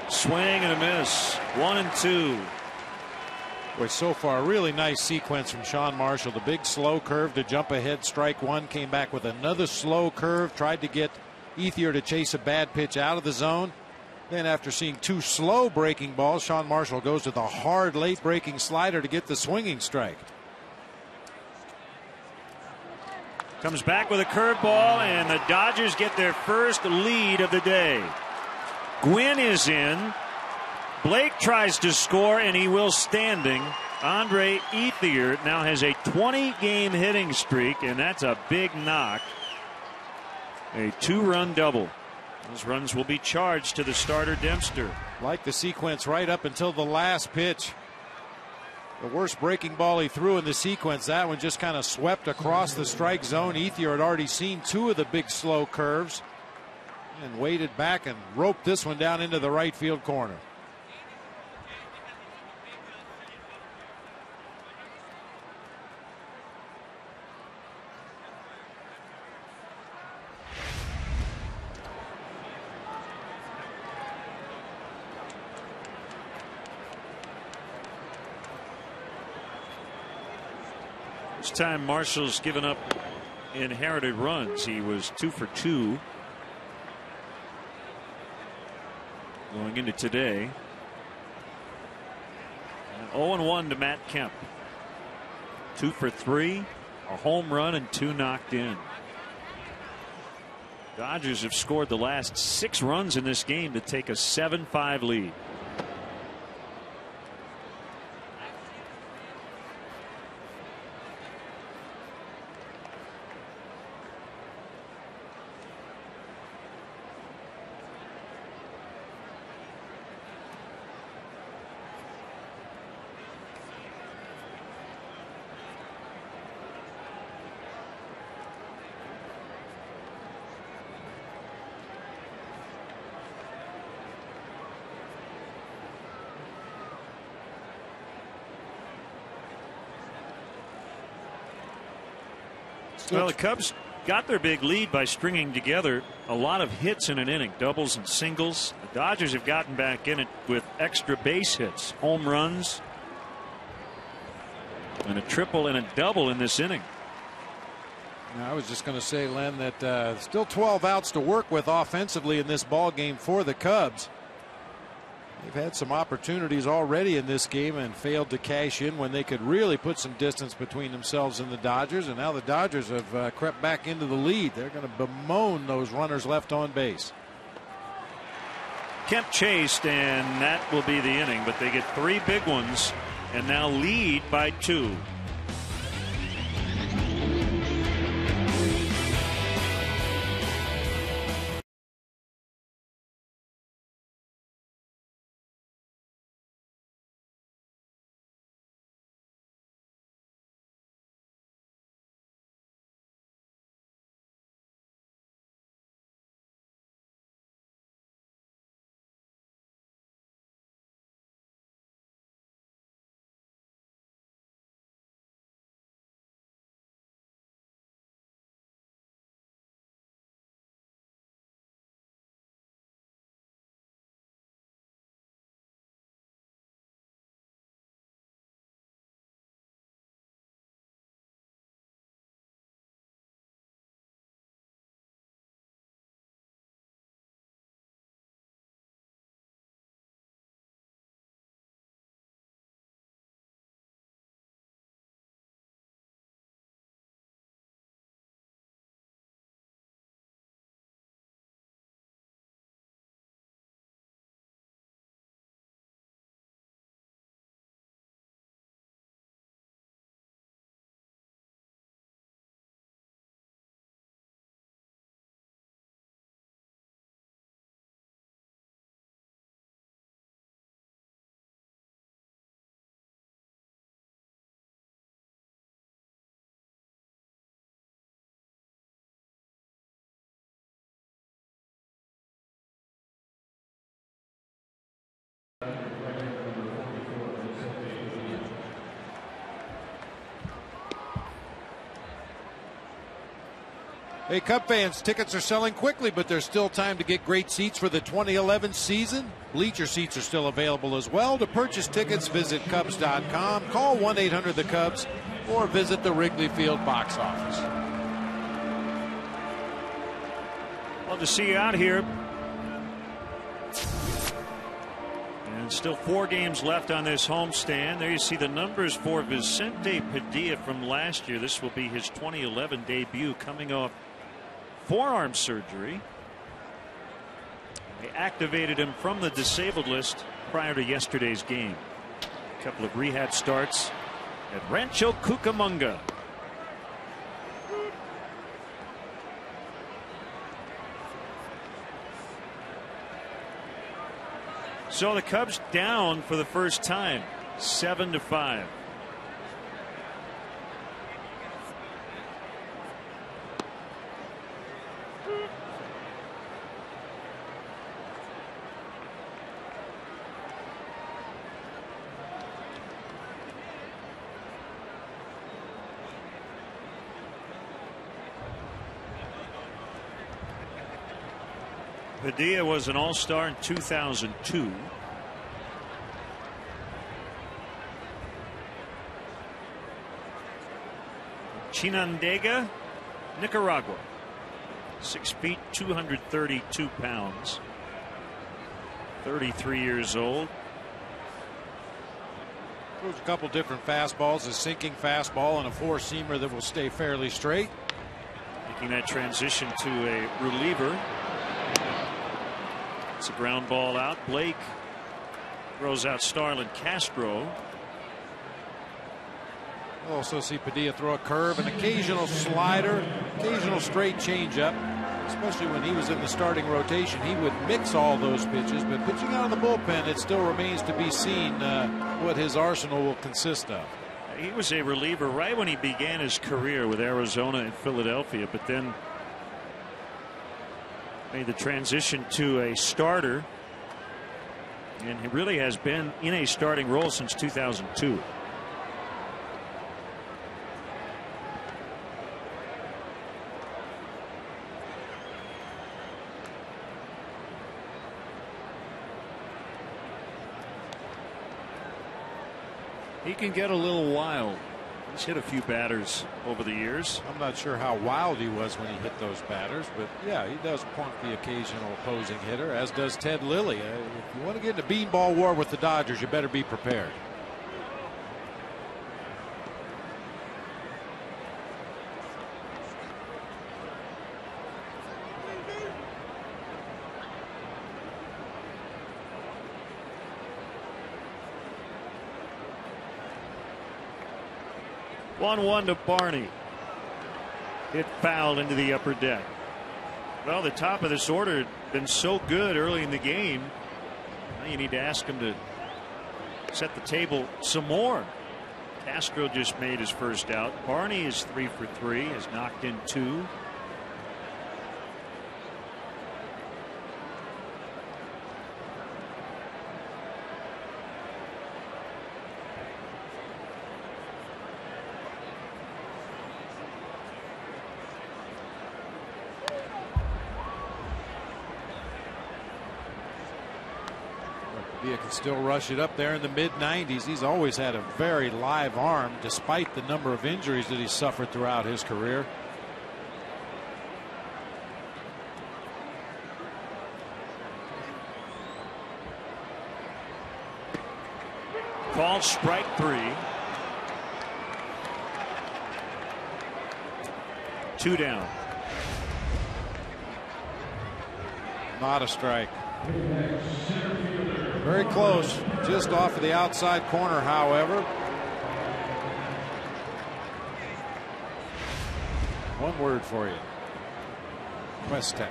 Swing and a miss. 1-2. Boy, so far, a really nice sequence from Sean Marshall. The big slow curve to jump ahead, strike one, came back with another slow curve, tried to get Ethier to chase a bad pitch out of the zone. Then after seeing two slow breaking balls, Sean Marshall goes to the hard late breaking slider to get the swinging strike. Comes back with a curveball, and the Dodgers get their first lead of the day. Gwynn is in. Blake tries to score, and he will standing. Andre Ethier now has a 20-game hitting streak, and that's a big knock. A 2-run double. Those runs will be charged to the starter Dempster. Like the sequence right up until the last pitch. The worst breaking ball he threw in the sequence. That one just kind of swept across the strike zone. Ethier had already seen two of the big slow curves and waited back and roped this one down into the right field corner. This time Marshall's given up inherited runs. He was 2 for 2 going into today. 0-1 to Matt Kemp. 2 for 3, a home run and 2 knocked in. Dodgers have scored the last 6 runs in this game to take a 7-5 lead. Well, the Cubs got their big lead by stringing together a lot of hits in an inning, doubles and singles. The Dodgers have gotten back in it with extra base hits, home runs, and a triple and a double in this inning. Now, I was just going to say, Len, that still 12 outs to work with offensively in this ball game for the Cubs. They've had some opportunities already in this game and failed to cash in when they could really put some distance between themselves and the Dodgers. And now the Dodgers have crept back into the lead. They're going to bemoan those runners left on base. Kemp chased, and that will be the inning. But they get 3 big ones and now lead by 2. Hey, Cub fans, tickets are selling quickly, but there's still time to get great seats for the 2011 season. Bleacher seats are still available as well. To purchase tickets, visit Cubs.com, call 1-800-THE-CUBS, or visit the Wrigley Field box office. Love to see you out here. And still 4 games left on this homestand. There you see the numbers for Vicente Padilla from last year. This will be his 2011 debut, coming off forearm surgery. They activated him from the disabled list prior to yesterday's game. A couple of rehab starts at Rancho Cucamonga. So the Cubs down for the first time, 7-5. Padilla was an all-star in 2002. Chinandega, Nicaragua. 6 feet, 232 pounds. 33 years old. There's a couple different fastballs, a sinking fastball and a four-seamer that will stay fairly straight. Making that transition to a reliever. It's a ground ball out. Blake throws out Starlin Castro. We'll also see Padilla throw a curve, an occasional slider, occasional straight changeup. Especially when he was in the starting rotation, he would mix all those pitches. But pitching out of the bullpen, it still remains to be seen what his arsenal will consist of. He was a reliever right when he began his career with Arizona and Philadelphia, but then made the transition to a starter, and he really has been in a starting role since 2002. He can get a little wild. He's hit a few batters over the years. I'm not sure how wild he was when he hit those batters, but yeah, he does punk the occasional opposing hitter, as does Ted Lilly. If you want to get in a beanball war with the Dodgers, you better be prepared. One to Barney. Hit foul into the upper deck. Well, the top of this order had been so good early in the game. Now you need to ask him to set the table some more. Castro just made his first out. Barney is 3 for 3, has knocked in 2. He can still rush it up there in the mid-90s. He's always had a very live arm despite the number of injuries that he's suffered throughout his career. Called strike 3. 2 down. Not a strike. Very close, just off of the outside corner, however. One word for you. West Tech.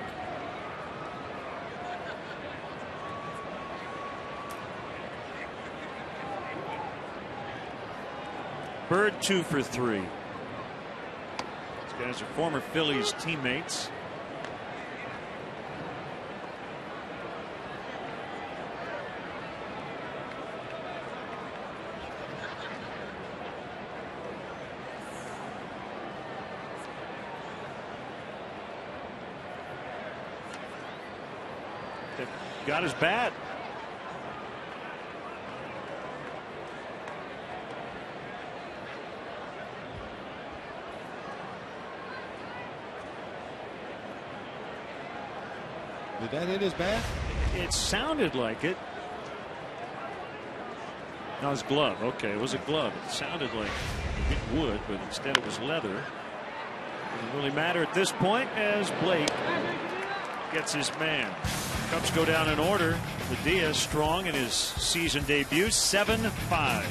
Bird 2 for 3. These guys are former Phillies teammates. got his bat. Did that hit his bat? It sounded like it. No, it was glove. Okay, it was a glove. It sounded like it hit wood, but instead it was leather. Doesn't really matter at this point as Blake gets his man. Cubs go down in order. Diaz strong in his season debut, 7-5.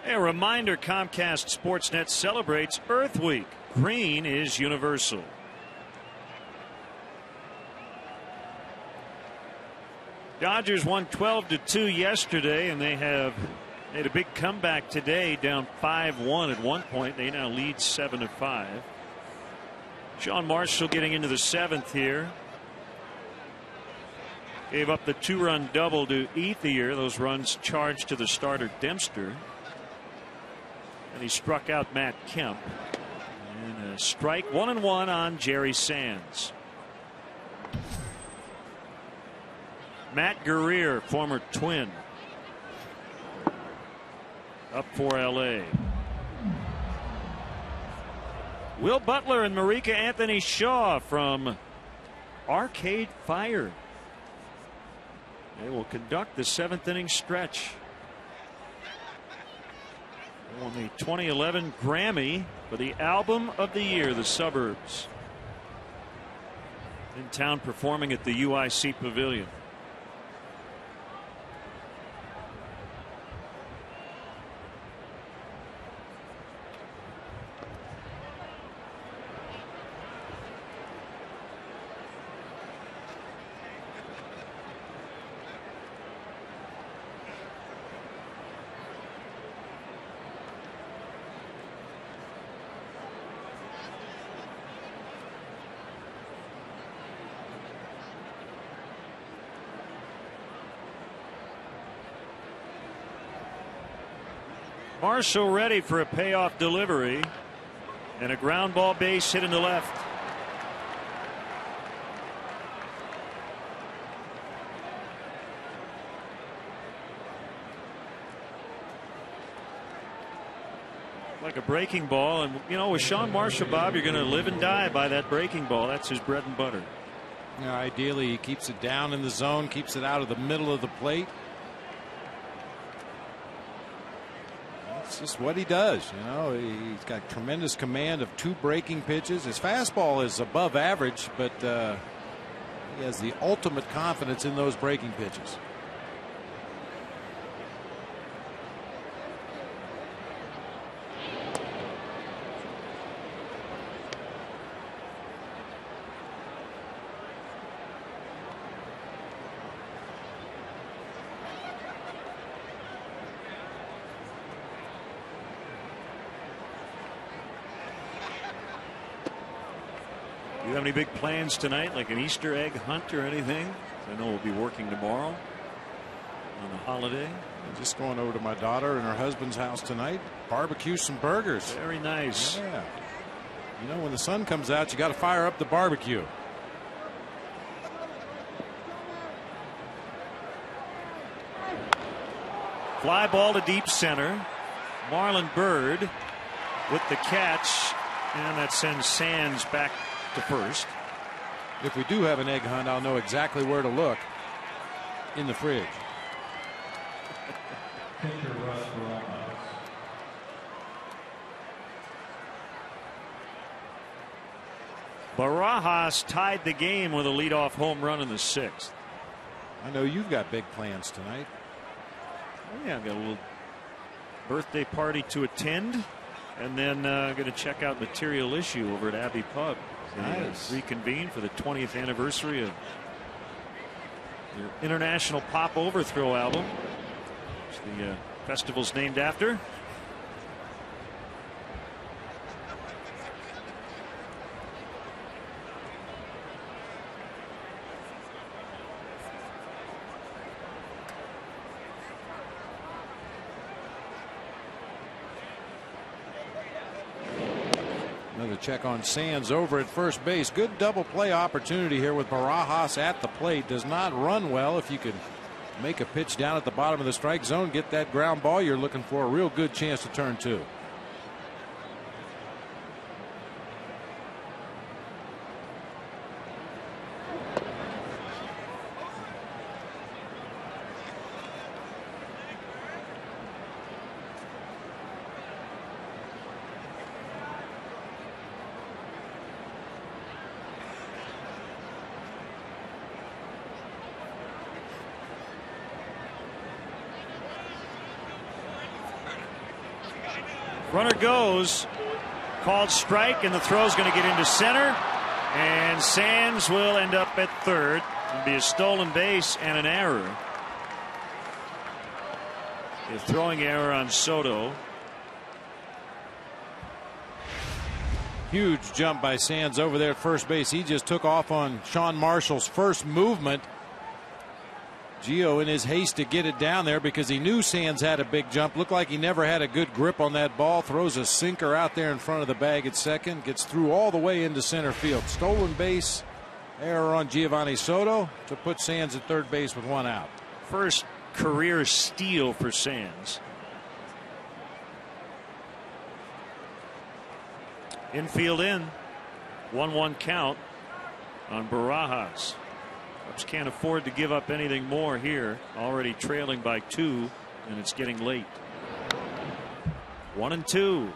A reminder, Comcast Sportsnet celebrates Earth Week. Green is universal. Dodgers won 12-2 yesterday, and they have made a big comeback today, down 5-1 at one point. They now lead 7-5. Sean Marshall getting into the seventh here. Gave up the two-run double to Ethier. Those runs charged to the starter Dempster. And he struck out Matt Kemp. And a strike, 1-1 on Jerry Sands. Matt Guerrier, former Twin, up for L.A. Will Butler and Marika Anthony Shaw from Arcade Fire. They will conduct the seventh inning stretch. They won the 2011 Grammy for the Album of the Year, The Suburbs. In town performing at the UIC Pavilion. Marshall ready for a payoff delivery, and a ground ball base hit into left. Like a breaking ball, and you know, with Sean Marshall, Bob, you're going to live and die by that breaking ball. That's his bread and butter. Yeah, ideally he keeps it down in the zone, keeps it out of the middle of the plate. That's just what he does. You know, he's got tremendous command of two breaking pitches. His fastball is above average, but he has the ultimate confidence in those breaking pitches. you have any big plans tonight, like an Easter egg hunt or anything? I know we'll be working tomorrow on a holiday. I'm just going over to my daughter and her husband's house tonight. Barbecue some burgers. Very nice. Yeah. You know, when the sun comes out, you got to fire up the barbecue. Fly ball to deep center. Marlon Byrd with the catch, and that sends Sands back to first. If we do have an egg hunt, I'll know exactly where to look in the fridge. Barajas tied the game with a leadoff home run in the 6th. I know you've got big plans tonight. Oh, yeah, I've got a little birthday party to attend, and then going to check out Material Issue over at Abbey Pub. Nice. Reconvene for the 20th anniversary of your International Pop Overthrow album, which the festival's named after. Another check on Sands over at first base. Good double play opportunity here with Barajas at the plate. Does not run well. If you can make a pitch down at the bottom of the strike zone, get that ground ball, you're looking for a real good chance to turn 2. Runner goes, called strike, and the throw's going to get into center, and Sands will end up at third. It'll be a stolen base and an error. A throwing error on Soto. Huge jump by Sands over there at first base. He just took off on Sean Marshall's first movement. Gio in his haste to get it down there because he knew Sands had a big jump. Looked like he never had a good grip on that ball. Throws a sinker out there in front of the bag at second. Gets through all the way into center field. Stolen base, error on Giovanni Soto to put Sands at third base with 1 out. First career steal for Sands. Infield in. 1-1 count on Barajas. Cubs can't afford to give up anything more here. Already trailing by 2, and it's getting late. 1-2.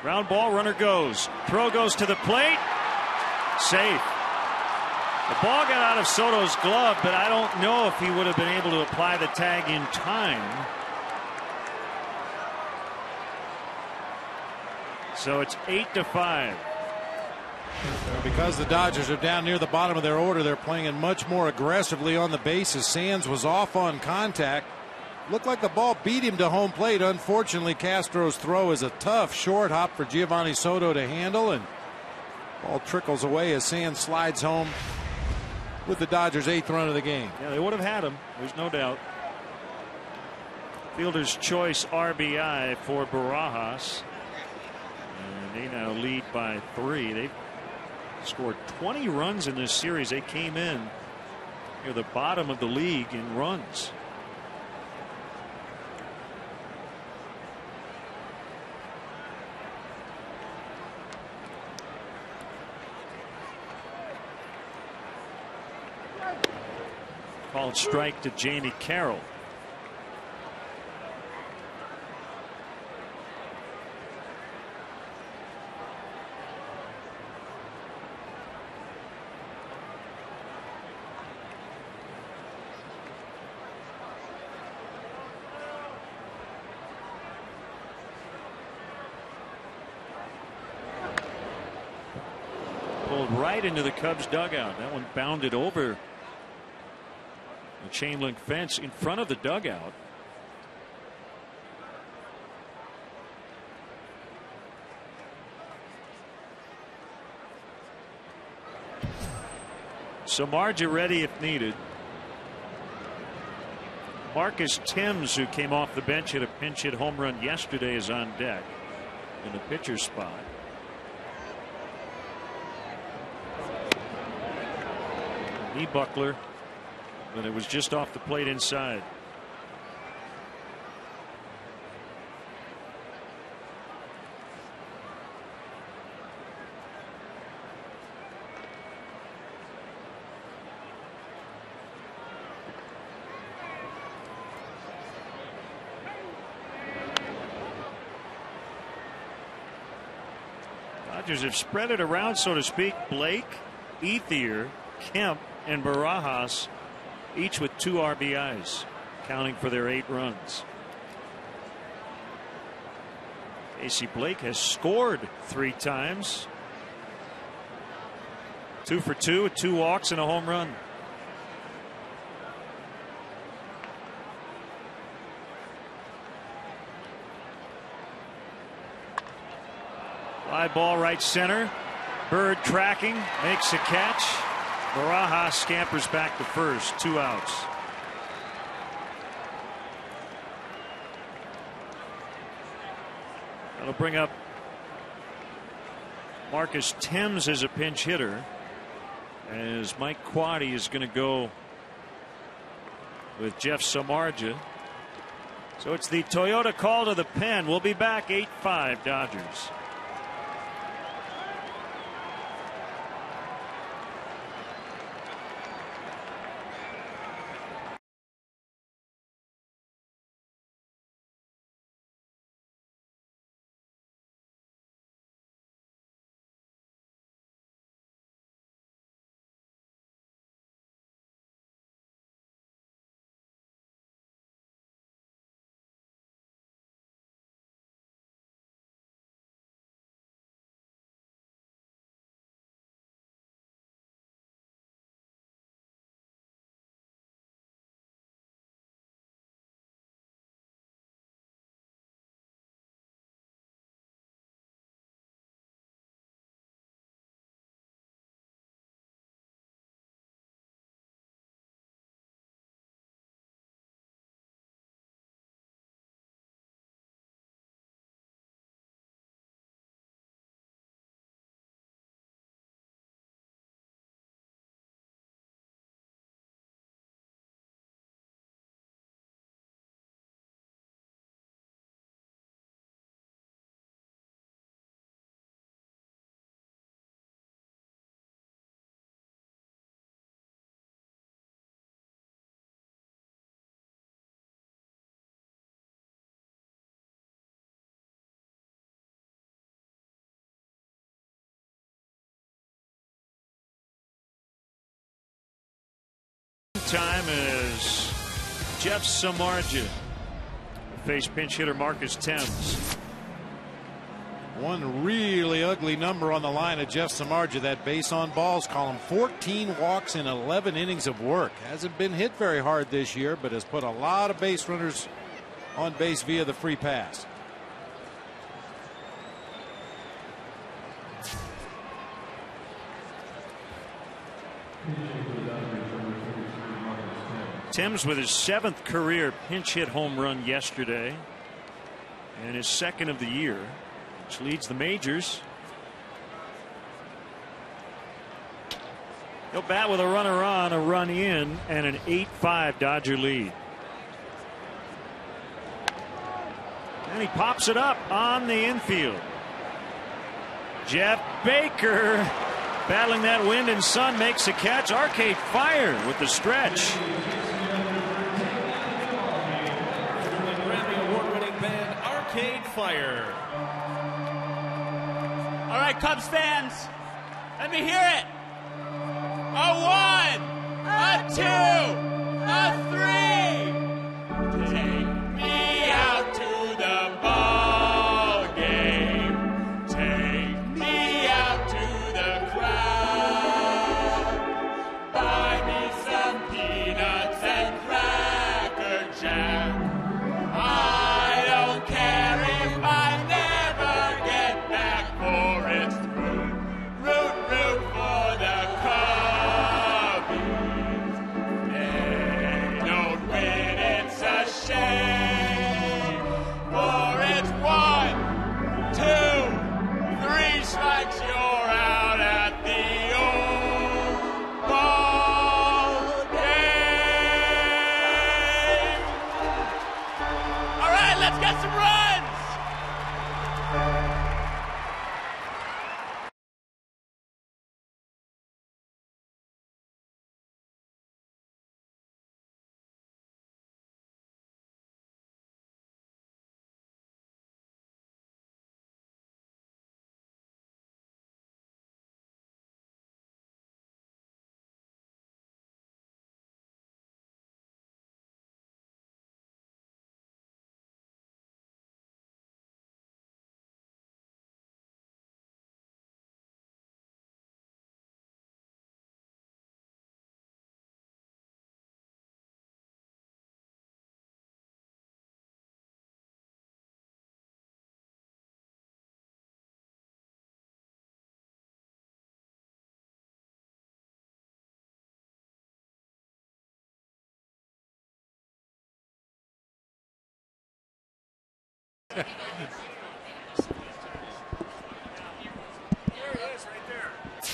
Ground ball, runner goes. Throw goes to the plate. Safe. The ball got out of Soto's glove, but I don't know if he would have been able to apply the tag in time. So it's 8-5. Because the Dodgers are down near the bottom of their order, they're playing it much more aggressively on the bases. Sands was off on contact. Looked like the ball beat him to home plate. Unfortunately, Castro's throw is a tough short hop for Giovanni Soto to handle, and ball trickles away as Sands slides home with the Dodgers' 8th run of the game. Yeah, they would have had him. There's no doubt. Fielder's choice RBI for Barajas. And they now lead by 3. They've scored 20 runs in this series. They came in near the bottom of the league in runs. Called strike to Jamie Carroll. right into the Cubs dugout. That one bounded over the chain link fence in front of the dugout. Samardzija ready if needed. Marcus Thames, who came off the bench, hit a pinch hit home run yesterday, is on deck in the pitcher's spot. Knee buckler, but it was just off the plate inside. Dodgers have spread it around, so to speak. Blake, Ethier, Kemp, and Barajas, each with 2 RBIs, counting for their 8 runs. Casey Blake has scored 3 times. 2 for 2 with 2 walks and a home run. Fly ball right center. Bird tracking, makes a catch. Barajas scampers back to first. 2 outs. That'll bring up Marcus Thames as a pinch hitter, as Mike Quade is going to go with Jeff Samardzija. So it's the Toyota call to the pen. We'll be back 8-5 Dodgers. Time is Jeff Samardzija face pinch hitter Marcus Thames. One really ugly number on the line of Jeff Samardzija, that base on balls column. 14 walks in 11 innings of work. Hasn't been hit very hard this year, but has put a lot of base runners on base via the free pass. Thames with his 7th career pinch hit home run yesterday, and his 2nd of the year, which leads the majors. He'll bat with a runner on, a run in, and an 8-5 Dodger lead. And he pops it up on the infield. Jeff Baker, battling that wind and sun, makes a catch. Arcade Fire with the stretch. Fire. All right, Cubs fans, let me hear it. A 1, a 2, a 3. Take me out to the ball game. Take me out to the crowd.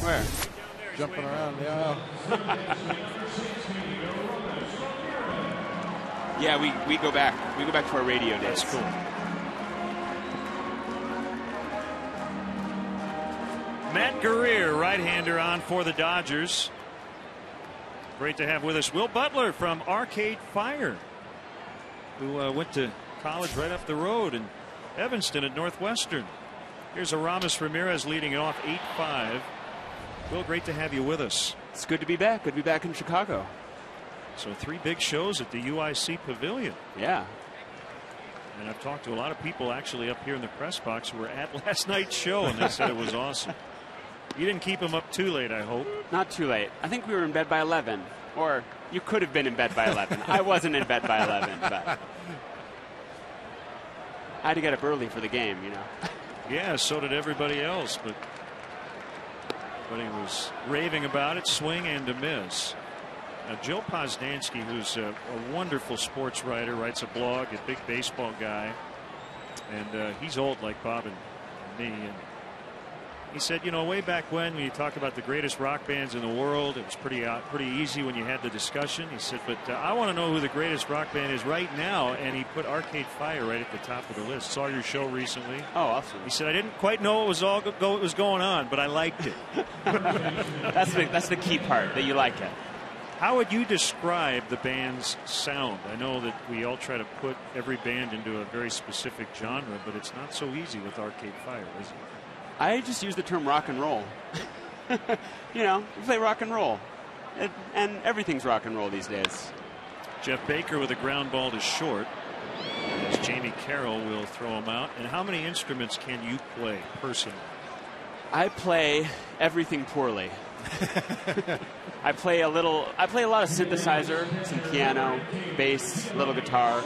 Where? Jumping around the aisle. Yeah, we go back. We go back to our radio days. That's cool. Matt Guerrier, right-hander, on for the Dodgers. Great to have with us Will Butler from Arcade Fire, who went to college right up the road in Evanston at Northwestern. Here's Aramis Ramirez leading it off 8-5. Will, great to have you with us. It's good to be back. Good to be back in Chicago. So 3 big shows at the UIC Pavilion. Yeah. And I've talked to a lot of people actually up here in the press box who were at last night's show, and they said it was awesome. You didn't keep them up too late, I hope. Not too late. I think we were in bed by 11. Or you could have been in bed by 11. I wasn't in bed by 11, but I had to get up early for the game, you know. Yeah, so did everybody else, but he was raving about it, swing and a miss. Now, Joe Posnanski, who's a wonderful sports writer, writes a blog, a big baseball guy, and he's old like Bob and me. And he said, you know, way back when you talk about the greatest rock bands in the world, it was pretty easy when you had the discussion. He said, but I want to know who the greatest rock band is right now, and he put Arcade Fire right at the top of the list. Saw your show recently. Oh, awesome. He said, I didn't quite know what was going on, but I liked it. That's the key part, that you like it. How would you describe the band's sound? I know that we all try to put every band into a very specific genre, but it's not so easy with Arcade Fire, is it? I just use the term rock and roll. You know, we play rock and roll. And everything's rock and roll these days. Jeff Baker with a ground ball to short. As Jamie Carroll will throw him out. And how many instruments can you play personally? I play everything poorly. I play a lot of synthesizer, some piano, bass, little guitar,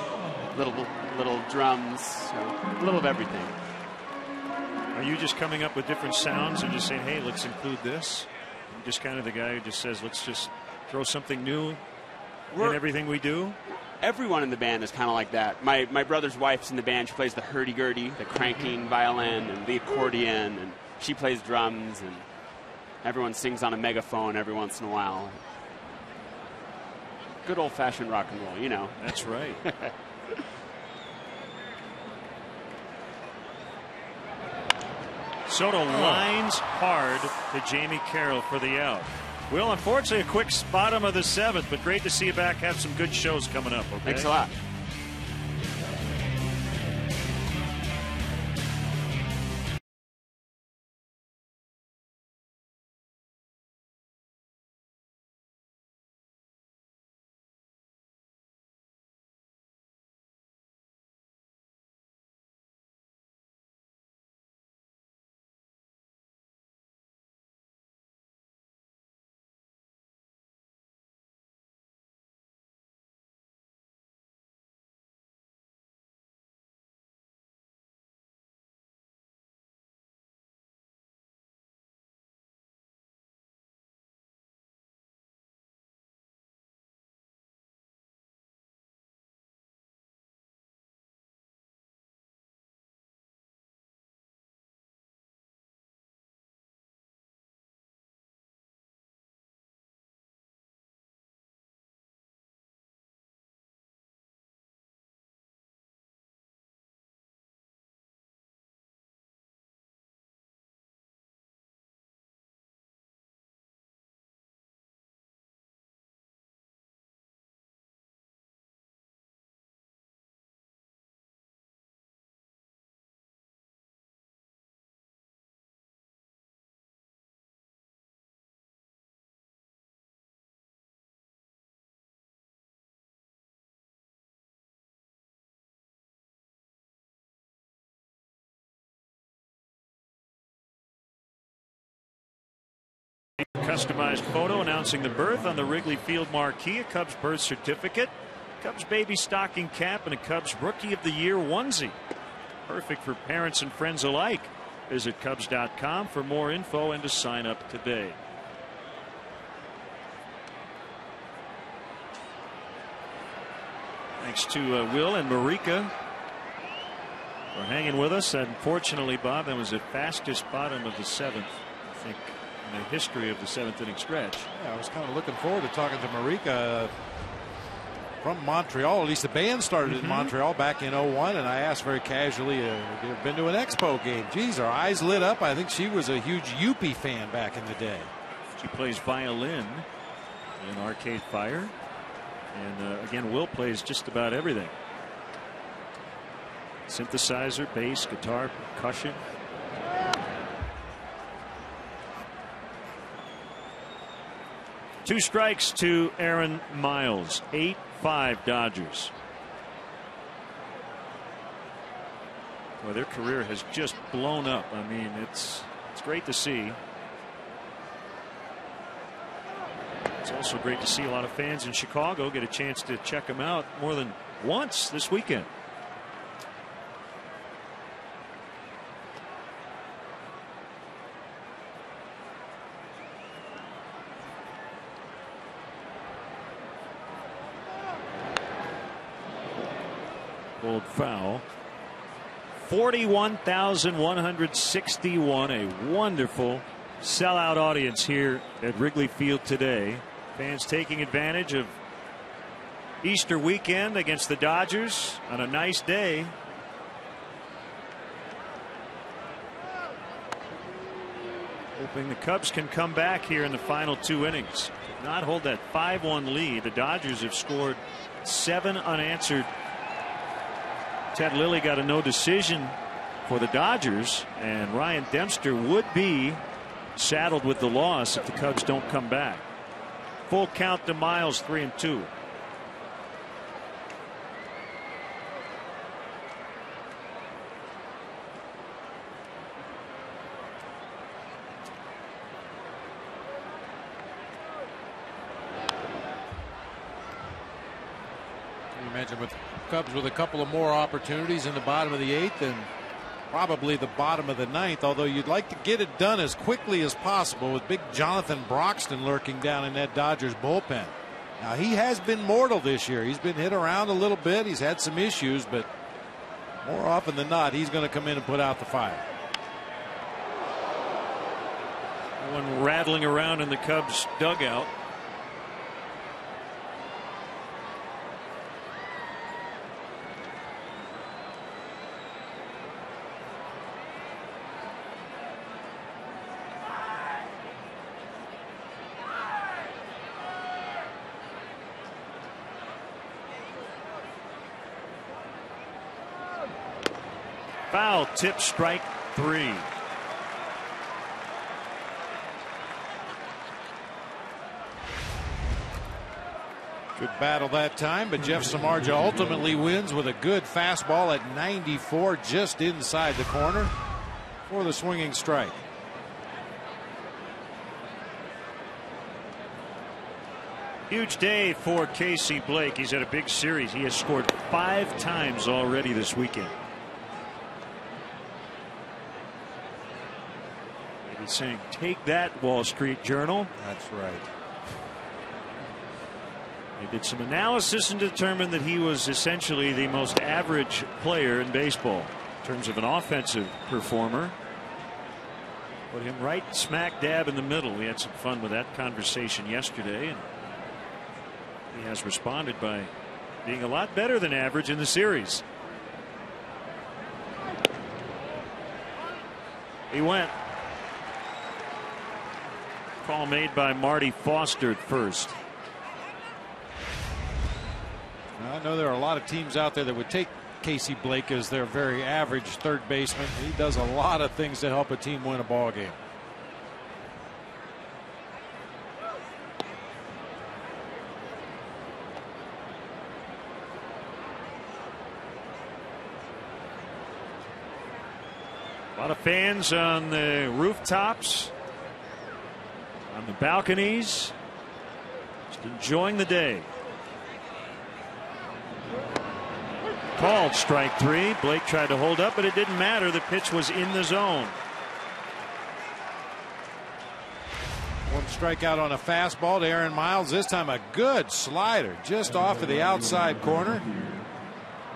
little drums, so a little of everything. Are you just coming up with different sounds and just saying, hey, let's include this? You're just kind of the guy who just says, let's just throw something new in everything we do? Everyone in the band is kind of like that. My brother's wife's in the band. She plays the hurdy-gurdy, the cranking violin, and the accordion, and she plays drums, and everyone sings on a megaphone every once in a while. Good old-fashioned rock and roll, you know. That's right. Soto lines hard to Jamie Carroll for the out. Well, unfortunately, a quick bottom of the 7th, but great to see you back. Have some good shows coming up. Okay? Thanks a lot. Customized photo announcing the birth on the Wrigley Field marquee, a Cubs birth certificate, Cubs baby stocking cap, and a Cubs Rookie of the Year onesie. Perfect for parents and friends alike. Visit Cubs.com for more info and to sign up today. Thanks to Will and Marika for hanging with us. Unfortunately, Bob, that was the fastest bottom of the 7th, I think, in the history of the 7th inning stretch. Yeah, I was kind of looking forward to talking to Marika from Montreal. At least the band started in Montreal back in '01, and I asked very casually, have you ever been to an Expo game? Geez, her eyes lit up. I think she was a huge Yuppie fan back in the day. She plays violin in Arcade Fire, and again, Will plays just about everything. Synthesizer, bass, guitar, percussion. Two strikes to Aaron Miles. 8-5 Dodgers. Well, their career has just blown up. I mean, it's great to see. It's also great to see a lot of fans in Chicago get a chance to check them out more than once this weekend. Old foul. 41,161. A wonderful sellout audience here at Wrigley Field today. Fans taking advantage of Easter weekend against the Dodgers on a nice day. Hoping the Cubs can come back here in the final 2 innings. Could not hold that 5-1 lead. The Dodgers have scored 7 unanswered. Ted Lilly got a no decision for the Dodgers, and Ryan Dempster would be saddled with the loss if the Cubs don't come back. Full count to Miles, 3-2. Can you imagine with Cubs with a couple of more opportunities in the bottom of the 8th and probably the bottom of the 9th, although you'd like to get it done as quickly as possible with big Jonathan Broxton lurking down in that Dodgers bullpen. Now, he has been mortal this year. He's been hit around a little bit. He's had some issues, but more often than not, he's going to come in and put out the fire. One rattling around in the Cubs dugout. Foul tip, strike 3. Good battle that time, but Jeff Samardzija ultimately wins with a good fastball at 94 just inside the corner for the swinging strike. Huge day for Casey Blake. He's had a big series. He has scored 5 times already this weekend. Maybe saying, take that, Wall Street Journal. That's right. They did some analysis and determined that he was essentially the most average player in baseball in terms of an offensive performer. Put him right smack dab in the middle. We had some fun with that conversation yesterday, and he has responded by being a lot better than average in the series. He went. Call made by Marty Foster at first. I know there are a lot of teams out there that would take Casey Blake as their very average third baseman. He does a lot of things to help a team win a ball game. A lot of fans on the rooftops, on the balconies, just enjoying the day. Called strike 3. Blake tried to hold up, but it didn't matter. The pitch was in the zone. One strikeout on a fastball to Aaron Miles. This time a good slider just off of the outside corner.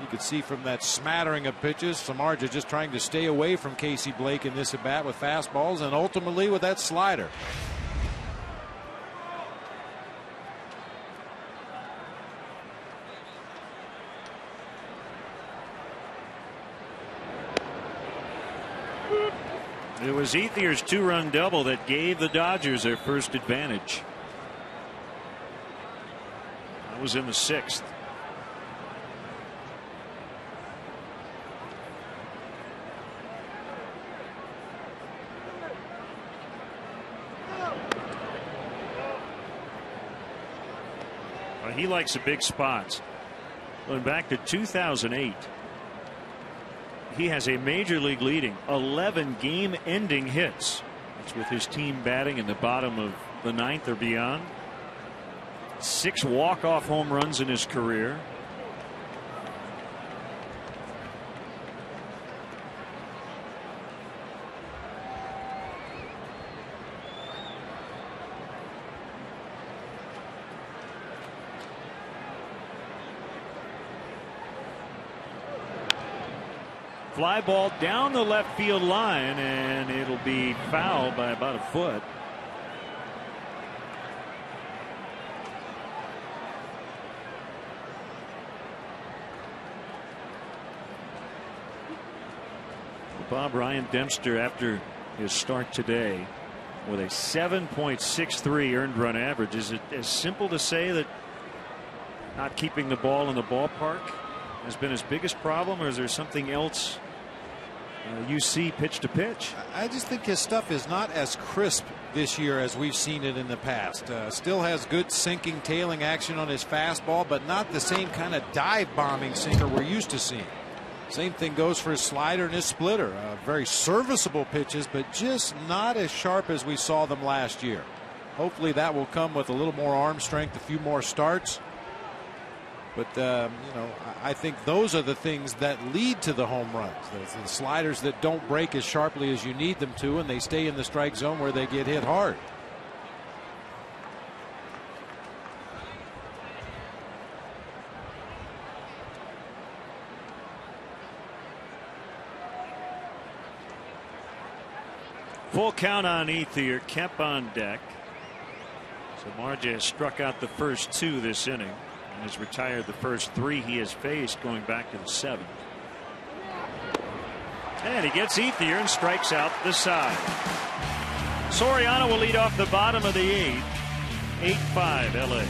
You could see from that smattering of pitches, Samardzija just trying to stay away from Casey Blake in this at bat with fastballs and ultimately with that slider. It was Ethier's 2-run double that gave the Dodgers their first advantage. That was in the 6th. He likes the big spots. Going back to 2008, he has a major league leading 11 game ending hits. That's with his team batting in the bottom of the 9th or beyond. 6 walk-off home runs in his career. Fly ball down the left field line, and it'll be fouled by about a foot. Bob Ryan Dempster, after his start today with a 7.63 earned run average. Is it as simple to say that not keeping the ball in the ballpark has been his biggest problem, or is there something else you see pitch to pitch? I just think his stuff is not as crisp this year as we've seen it in the past. Still has good sinking, tailing action on his fastball, but not the same kind of dive bombing sinker we're used to seeing. Same thing goes for his slider and his splitter. Very serviceable pitches, but just not as sharp as we saw them last year. Hopefully that will come with a little more arm strength, a few more starts. But you know, I think those are the things that lead to the home runs. The sliders that don't break as sharply as you need them to, and they stay in the strike zone where they get hit hard. Full count on Ethier. Kemp on deck. Samardzija has struck out the first 2 this inning and has retired the first 3 he has faced going back to the 7th. And he gets Ethier and strikes out the side. Soriano will lead off the bottom of the 8th. 8-5 LA.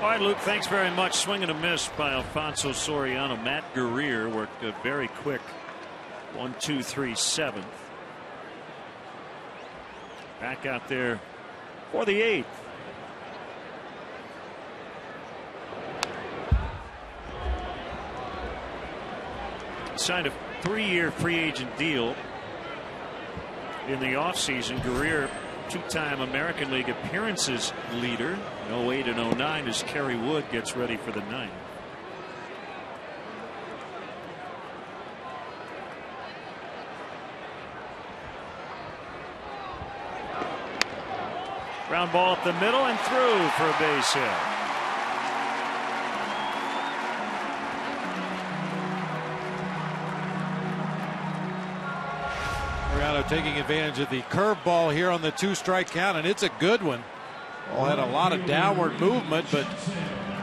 All right, Luke, thanks very much. Swing and a miss by Alfonso Soriano. Matt Guerrier worked a very quick 1-2-3 7th. Back out there for the 8th. Signed a 3-year free agent deal in the offseason. Guerrier, two-time American League appearances leader in 08 and 09 as Kerry Wood gets ready for the 9th. Ground ball up the middle and through for a base hit. Soriano taking advantage of the curveball here on the 2-strike count, and it's a good one. Ball had a lot of downward movement, but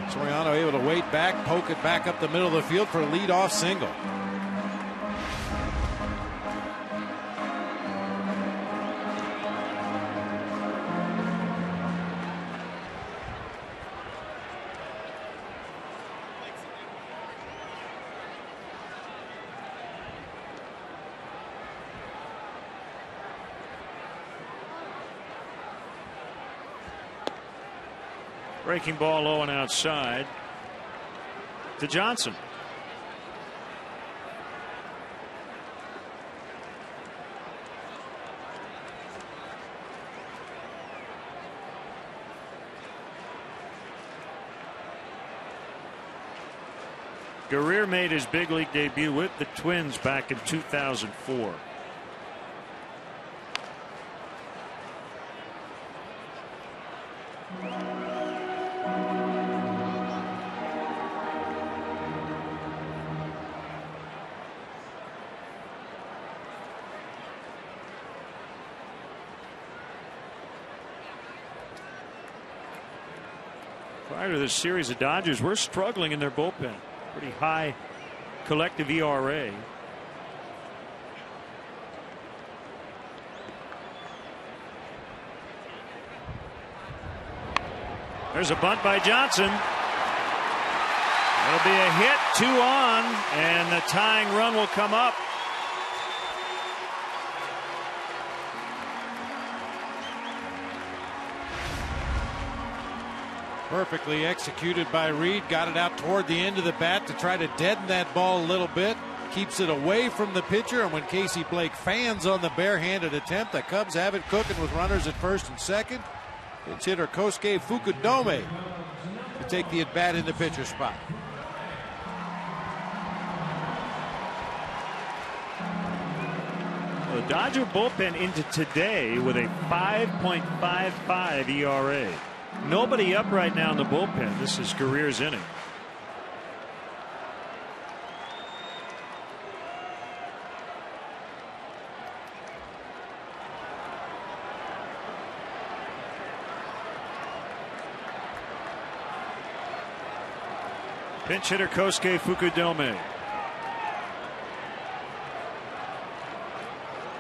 Soriano able to wait back, poke it back up the middle of the field for a leadoff single. Breaking ball low and outside to Johnson. Guerrier made his big league debut with the Twins back in 2004. Prior to this series, the Dodgers were struggling in their bullpen. Pretty high collective ERA. There's a bunt by Johnson. It'll be a hit, 2 on, and the tying run will come up. Perfectly executed by Reed. Got it out toward the end of the bat to try to deaden that ball a little bit. Keeps it away from the pitcher, and when Casey Blake fans on the barehanded attempt, the Cubs have it cooking with runners at first and second. Pinch hitter Kosuke Fukudome to take the at bat in the pitcher spot. The Dodger bullpen into today with a 5.55 ERA. Nobody up right now in the bullpen. This is Guerrier's inning. Pinch hitter Kosuke Fukudome.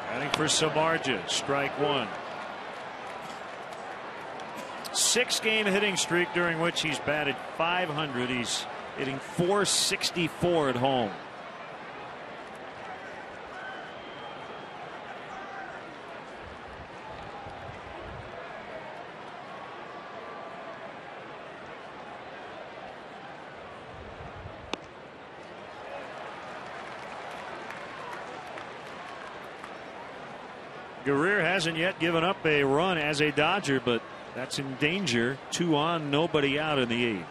Batting for Samardzija, strike 1. 6-game hitting streak during which he's batted .500. He's hitting .464 at home. Guerrier hasn't yet given up a run as a Dodger, but that's in danger. 2 on, nobody out in the 8th.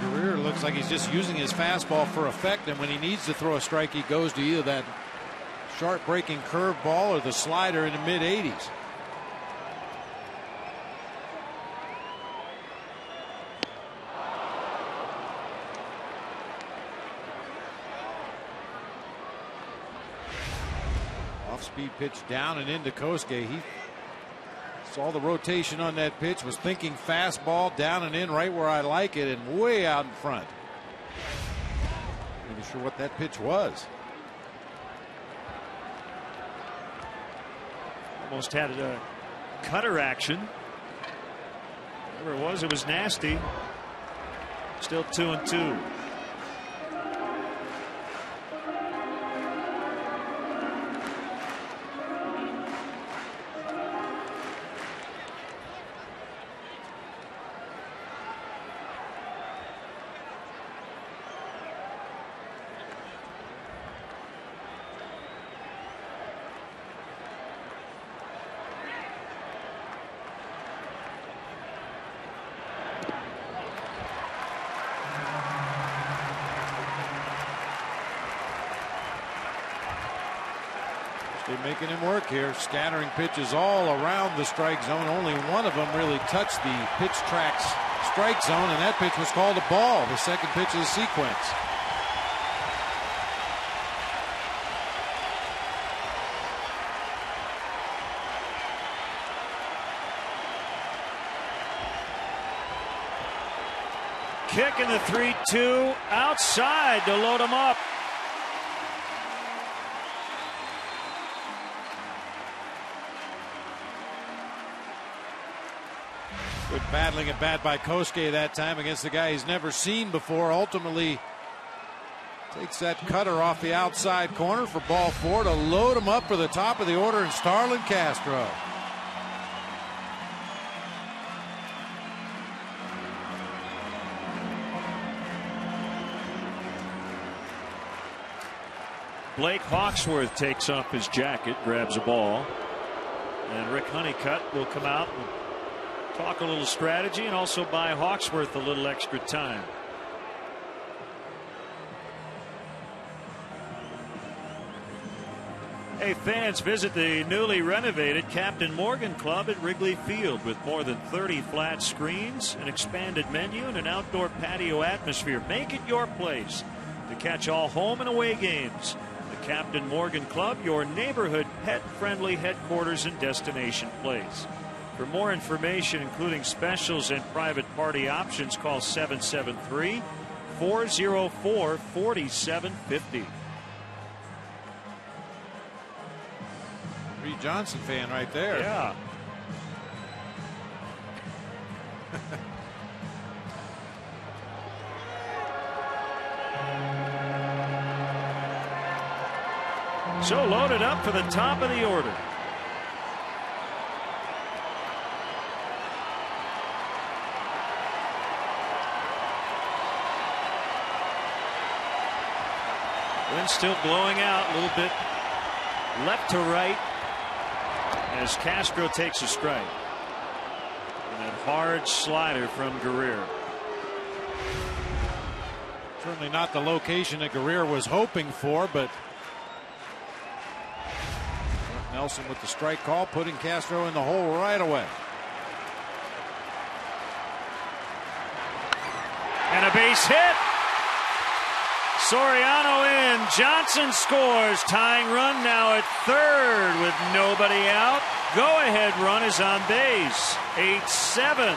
Guerrier looks like he's just using his fastball for effect, and when he needs to throw a strike, he goes to either that sharp breaking curve ball or the slider in the mid-80s. Off-speed pitch down and into Kosuke. He's Saw the rotation on that pitch, was thinking fastball down and in right where I like it and way out in front. Not even sure what that pitch was. Almost had a cutter action. Whatever it was nasty. Still 2-2. They're making him work here, scattering pitches all around the strike zone. Only one of them really touched the pitch tracks strike zone, and that pitch was called a ball, the second pitch of the sequence. Kick in the 3-2 outside to load him up. Good battling at bat by Kosuke that time against the guy he's never seen before. Ultimately takes that cutter off the outside corner for ball 4 to load him up for the top of the order in Starlin Castro. Blake Hawksworth takes off his jacket, grabs a ball, and Rick Honeycutt will come out and talk a little strategy and also buy Hawksworth a little extra time. Hey fans, visit the newly renovated Captain Morgan Club at Wrigley Field with more than 30 flat screens, an expanded menu, and an outdoor patio atmosphere. Make it your place to catch all home and away games. The Captain Morgan Club, your neighborhood pet-friendly headquarters and destination place. For more information, including specials and private party options, call 773-404-4750. Reed Johnson fan right there. Yeah. So loaded up for the top of the order. Wind still blowing out a little bit left to right as Castro takes a strike. And that hard slider from Guerrero. Certainly not the location that Guerrero was hoping for, but Nelson with the strike call, putting Castro in the hole right away. And a base hit. Soriano in. Johnson scores. Tying run now at third with nobody out. Go-ahead run is on base. 8-7.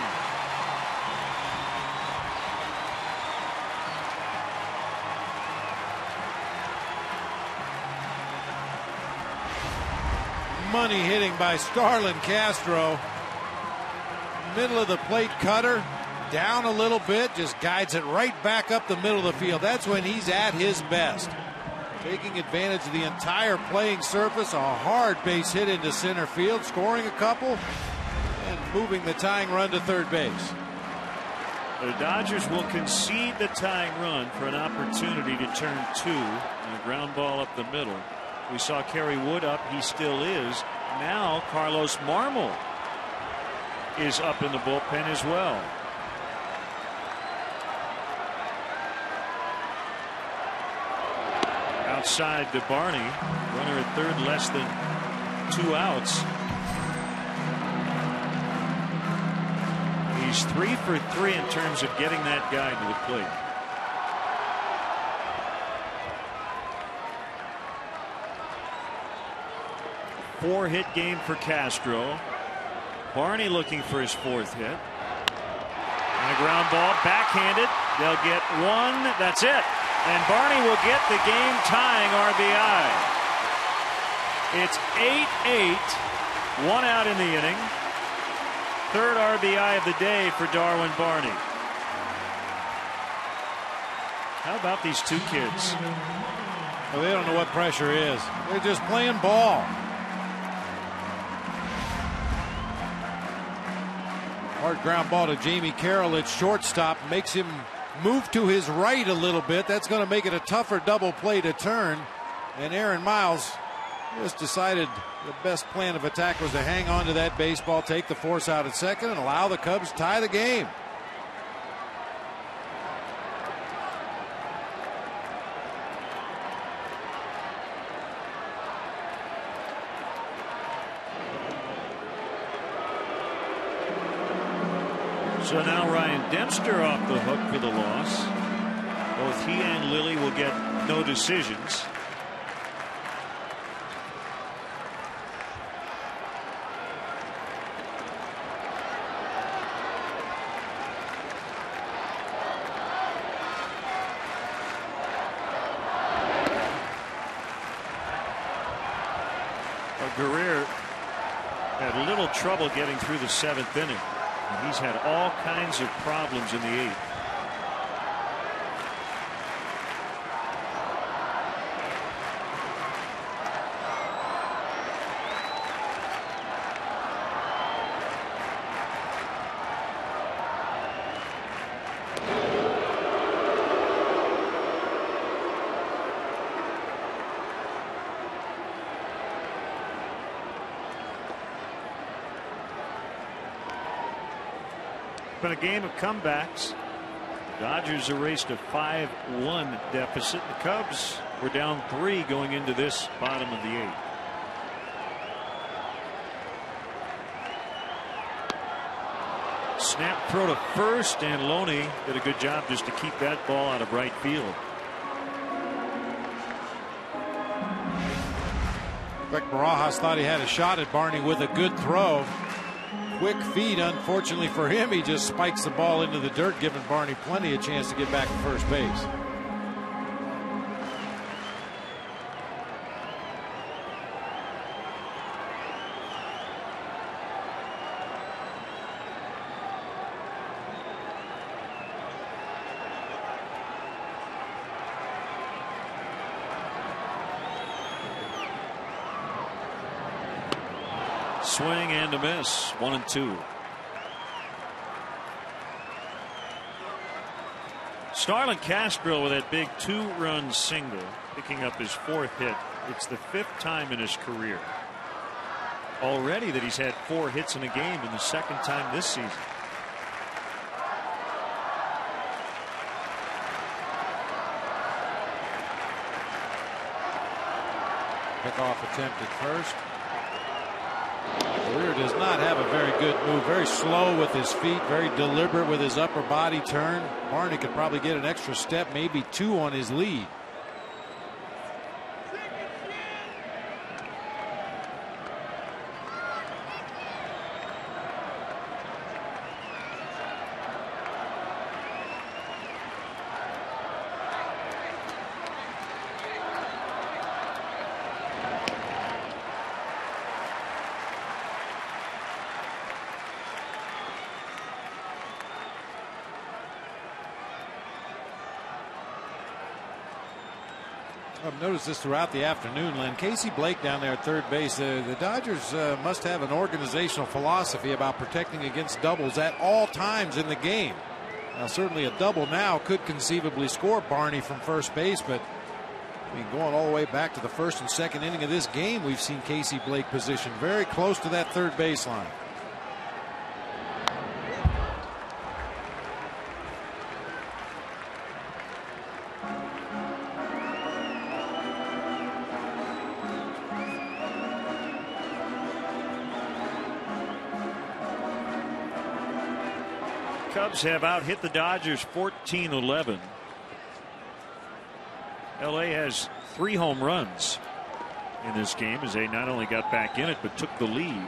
Money hitting by Starlin Castro. Middle of the plate cutter. Down a little bit, just guides it right back up the middle of the field. That's when he's at his best. Taking advantage of the entire playing surface. A hard base hit into center field, scoring a couple, and moving the tying run to third base. The Dodgers will concede the tying run for an opportunity to turn 2. And a ground ball up the middle. We saw Kerry Wood up. He still is. Now Carlos Marmol is up in the bullpen as well. Outside to Barney. Runner at third, less than 2 outs. He's 3 for 3 in terms of getting that guy to the plate. Four-hit game for Castro. Barney looking for his 4th hit. And a ground ball, backhanded. They'll get one. That's it. And Barney will get the game-tying RBI. It's 8-8. 1 out in the inning. 3rd RBI of the day for Darwin Barney. How about these 2 kids? Well, they don't know what pressure is. They're just playing ball. Hard ground ball to Jamie Carroll at shortstop. Makes him move to his right a little bit. That's going to make it a tougher double play to turn. And Aaron Miles just decided the best plan of attack was to hang on to that baseball, take the force out at second, and allow the Cubs to tie the game. So now Ryan Dempster off the hook for the loss. Both he and Lilly will get no decisions. Guerrero had a little trouble getting through the 7th inning. And he's had all kinds of problems in the 8th. Been a game of comebacks. The Dodgers erased a 5-1 deficit. The Cubs were down 3 going into this bottom of the 8th. Snap throw to first, and Loney did a good job just to keep that ball out of right field. Like Barajas thought he had a shot at Barney with a good throw. Quick feed, unfortunately for him, he just spikes the ball into the dirt, giving Barney plenty of chance to get back to first base. Swing and a miss. 1-2. Starlin Castro with that big 2-run single, picking up his 4th hit. It's the 5th time in his career already that he's had 4 hits in a game, and the 2nd time this season. Pickoff attempt at first. Guerrero does not have a very good move. Very slow with his feet, very deliberate with his upper body turn. Barney could probably get an extra step, maybe 2 on his lead. I've noticed this throughout the afternoon, Len. Casey Blake down there at third base. The Dodgers must have an organizational philosophy about protecting against doubles at all times in the game. Now, certainly a double now could conceivably score Barney from first base, but I mean, going all the way back to the 1st and 2nd inning of this game, we've seen Casey Blake positioned very close to that third baseline. Cubs have out-hit the Dodgers 14-11. LA has 3 home runs in this game as they not only got back in it but took the lead.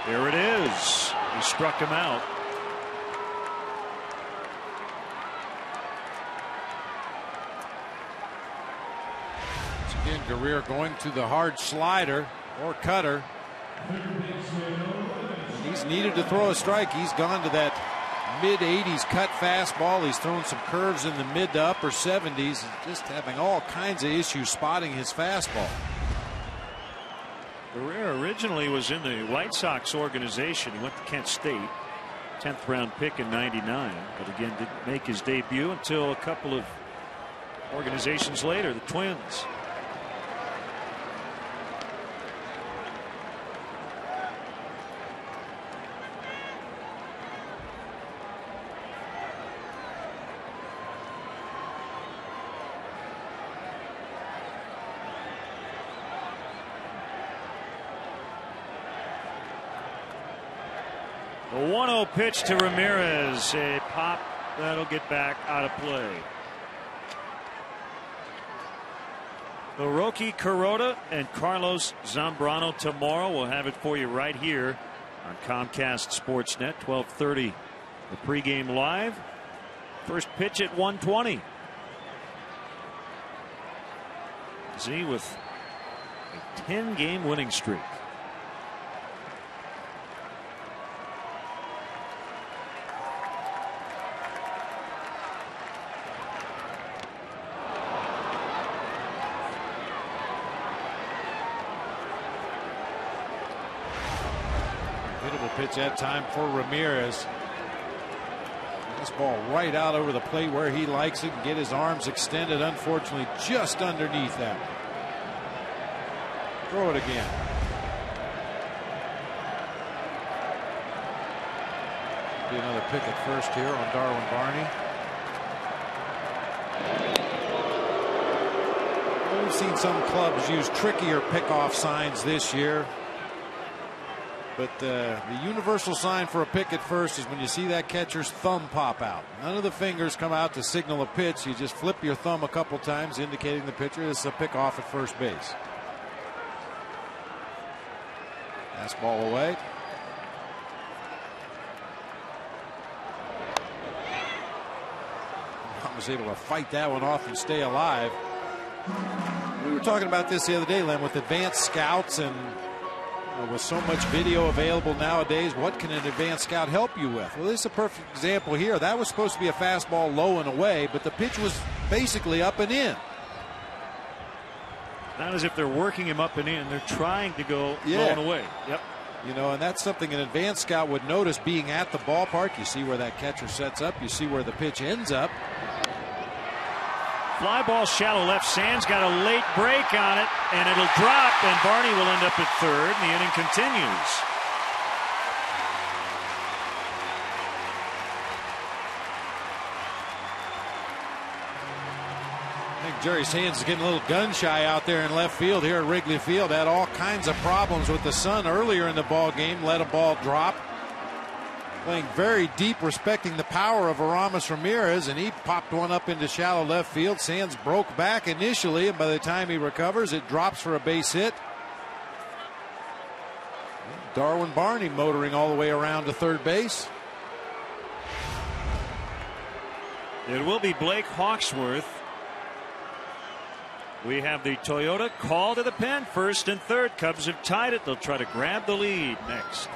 There it is. He struck him out. Once again, Guerrero going to the hard slider or cutter. He's needed to throw a strike. He's gone to that mid-80s cut fastball. He's thrown some curves in the mid to upper 70s. Just having all kinds of issues spotting his fastball. Guerrero originally was in the White Sox organization. He went to Kent State, 10th round pick in '99, but again didn't make his debut until a couple of organizations later, the Twins. The 1-0 pitch to Ramirez. A pop that'll get back out of play. Hiroki Kuroda and Carlos Zambrano tomorrow. We'll have it for you right here on Comcast Sportsnet, 12:30. The pregame live. First pitch at 1:20. Z with a 10-game winning streak. Pitch that time for Ramirez. This ball right out over the plate where he likes it and get his arms extended. Unfortunately, just underneath that. Throw it again. Be another pick at first here on Darwin Barney. We've seen some clubs use trickier pickoff signs this year. But the universal sign for a pick at first is when you see that catcher's thumb pop out. None of the fingers come out to signal a pitch. You just flip your thumb a couple times, indicating the pitcher this is a pick off at first base. Fastball away. I was able to fight that one off and stay alive. We were talking about this the other day, Len, with advanced scouts and with so much video available nowadays, what can an advanced scout help you with? Well, this is a perfect example here. That was supposed to be a fastball low and away, but the pitch was basically up and in. Not as if they're working him up and in. They're trying to go low and away. Yep. You know, and that's something an advanced scout would notice being at the ballpark. You see where that catcher sets up. You see where the pitch ends up. Fly ball shallow left. Sands got a late break on it, and it'll drop, and Barney will end up at third, and the inning continues. I think Jerry Sands is getting a little gun shy out there in left field here at Wrigley Field. Had all kinds of problems with the sun earlier in the ball game. Let a ball drop. Playing very deep, respecting the power of Aramis Ramirez, and he popped one up into shallow left field. Sands broke back initially, and by the time he recovers, it drops for a base hit. Darwin Barney motoring all the way around to third base. It will be Blake Hawksworth. We have the Toyota call to the pen. First and third. Cubs have tied it. They'll try to grab the lead next.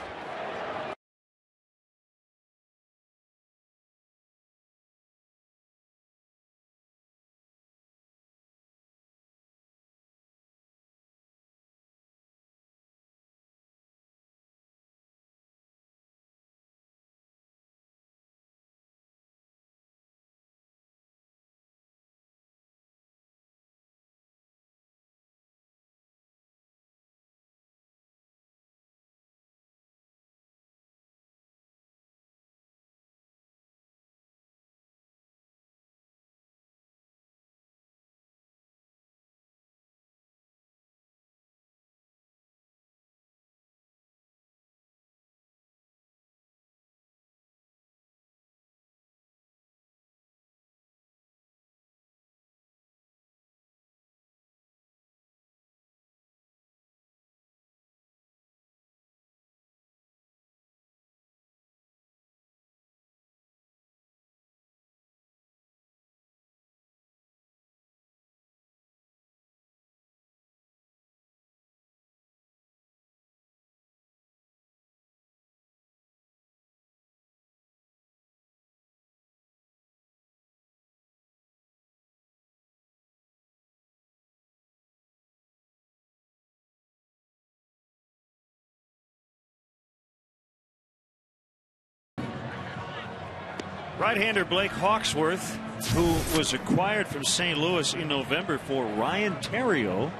Right-hander Blake Hawksworth, who was acquired from St. Louis in November for Ryan Theriot.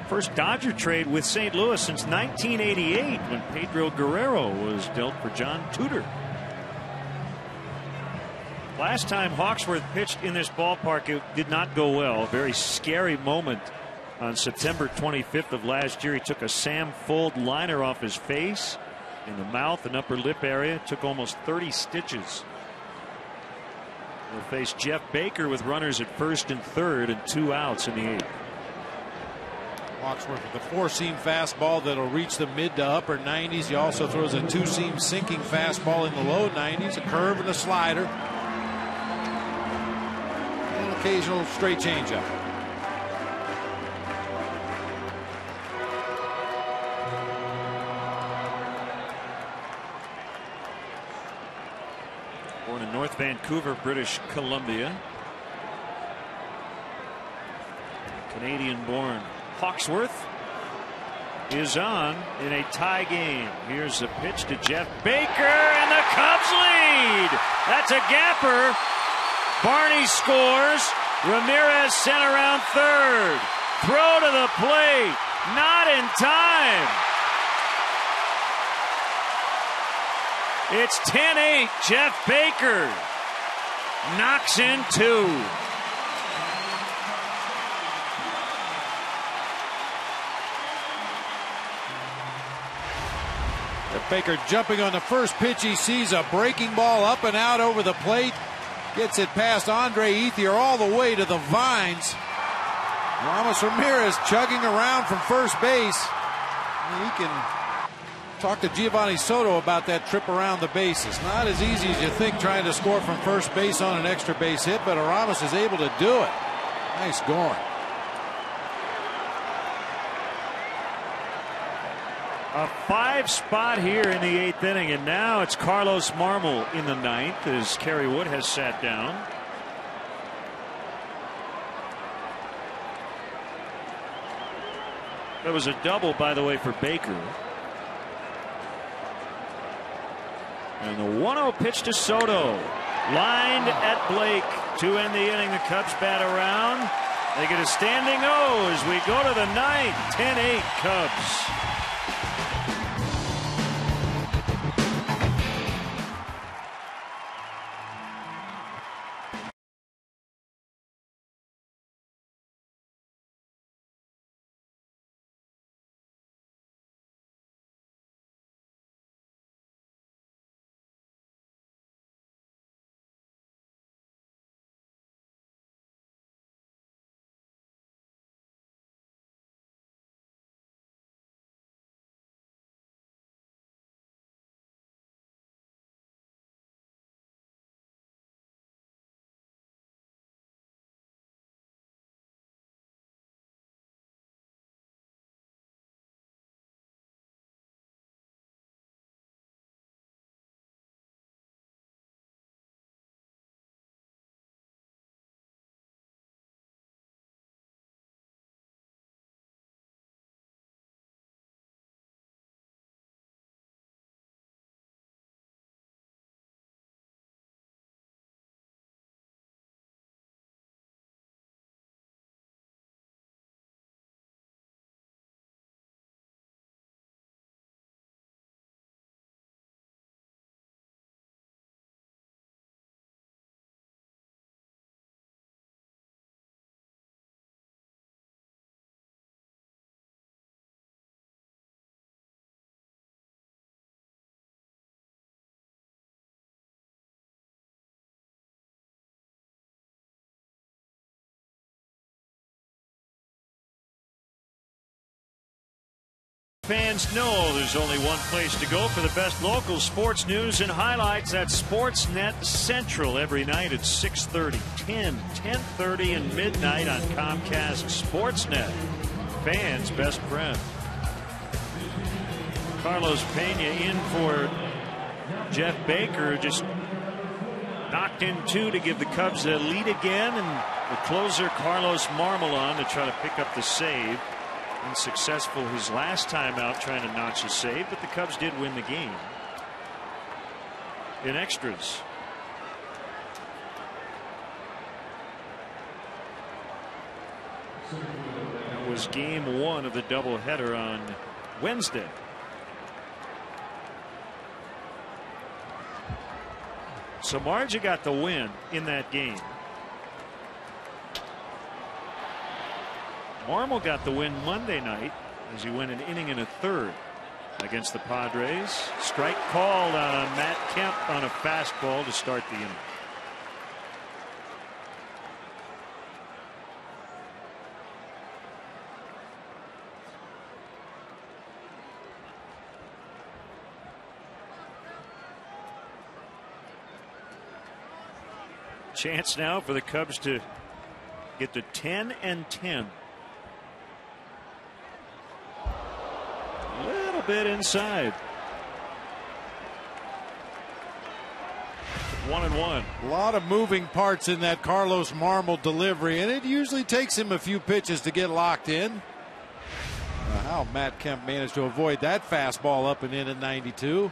First Dodger trade with St. Louis since 1988 when Pedro Guerrero was dealt for John Tudor. Last time Hawksworth pitched in this ballpark, it did not go well. A very scary moment on September 25th of last year. He took a Sam Fuld liner off his face in the mouth and upper lip area. Took almost 30 stitches. We'll face Jeff Baker with runners at first and third and 2 outs in the 8th. Hawksworth with a 4-seam fastball that'll reach the mid to upper 90s. He also throws a 2-seam sinking fastball in the low 90s, a curve and a slider, and an occasional straight changeup. Born in North Vancouver, British Columbia. Canadian-born Hawksworth is on in a tie game. Here's the pitch to Jeff Baker, and the Cubs lead. That's a gapper. Barney scores. Ramirez sent around third. Throw to the plate. Not in time. It's 10-8. Jeff Baker knocks in 2. Baker jumping on the first pitch. He sees a breaking ball up and out over the plate. Gets it past Andre Ethier all the way to the vines. Ramos Ramirez chugging around from first base. He can talk to Giovanni Soto about that trip around the bases. Not as easy as you think trying to score from first base on an extra base hit, but Ramos is able to do it. Nice going. A 5 spot here in the 8th inning, and now it's Carlos Marmol in the 9th as Kerry Wood has sat down. That was a double, by the way, for Baker. And the 1-0 pitch to Soto. Lined at Blake to end the inning. The Cubs bat around. They get a standing O as we go to the 9th. 10-8 Cubs. Fans know there's only one place to go for the best local sports news and highlights. That's Sportsnet Central every night at 6:30, 10, 10:30, and midnight on Comcast Sportsnet. Fans' best friend. Carlos Pena in for Jeff Baker. Just knocked in 2 to give the Cubs a lead again, and the closer Carlos Marmol on to try to pick up the save. Unsuccessful his last time out trying to notch a save, but the Cubs did win the game in extras. That was game 1 of the doubleheader on Wednesday. So Margie got the win in that game. Marmol got the win Monday night as he went an inning and a third against the Padres. Strike called on Matt Kemp on a fastball to start the inning. Chance now for the Cubs to get to 10-10. A little bit inside. 1-1. A lot of moving parts in that Carlos Marmol delivery, and it usually takes him a few pitches to get locked in. How Matt Kemp managed to avoid that fastball up and in at 92.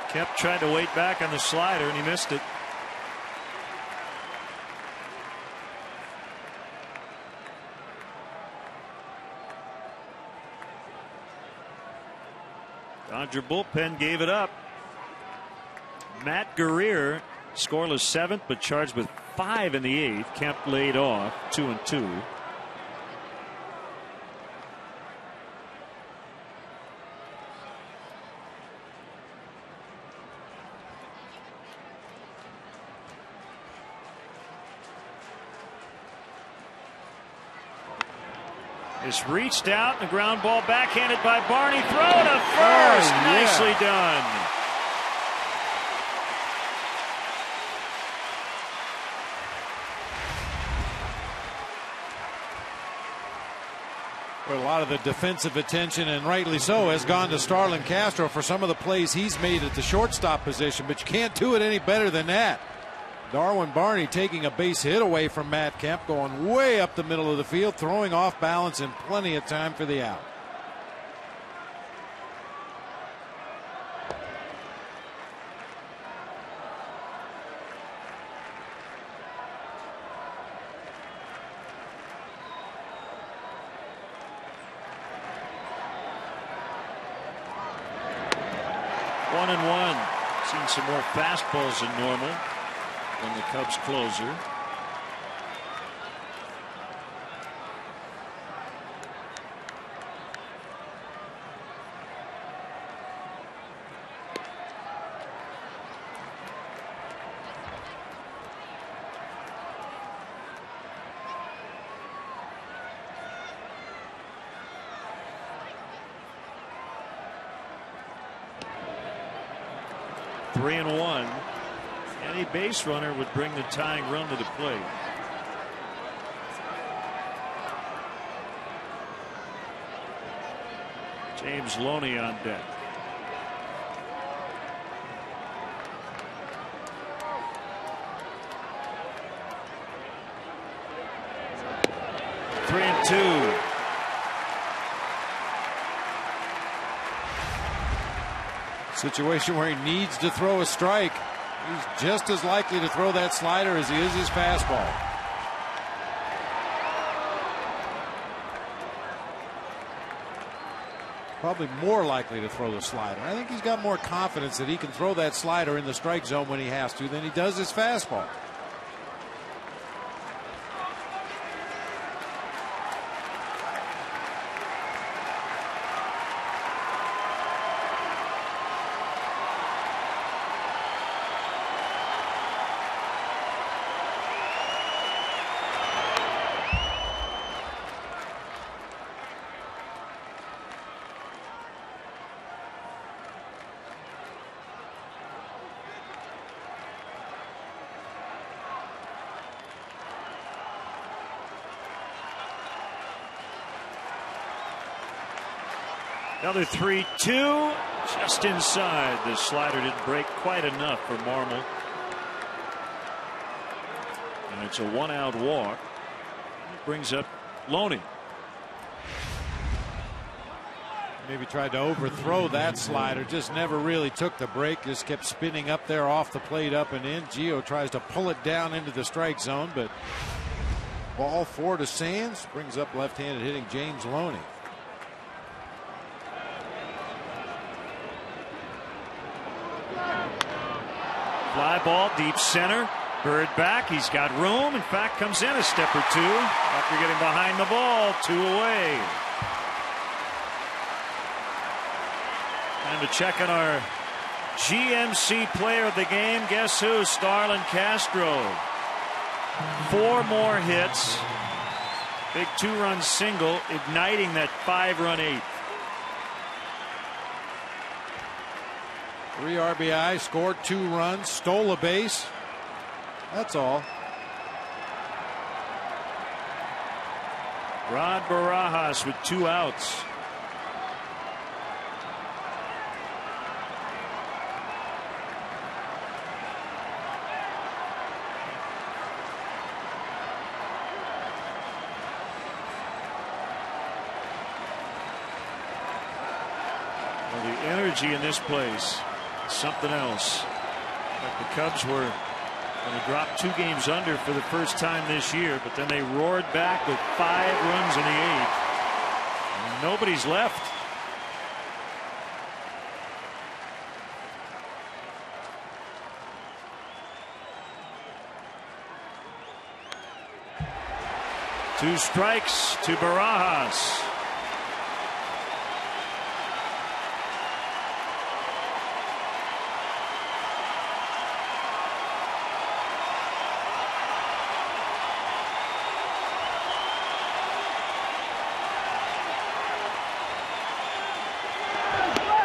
Kemp tried to wait back on the slider and he missed it. Dodger bullpen gave it up. Matt Guerrier scoreless 7th but charged with 5 in the 8th. Kemp laid off 2-2. Is reached out, and the ground ball backhanded by Barney. Throw to first. Oh, yeah. Nicely done. Well, a lot of the defensive attention, and rightly so, has gone to Starlin Castro for some of the plays he's made at the shortstop position, but you can't do it any better than that. Darwin Barney taking a base hit away from Matt Kemp, going way up the middle of the field, throwing off balance and plenty of time for the out. One and one. Seen some more fastballs than normal from the Cubs closer. Three and one. Any base runner would bring the tying run to the plate. James Loney on deck. Three and two. Situation where he needs to throw a strike. He's just as likely to throw that slider as he is his fastball. Probably more likely to throw the slider. I think he's got more confidence that he can throw that slider in the strike zone when he has to than he does his fastball. Another 3-2, just inside. The slider didn't break quite enough for Marmol. And it's a one-out walk. It brings up Loney. Maybe tried to overthrow that slider, just never really took the break, just kept spinning up there off the plate, up and in. Gio tries to pull it down into the strike zone, but ball 4 to Sands, brings up left-handed hitting James Loney. Fly ball deep center. Bird back. He's got room. In fact, comes in a step or two after getting behind the ball. 2 away. Time to check on our GMC player of the game. Guess who? Starlin Castro. 4 more hits. Big 2-run single, igniting that 5-run 8th. 3 RBI, scored 2 runs, stole a base. That's all. Rod Barajas with 2 outs. Well, the energy in this place, something else. Like the Cubs were going to drop 2 games under for the first time this year, but then they roared back with 5 runs in the 8th. And nobody's left. Two strikes to Barajas.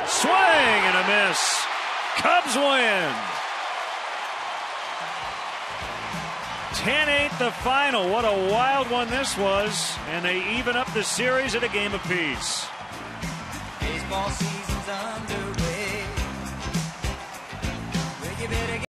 Swing and a miss. Cubs win. 10-8 the final. What a wild one this was. And they even up the series at a game apiece. Baseball season's under